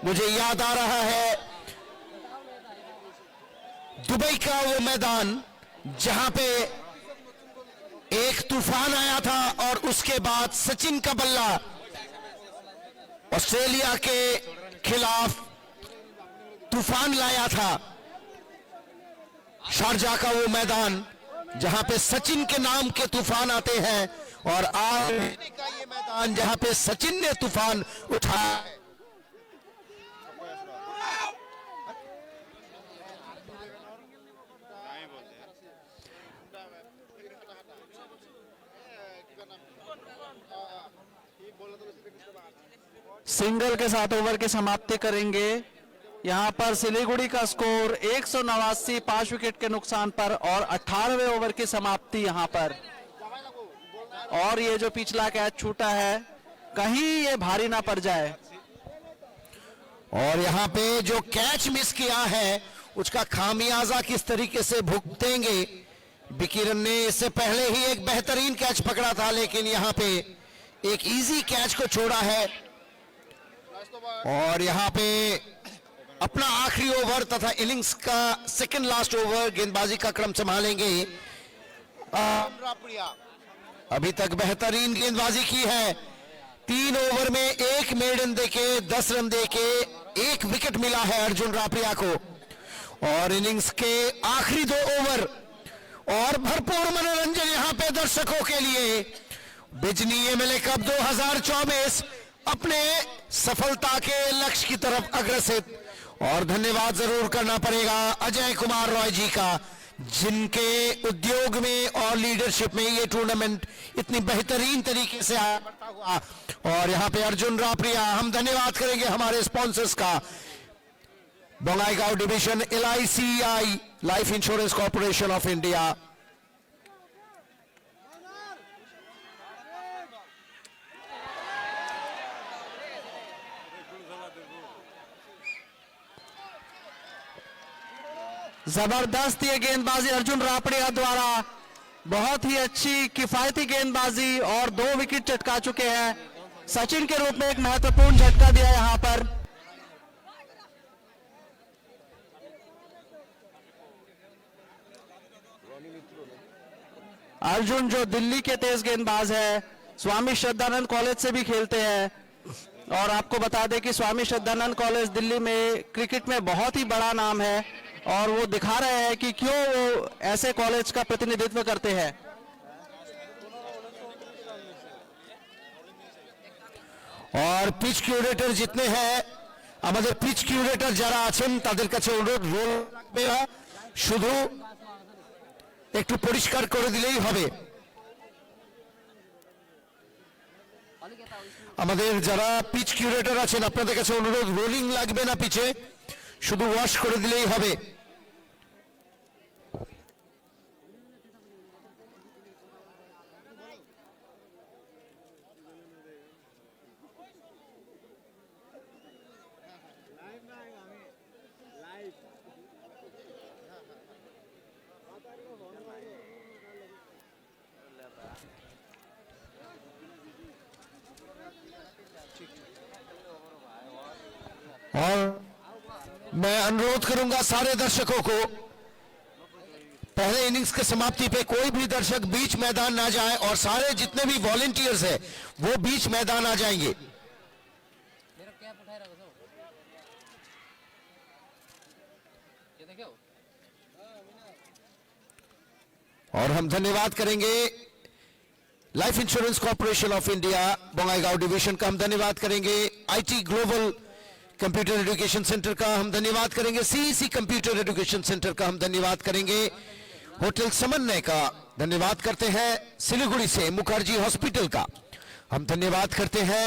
मुझे याद आ रहा है दुबई का वो मैदान जहां पे एक तूफान आया था और उसके बाद सचिन का बल्ला ऑस्ट्रेलिया के खिलाफ तूफान लाया था। शारजाह का वो मैदान जहां पे सचिन के नाम के तूफान आते हैं और आज का ये मैदान जहां पे सचिन ने तूफान उठाया है। नहीं बोलते हैं सिंगल के साथ ओवर की समाप्ति करेंगे। यहां पर सिलीगुड़ी का स्कोर 189 5 विकेट के नुकसान पर और 18वें ओवर की समाप्ति यहां पर। और ये जो पिछला कैच छूटा है कहीं ये भारी ना पड़ जाए। और यहाँ पे जो कैच मिस किया है उसका खामियाजा किस तरीके से भुगतेंगे। बिकिरन ने इससे पहले ही एक बेहतरीन कैच पकड़ा था लेकिन यहाँ पे एक इजी कैच को छोड़ा है और यहाँ पे अपना आखिरी ओवर तथा इनिंग्स का सेकंड लास्ट ओवर गेंदबाजी का क्रम संभालेंगे। रापड़िया अभी तक बेहतरीन गेंदबाजी की है, 3 ओवर में 1 मेडन देके 10 रन देके 1 विकेट मिला है अर्जुन रापड़िया को। और इनिंग्स के आखिरी 2 ओवर और भरपूर मनोरंजन यहाँ पे दर्शकों के लिए। बिजनी एमएलए कप 2024 अपने सफलता के लक्ष्य की तरफ अग्रसित। और धन्यवाद जरूर करना पड़ेगा अजय कुमार रॉय जी का, जिनके उद्योग में और लीडरशिप में ये टूर्नामेंट इतनी बेहतरीन तरीके से बढ़ता हुआ। और यहाँ पे अर्जुन रापड़िया, हम धन्यवाद करेंगे हमारे स्पॉन्सर्स का, Bongaigaon division, LICI life insurance corporation of India. जबरदस्त ये गेंदबाजी अर्जुन रापड़िया द्वारा, बहुत ही अच्छी किफायती गेंदबाजी और 2 विकेट चटका चुके हैं। सचिन के रूप में एक महत्वपूर्ण झटका दिया यहां पर। अर्जुन जो दिल्ली के तेज गेंदबाज है, स्वामी श्रद्धानंद कॉलेज से भी खेलते हैं और आपको बता दें कि स्वामी श्रद्धानंद कॉलेज दिल्ली में क्रिकेट में बहुत ही बड़ा नाम है और वो दिखा रहे हैं कि क्यों वो ऐसे कॉलेज का प्रतिनिधित्व करते हैं। और पिच কিউরেটর जितने हैं আমাদের পিচ কিউরেটর যারা আছেন তাদের কাছে অনুরোধ রোল রাখবে শুধু একটু পরিষ্কার করে দিলেই হবে। আমাদের যারা পিচ কিউরেটর আছেন আপনাদের কাছে অনুরোধ, রোলিং লাগবে না পিচে, শুধু ওয়াশ করে দিলেই হবে। और मैं अनुरोध करूंगा सारे दर्शकों को, पहले इनिंग्स के समाप्ति पे कोई भी दर्शक बीच मैदान ना जाए और सारे जितने भी वॉलंटियर्स हैं वो बीच मैदान आ जाएंगे। मेरा कैप उठाए रखो सब ये देखो और हम धन्यवाद करेंगे life insurance corporation of India Bongaigaon division का, हम धन्यवाद करेंगे IT global computer education centre का, हम धन्यवाद करेंगे सीईसी कंप्यूटर एजुकेशन सेंटर का, हम धन्यवाद करेंगे होटल समन्वय का, धन्यवाद करते हैं सिलीगुड़ी से मुखर्जी हॉस्पिटल का, हम धन्यवाद करते हैं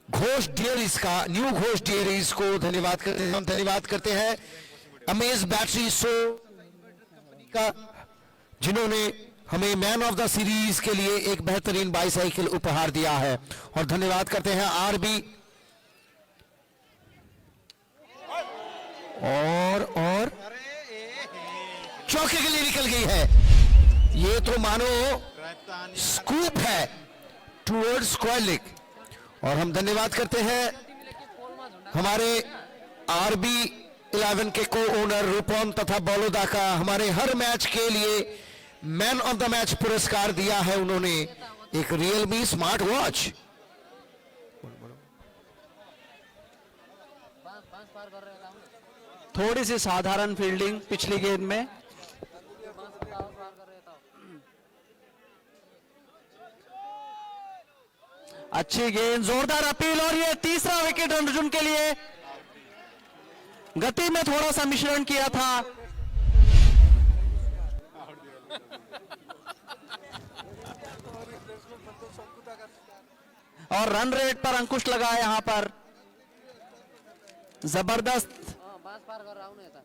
घोष डेयरीज का, न्यू घोष डेयरीज को धन्यवाद करते हैं, हम धन्यवाद करते हैं अमेज बैटरी सो का, जिन्होंने हमें मैन ऑफ द सीरीज के लिए एक बेहतरीन बाईसाइकिल उपहार दिया है, और धन्यवाद करते हैं आरबी और चौके के लिए निकल गई है। ये तो मानो स्कूप है टुवर्ड्स स्क्वायर लेग, और हम धन्यवाद करते हैं हमारे आरबी 11 के को ओनर रूपम तथा बड़ौदा का, हमारे हर मैच के लिए मैन ऑफ द मैच पुरस्कार दिया है उन्होंने, एक रियलमी स्मार्ट वॉच। पांच पार कर रहे था थोड़ी सी साधारण फील्डिंग पिछली गेंद में। पार कर रहे था अच्छी गेंद, जोरदार अपील, और ये तीसरा विकेट अर्जुन के लिए। गति में थोड़ा सा मिश्रण किया था, और रन रेट पर अंकुश लगा यहां पर। जबरदस्त पांच पार कर रहा हूँ नहीं था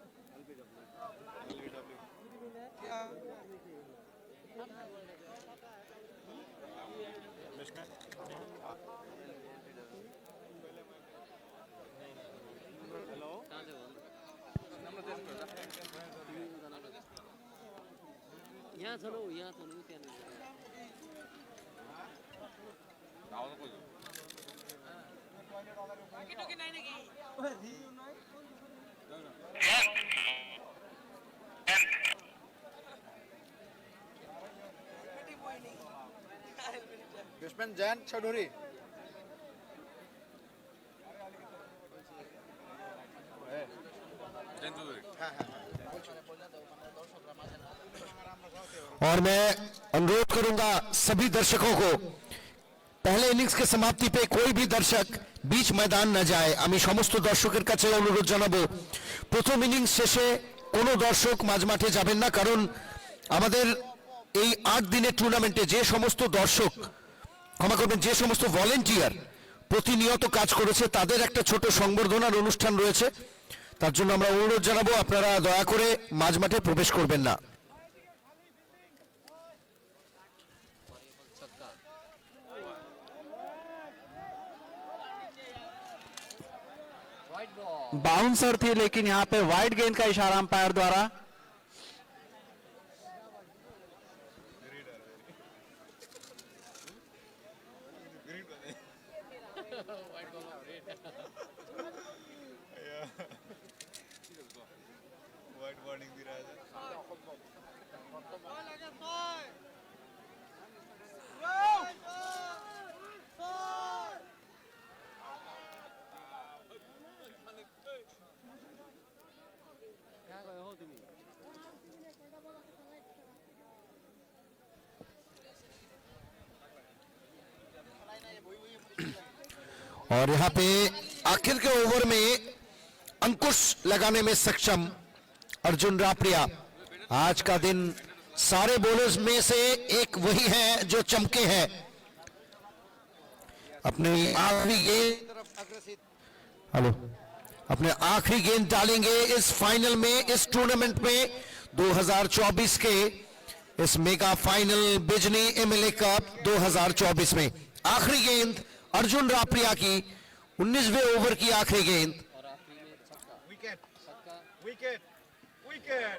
यहाँ चलो यहाँ तो नहीं क्या नहीं बैट्समैन जयंत चौधरी और मैं अनुरोध करूंगा सभी दर्शकों को, पहले इनिंग्स के समाप्ति पे कोई भी दर्शक बीच मैदान न जाए। আমি সমস্ত দর্শকের কাছে অনুরোধ জানাবো, প্রথম ইনিংস শেষে কোনো দর্শক মাঝমাঠে যাবেন না, কারণ আমাদের এই 8 দিনের টুর্নামেন্টে যে সমস্ত দর্শক, ক্ষমা করবেন, যে সমস্ত ভলেন্টিয়ার প্রতিনিয়ত কাজ করেছে তাদের একটা ছোট সংবর্ধনার অনুষ্ঠান রয়েছে, তার জন্য আমরা অনুরোধ জানাবো আপনারা দয়া করে মাঝমাঠে প্রবেশ করবেন না। बाउंसर थी, लेकिन यहां पे वाइड गेंद का इशारा अंपायर द्वारा। वाइट वार्निंग दे रहा है क्या गए हो तुम और यहाँ पे आखिर के ओवर में अंकुश लगाने में सक्षम अर्जुन रापड़िया। आज का दिन सारे बॉलर्स में से एक वही है जो चमके हैं। अपने आखिरी गेंद, हेलो, अपने आखिरी गेंद डालेंगे इस फाइनल में, इस टूर्नामेंट में 2024 के इस mega final Bijni MLA cup 2024 में। आखिरी गेंद अर्जुन रापरिया की 19वें ओवर की आखिरी गेंद,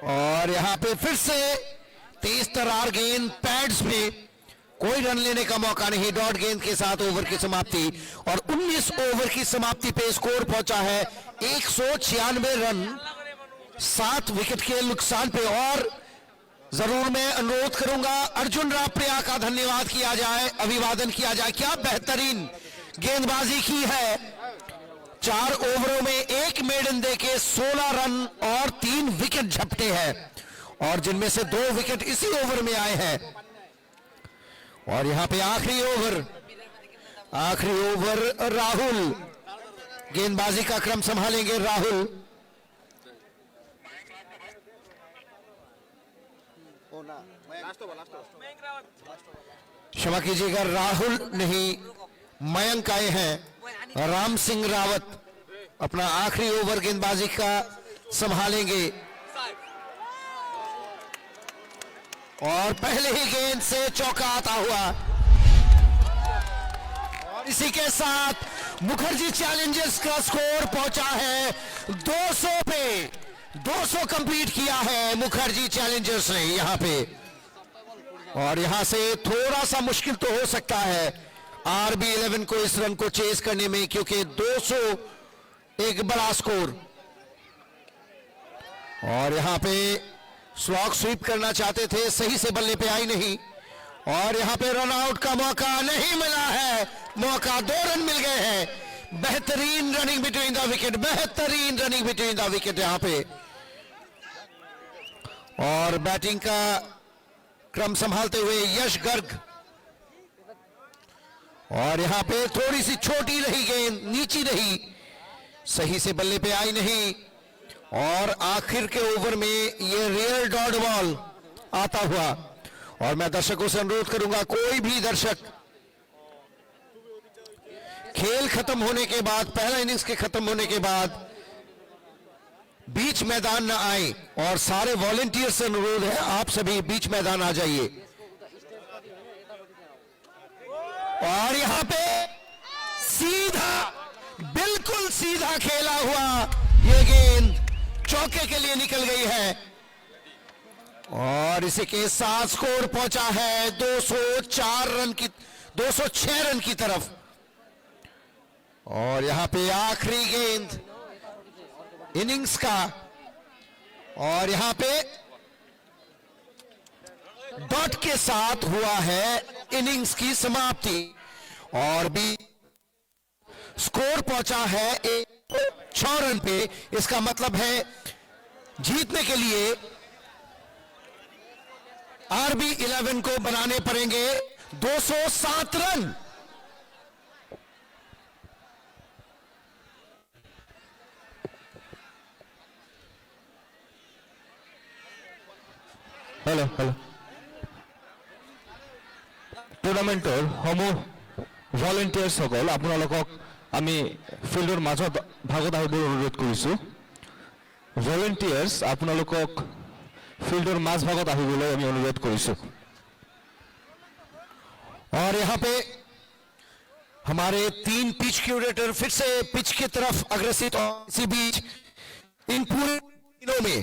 और यहां पे फिर से तेज तरार गेंद, पैड्स में कोई रन लेने का मौका नहीं, डॉट गेंद के साथ ओवर की समाप्ति। और 19 ओवर की समाप्ति पे स्कोर पहुंचा है 196 रन 7 विकेट के नुकसान पे। और जरूर मैं अनुरोध करूंगा अर्जुन रापरिया का धन्यवाद किया जाए, अभिवादन किया जाए। क्या बेहतरीन गेंदबाजी की है। 4 ओवरों में 1 मेडन देके 16 रन और 3 विकेट झपटे हैं, और जिनमें से 2 विकेट इसी ओवर में आए हैं। और यहां पे आखिरी ओवर राहुल, गेंदबाजी का क्रम संभालेंगे राहुल। क्षमा कीजिएगा, राहुल नहीं, मयंक आए हैं। राम सिंह रावत अपना आखिरी ओवर गेंदबाजी का संभालेंगे, और पहले ही गेंद से चौका आता हुआ। और इसी के साथ मुखर्जी चैलेंजर्स का स्कोर पहुंचा है 200 पे। 200 कंप्लीट किया है मुखर्जी चैलेंजर्स ने यहां पे, और यहां से थोड़ा सा मुश्किल तो हो सकता है RB11 को इस रन को चेस करने में, क्योंकि 200 एक बड़ा स्कोर। और यहां पे स्लॉग स्वीप करना चाहते थे, सही से बल्ले पे आई नहीं, और यहां पे रन आउट का मौका नहीं मिला है। मौका, 2 रन मिल गए हैं। बेहतरीन रनिंग बिटवीन द विकेट, बेहतरीन रनिंग बिटवीन द विकेट यहां पे। और बैटिंग का क्रम संभालते हुए यश गर्ग, और यहां पे थोड़ी सी छोटी रही गेंद, नीची रही, सही से बल्ले पे आई नहीं। और आखिर के ओवर में ये रियल डॉट बॉल आता हुआ। और मैं दर्शकों से अनुरोध करूंगा, कोई भी दर्शक खेल खत्म होने के बाद, पहला इनिंग्स के खत्म होने के बाद बीच मैदान न आए, और सारे वॉलंटियर से अनुरोध है आप सभी बीच मैदान आ जाइए। और यहां पे सीधा, बिल्कुल सीधा खेला हुआ ये गेंद चौके के लिए निकल गई है, और इसी के साथ स्कोर पहुंचा है 206 रन की तरफ। और यहां पे आखिरी गेंद इनिंग्स का, और यहां पे डॉट के साथ हुआ है इनिंग्स की समाप्ति, और भी स्कोर पहुंचा है 6 रन पे। इसका मतलब है जीतने के लिए RB11 को बनाने पड़ेंगे 207 रन। हेलो टूर्नामेंटर সমূह ভলেণ্টিয়াৰসকল আপোনালোকক আমি ফিল্ডৰ মাজত ভাগত আহিবলৈ অনুৰোধ কৰিছোঁ। ভলেণ্টিয়াৰ্ছ আপোনালোকক ফিল্ডৰ মাঝ ভাগত আহিবলৈ আমি অনুৰোধ কৰিছোঁ। और यहां पे हमारे 3 पिच क्यूरेटर फिर से पिच की तरफ अग्रसित, और इसी बीच इन पूरे दिनों में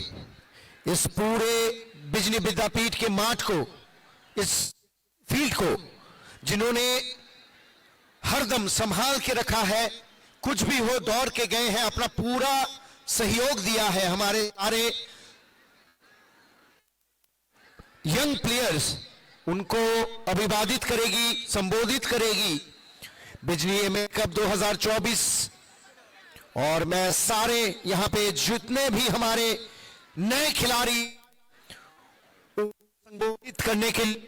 इस पूरे बिजली विद्यापीठ के माठ को, इस फील्ड को जिन्होंने हरदम संभाल के रखा है, कुछ भी हो दौड़ के गए हैं, अपना पूरा सहयोग दिया है। हमारे सारे यंग प्लेयर्स, उनको अभिवादित करेगी, संबोधित करेगी बिजली एमए कप 2024। और मैं सारे यहां पे जितने भी हमारे नए खिलाड़ी संबोधित करने के लिए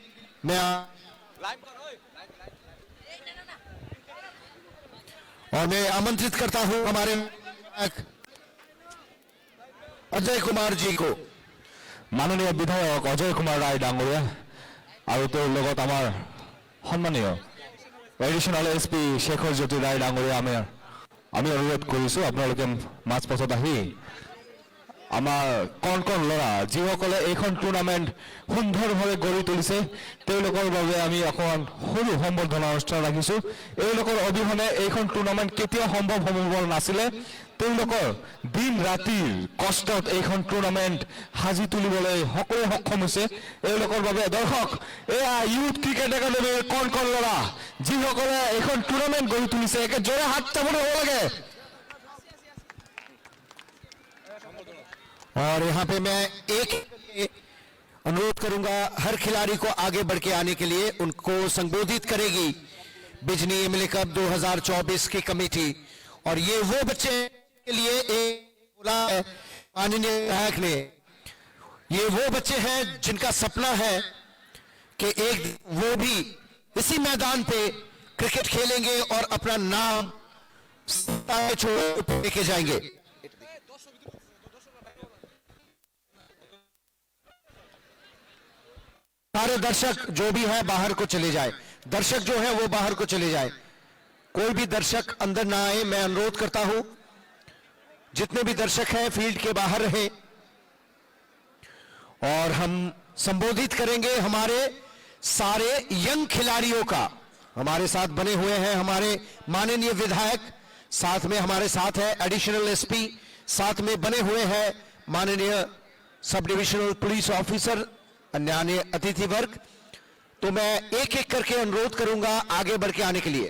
मैं आमंत्रित करता हूं हमारे अजय कुमार जी को। মাননীয় বিধায়ক অজয় কুমাৰ ৰায় ডাঙৰীয়া আৰু তেওঁৰ লগত আমাৰ সন্মানীয় এডিশ্যনেল SP শেখৰ জ্যোতি ৰায় ডাঙৰীয়া আমি অনুৰোধ কৰিছোঁ আপোনালোকে মাজপথত আহি আমাৰ কণ কণ ল'ৰা যিসকলে এইখন টুৰ্ণামেণ্ট সুন্দৰভাৱে গঢ়ি তুলিছে তেওঁলোকৰ বাবে আমি অকণমান সৰু সম্বৰ্ধনা অনুষ্ঠান ৰাখিছোঁ। এওঁলোকৰ অবিহনে এইখন টুৰ্ণামেণ্ট কেতিয়াও সম্ভৱ হ'ব নাছিলে। তেওঁলোকৰ দিন ৰাতিৰ কষ্টত এইখন টুৰ্ণামেণ্ট সাজি তুলিবলৈ সকলোৱে সক্ষম হৈছে। এওঁলোকৰ বাবে দৰ্শক এয়া ইউথ ক্ৰিকেট একাডেমীৰ কণ কণ ল'ৰা যিসকলে এইখন টুৰ্ণামেণ্ট গঢ়ি তুলিছে, একে জোৰে হাত চাপৰি হ'ব লাগে। और यहाँ पे मैं एक अनुरोध करूंगा हर खिलाड़ी को आगे बढ़ के आने के लिए। उनको संबोधित करेगी बिजनी एमएलए कप 2024 की कमेटी। और ये वो बच्चे के लिए एक बोला है माननीय विधायक ने, ये वो बच्चे हैं जिनका सपना है कि एक वो भी इसी मैदान पे क्रिकेट खेलेंगे और अपना नाम लेके जाएंगे। सारे दर्शक जो भी है बाहर को चले जाए, दर्शक जो है वो बाहर को चले जाए, कोई भी दर्शक अंदर ना आए। मैं अनुरोध करता हूं जितने भी दर्शक हैं फील्ड के बाहर रहे। और हम संबोधित करेंगे हमारे सारे यंग खिलाड़ियों का। हमारे साथ बने हुए हैं हमारे माननीय विधायक, साथ में हमारे साथ है एडिशनल SP, साथ में बने हुए हैं माननीय सब डिविजनल पुलिस ऑफिसर, अन्य अतिथि वर्ग। तो मैं एक एक करके अनुरोध करूंगा आगे बढ़ के आने के लिए।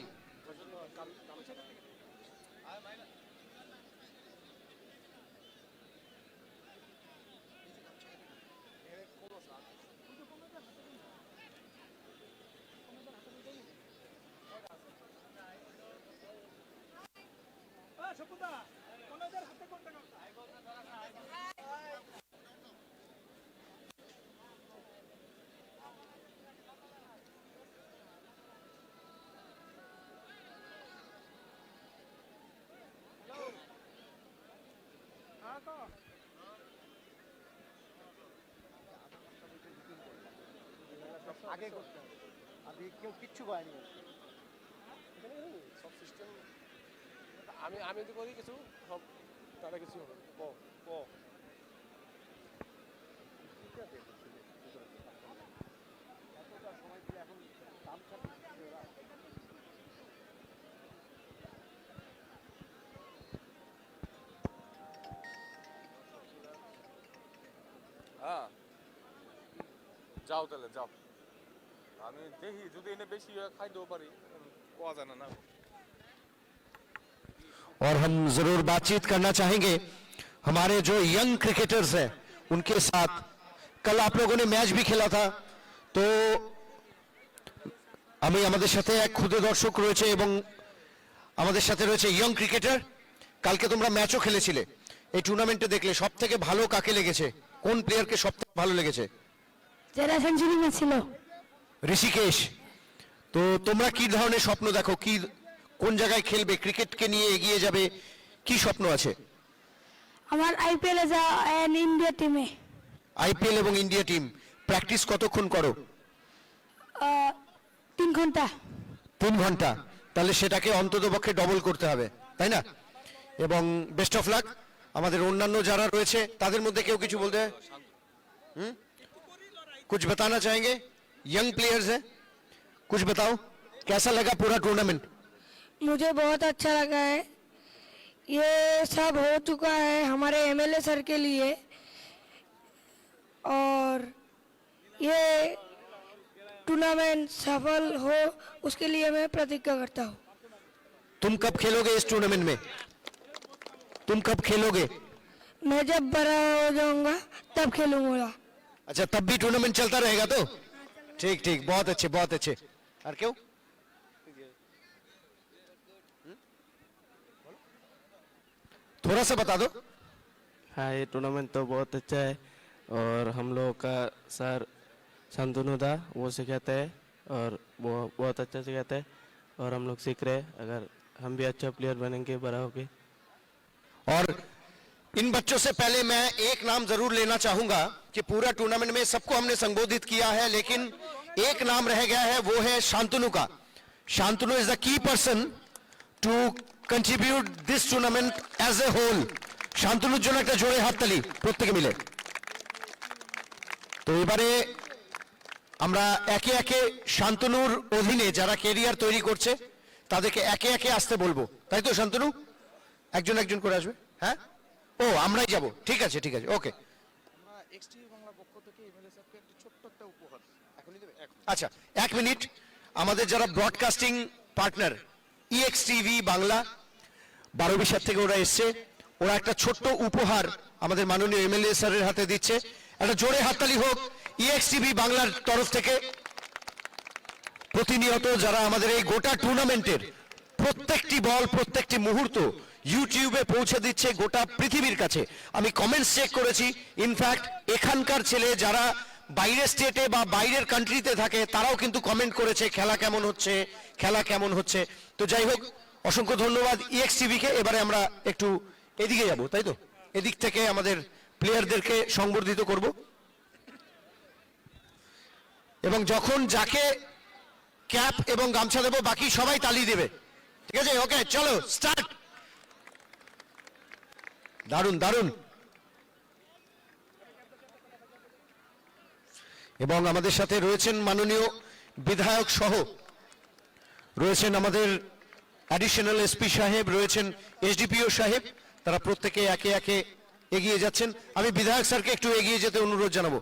আগে করতে হবে, আগে কেউ কিচ্ছু করেনি। সব সিস্টেম আমি যদি করি কিছু সব তারা কিছু হবে হ্যাঁ যাও তাহলে যাও। আমি দেখি যদি এনে বেশি খাইতেও পারি, কোয়া জানা না। और हम जरूर बातचीत करना चाहेंगे हमारे जो यंग क्रिकेटर्स हैं उनके साथ। कल आप लोगों ने मैच भी खेला था, तो আমি আমাদের সাথে এক ক্ষুদে দর্শক রয়েছে এবং আমাদের সাথে রয়েছে ইয়ং ক্রিকেটার। কালকে তোমরা ম্যাচও খেলেছিলে, এই টুর্নামেন্টে দেখলে সবথেকে ভালো কাকে লেগেছে, কোন প্লেয়ারকে সবথেকে ভালো লেগেছে? যারা সেঞ্চুরি ছিল ঋষিকেশ। তো তোমরা কি ধরনের স্বপ্ন দেখো, কি কোন জায়গায় খেলবে, ক্রিকেটকে নিয়ে এগিয়ে যাবে, কি স্বপ্ন আছে? আমার আইপিএল এ যাওয়া এন্ড ইন্ডিয়া টিমে। আইপিএল এবং ইন্ডিয়া টিম প্র্যাকটিস কতক্ষণ করো? 3 ঘন্টা। 3 ঘন্টা। তাহলে সেটাকে অন্ততপক্ষে ডবল করতে হবে, তাই না? এবং বেস্ট অফ লাক। আমাদের অন্যান্য যারা রয়েছে তাদের মধ্যে কেউ কিছু বলতে है? कुछ बताना चाहेंगे? यंग प्लेयर्स हैं, कुछ बताओ कैसा लगा पूरा टूर्नामेंट? मुझे बहुत अच्छा लगा है। ये सब हो चुका है हमारे एमएलए सर के लिए, और ये टूर्नामेंट सफल हो उसके लिए मैं प्रतिज्ञा करता हूँ। तुम कब खेलोगे इस टूर्नामेंट में? तुम कब खेलोगे? मैं जब बड़ा हो जाऊंगा तब खेलूंगा। अच्छा, तब भी टूर्नामेंट चलता रहेगा तो? ठीक ठीक, बहुत अच्छे बहुत अच्छे। और क्यों? थोड़ा सा बता दो। हाँ, ये टूर्नामेंट तो बहुत अच्छा है, और हम लोग का सर शांतनु दा वो सिखाते हैं, और वो बहुत अच्छा सिखाते हैं, और हम लोग सीख रहे हैं। अगर हम भी अच्छा प्लेयर बनेंगे बड़ा होके। और इन बच्चों से पहले मैं एक नाम जरूर लेना चाहूंगा कि पूरा टूर्नामेंट में सबको हमने संबोधित किया है, लेकिन एक नाम रह गया है, वो है शांतनु का। Shantanu is the key person to contribute this tournament as a whole. শান্তনুর জন্য একটা জোরে হাততালি প্রত্যেকে মিলে। তো এবারে আমরা একে একে শান্তনুর অধীনে যারা ক্যারিয়ার তৈরি করছে তাদেরকে একে একে আসতে বলবো, তাই তো শান্তনু? একজন একজন করে আসবে। হ্যাঁ, ও আমরাই যাব, ঠিক আছে ঠিক আছে, ওকে। আচ্ছা, এক মিনিট। আমাদের যারা broadcasting partner EX TV Bangla 12 থেকে ওরা এসছে, ওরা একটা ছোট্ট উপহার আমাদের মাননীয় MLA স্যারের হাতে দিচ্ছে। একটা জোরে হাততালি হোক EX TV বাংলার তরফ থেকে। প্রতিনিয়ত যারা আমাদের এই গোটা টুর্নামেন্টের প্রত্যেকটি বল প্রত্যেকটি মুহূর্ত ইউটিউবে পৌঁছে দিচ্ছে গোটা পৃথিবীর কাছে। আমি কমেন্টস চেক করেছি, ইনফ্যাক্ট এখানকার ছেলে যারা বাইরের স্টেটে বা বাইরের কান্ট্রিতে থাকে তারাও কিন্তু কমেন্ট করেছে খেলা কেমন হচ্ছে, খেলা কেমন হচ্ছে। তো যাই হোক, অসংখ্য ধন্যবাদ EX TV কে। এবারে আমরা একটু এদিকে যাব, তাই তো? এদিক থেকে আমাদের প্লেয়ারদেরকে সংবর্ধিত করব, এবং যখন যাকে ক্যাপ এবং গামছা দেব বাকি সবাই তালি দেবে, ঠিক আছে? ওকে, চলো স্টার্ট। দারুণ দারুণ। এবং আমাদের সাথে রয়েছেন মাননীয় বিধায়ক সহ, রয়েছেন আমাদের অ্যাডিশনাল SP সাহেব, রয়েছেন SDPO সাহেব। তারা প্রত্যেকে একে একে এগিয়ে যাচ্ছেন। আমি বিধায়ক স্যারকে একটু এগিয়ে যেতে অনুরোধ জানাবো।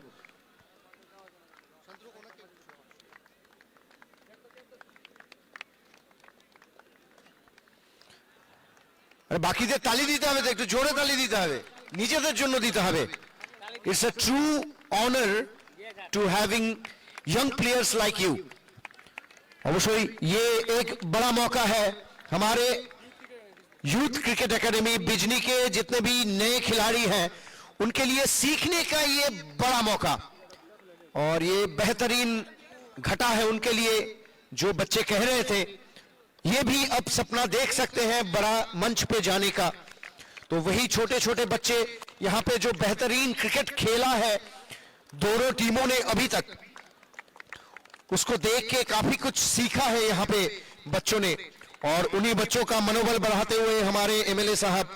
বাকিদের তালি দিতে হবে তো, একটু জোরে তালি দিতে হবে, নিজেদের জন্য দিতে হবে। It's a true honour to having young players like you. अवश्य ये एक बड़ा मौका है हमारे यूथ क्रिकेट एकेडमी बिजनी के जितने भी नए खिलाड़ी हैं उनके लिए सीखने का ये बड़ा मौका, और ये बेहतरीन घटा है उनके लिए। जो बच्चे कह रहे थे ये भी अब सपना देख सकते हैं बड़ा मंच पे जाने का। तो वही छोटे छोटे बच्चे यहाँ पे जो बेहतरीन क्रिकेट खेला है दोनों टीमों ने अभी तक, उसको देख के काफी कुछ सीखा है यहाँ पे बच्चों ने, और उन्हीं बच्चों का मनोबल बढ़ाते हुए हमारे MLA साहब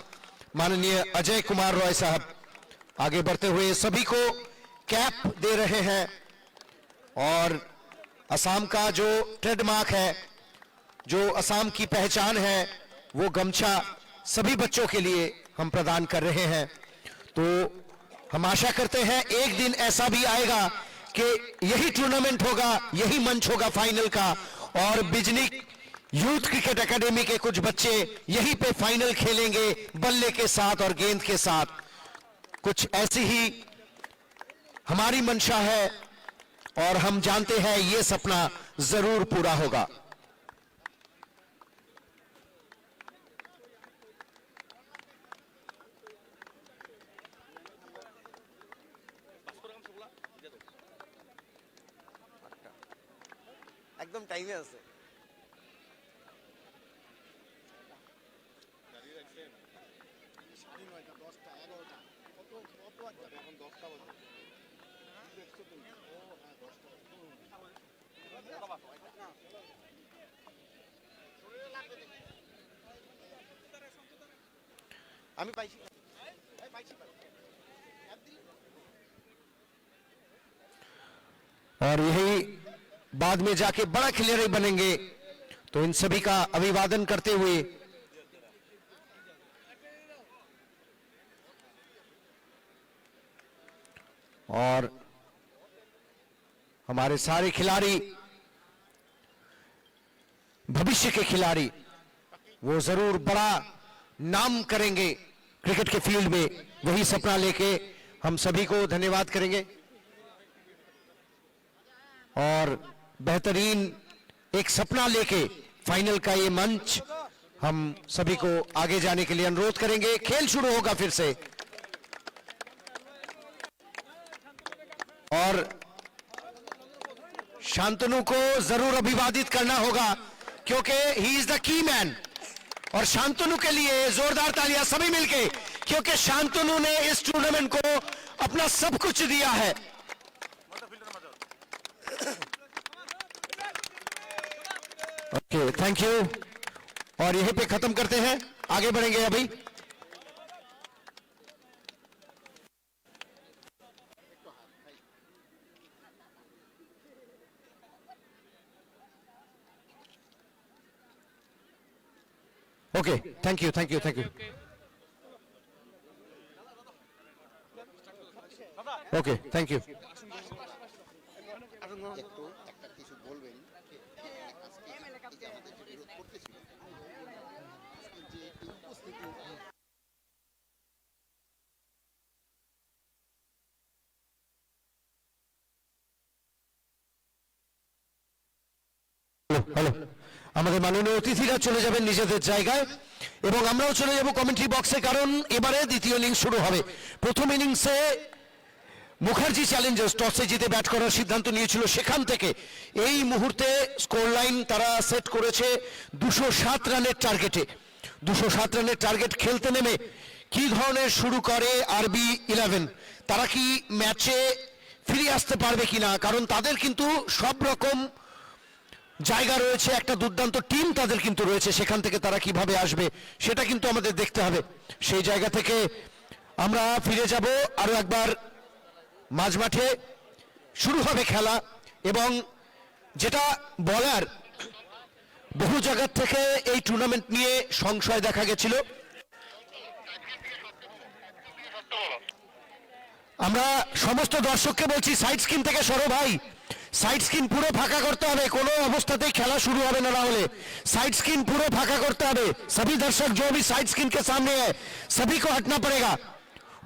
माननीय अजय कुमार रॉय साहब आगे बढ़ते हुए सभी को कैप दे रहे हैं। और असम का जो ट्रेडमार्क है, जो असम की पहचान है, वो गमछा सभी बच्चों के लिए हम प्रदान कर रहे हैं। तो हम आशा करते हैं एक दिन ऐसा भी आएगा कि यही टूर्नामेंट होगा, यही मंच होगा फाइनल का, और बिजनी यूथ क्रिकेट एकेडमी के कुछ बच्चे यहीं पे फाइनल खेलेंगे बल्ले के साथ और गेंद के साथ। कुछ ऐसी ही हमारी मंशा है, और हम जानते हैं ये सपना जरूर पूरा होगा। একদম টাইমে আছে। আমি পাইছি। और यही बाद में जाके बड़ा खिलाड़ी बनेंगे। तो इन सभी का अभिवादन करते हुए और हमारे सारे खिलाड़ी भविष्य के खिलाड़ी, वो जरूर बड़ा नाम करेंगे क्रिकेट के फील्ड में। वही सपना लेके हम सभी को धन्यवाद करेंगे, और बेहतरीन एक सपना लेके फाइनल का ये मंच हम सभी को आगे जाने के लिए अनुरोध करेंगे। खेल शुरू होगा फिर से, और शांतनु को जरूर अभिवादित करना होगा क्योंकि ही इज द की मैन। और शांतनु के लिए जोरदार तालियां सभी मिलके, क्योंकि शांतनु ने इस टूर्नामेंट को अपना सब कुछ दिया है। Okay, thank you. और यहीं पे खत्म करते हैं, आगे बढ़ेंगे अभी। Okay, thank you, thank you, thank you. Okay, thank you. একটু একটা কিছু বলবেন আজকে এই যে আমাদের যে বিরোধ করতেছিল যে এই উপস্থিতি হ্যালো, আমাদের মাননীয় অতিথিরা চলে যাবেন নিজেদের জায়গায় এবং আমরাও চলে যাব কমেন্ট্রি বক্সে, কারণ এবারে দ্বিতীয় ইনিংস শুরু হবে। প্রথম ইনিংসে মুখার্জি চ্যালেঞ্জার্স টসে জিতে ব্যাট করার সিদ্ধান্ত নিয়েছিল, সেখান থেকে এই মুহূর্তে স্কোর লাইন তারা সেট করেছে 207 রানের টার্গেটে। 207 রানের টার্গেট খেলতে নেমে কি ধরনের শুরু করে আরবি 11, তারা কি ম্যাচে ফিরে আসতে পারবে কিনা, কারণ তাদের কিন্তু সব রকম জায়গা রয়েছে, একটা দুর্দান্ত টিম তাদের কিন্তু রয়েছে, সেখান থেকে তারা কিভাবে আসবে সেটা কিন্তু আমাদের দেখতে হবে। সেই জায়গা থেকে আমরা ফিরে যাব আরো একবার মাঝমাঠে, শুরু হবে খেলা। এবং যেটা বলার, বহু জায়গা থেকে এই টুর্নামেন্ট নিয়ে সংশয় দেখা গেছিল। আমরা সমস্ত দর্শককে বলছি সাইড স্ক্রিন থেকে সরো ভাই, সাইড স্ক্রিন পুরো ফাঁকা করতে হবে, কোনো অবস্থাতেই খেলা শুরু হবে না হলে साइड स्क्रीन पूरे फाका करते हैं। सभी दर्शक जो भी साइड स्क्रीन के सामने है सभी को हटना पड़ेगा,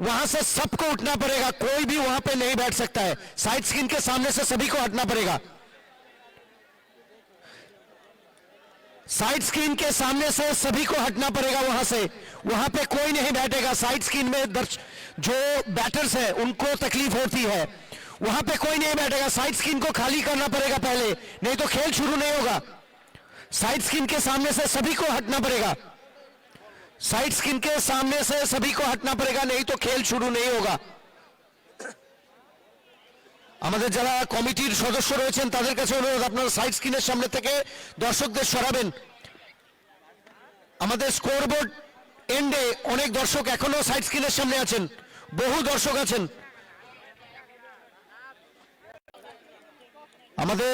वहां से सबको उठना पड़ेगा, कोई भी वहां पे नहीं बैठ सकता है। साइड स्क्रीन के सामने से सभी को हटना पड़ेगा, साइड स्क्रीन के सामने से सभी को हटना पड़ेगा, वहां पे कोई नहीं बैठेगा। साइड स्क्रीन में जो बैटर्स है उनको तकलीफ होती है, वहां पे कोई नहीं बैठेगा। साइड स्क्रीन को खाली करना पड़ेगा पहले, नहीं तो खेल शुरू नहीं होगा। साइड स्क्रीन के सामने से सभी को हटना पड़ेगा, साइड स्क्रीन के सामने से सभी को हटना पड़ेगा, नहीं तो खेल शुरू नहीं होगा। আমাদের যারা কমিটির সদস্য রয়েছেন তাদের কাছে অনুরোধ, আপনারা সাইড স্ক্রিনের সামনে থেকে দর্শকদের সরাবেন। আমাদের স্কোরবোর্ড এন্ডে অনেক দর্শক এখনো সাইড স্ক্রিনের সামনে আছেন, বহু দর্শক আছেন। আমাদের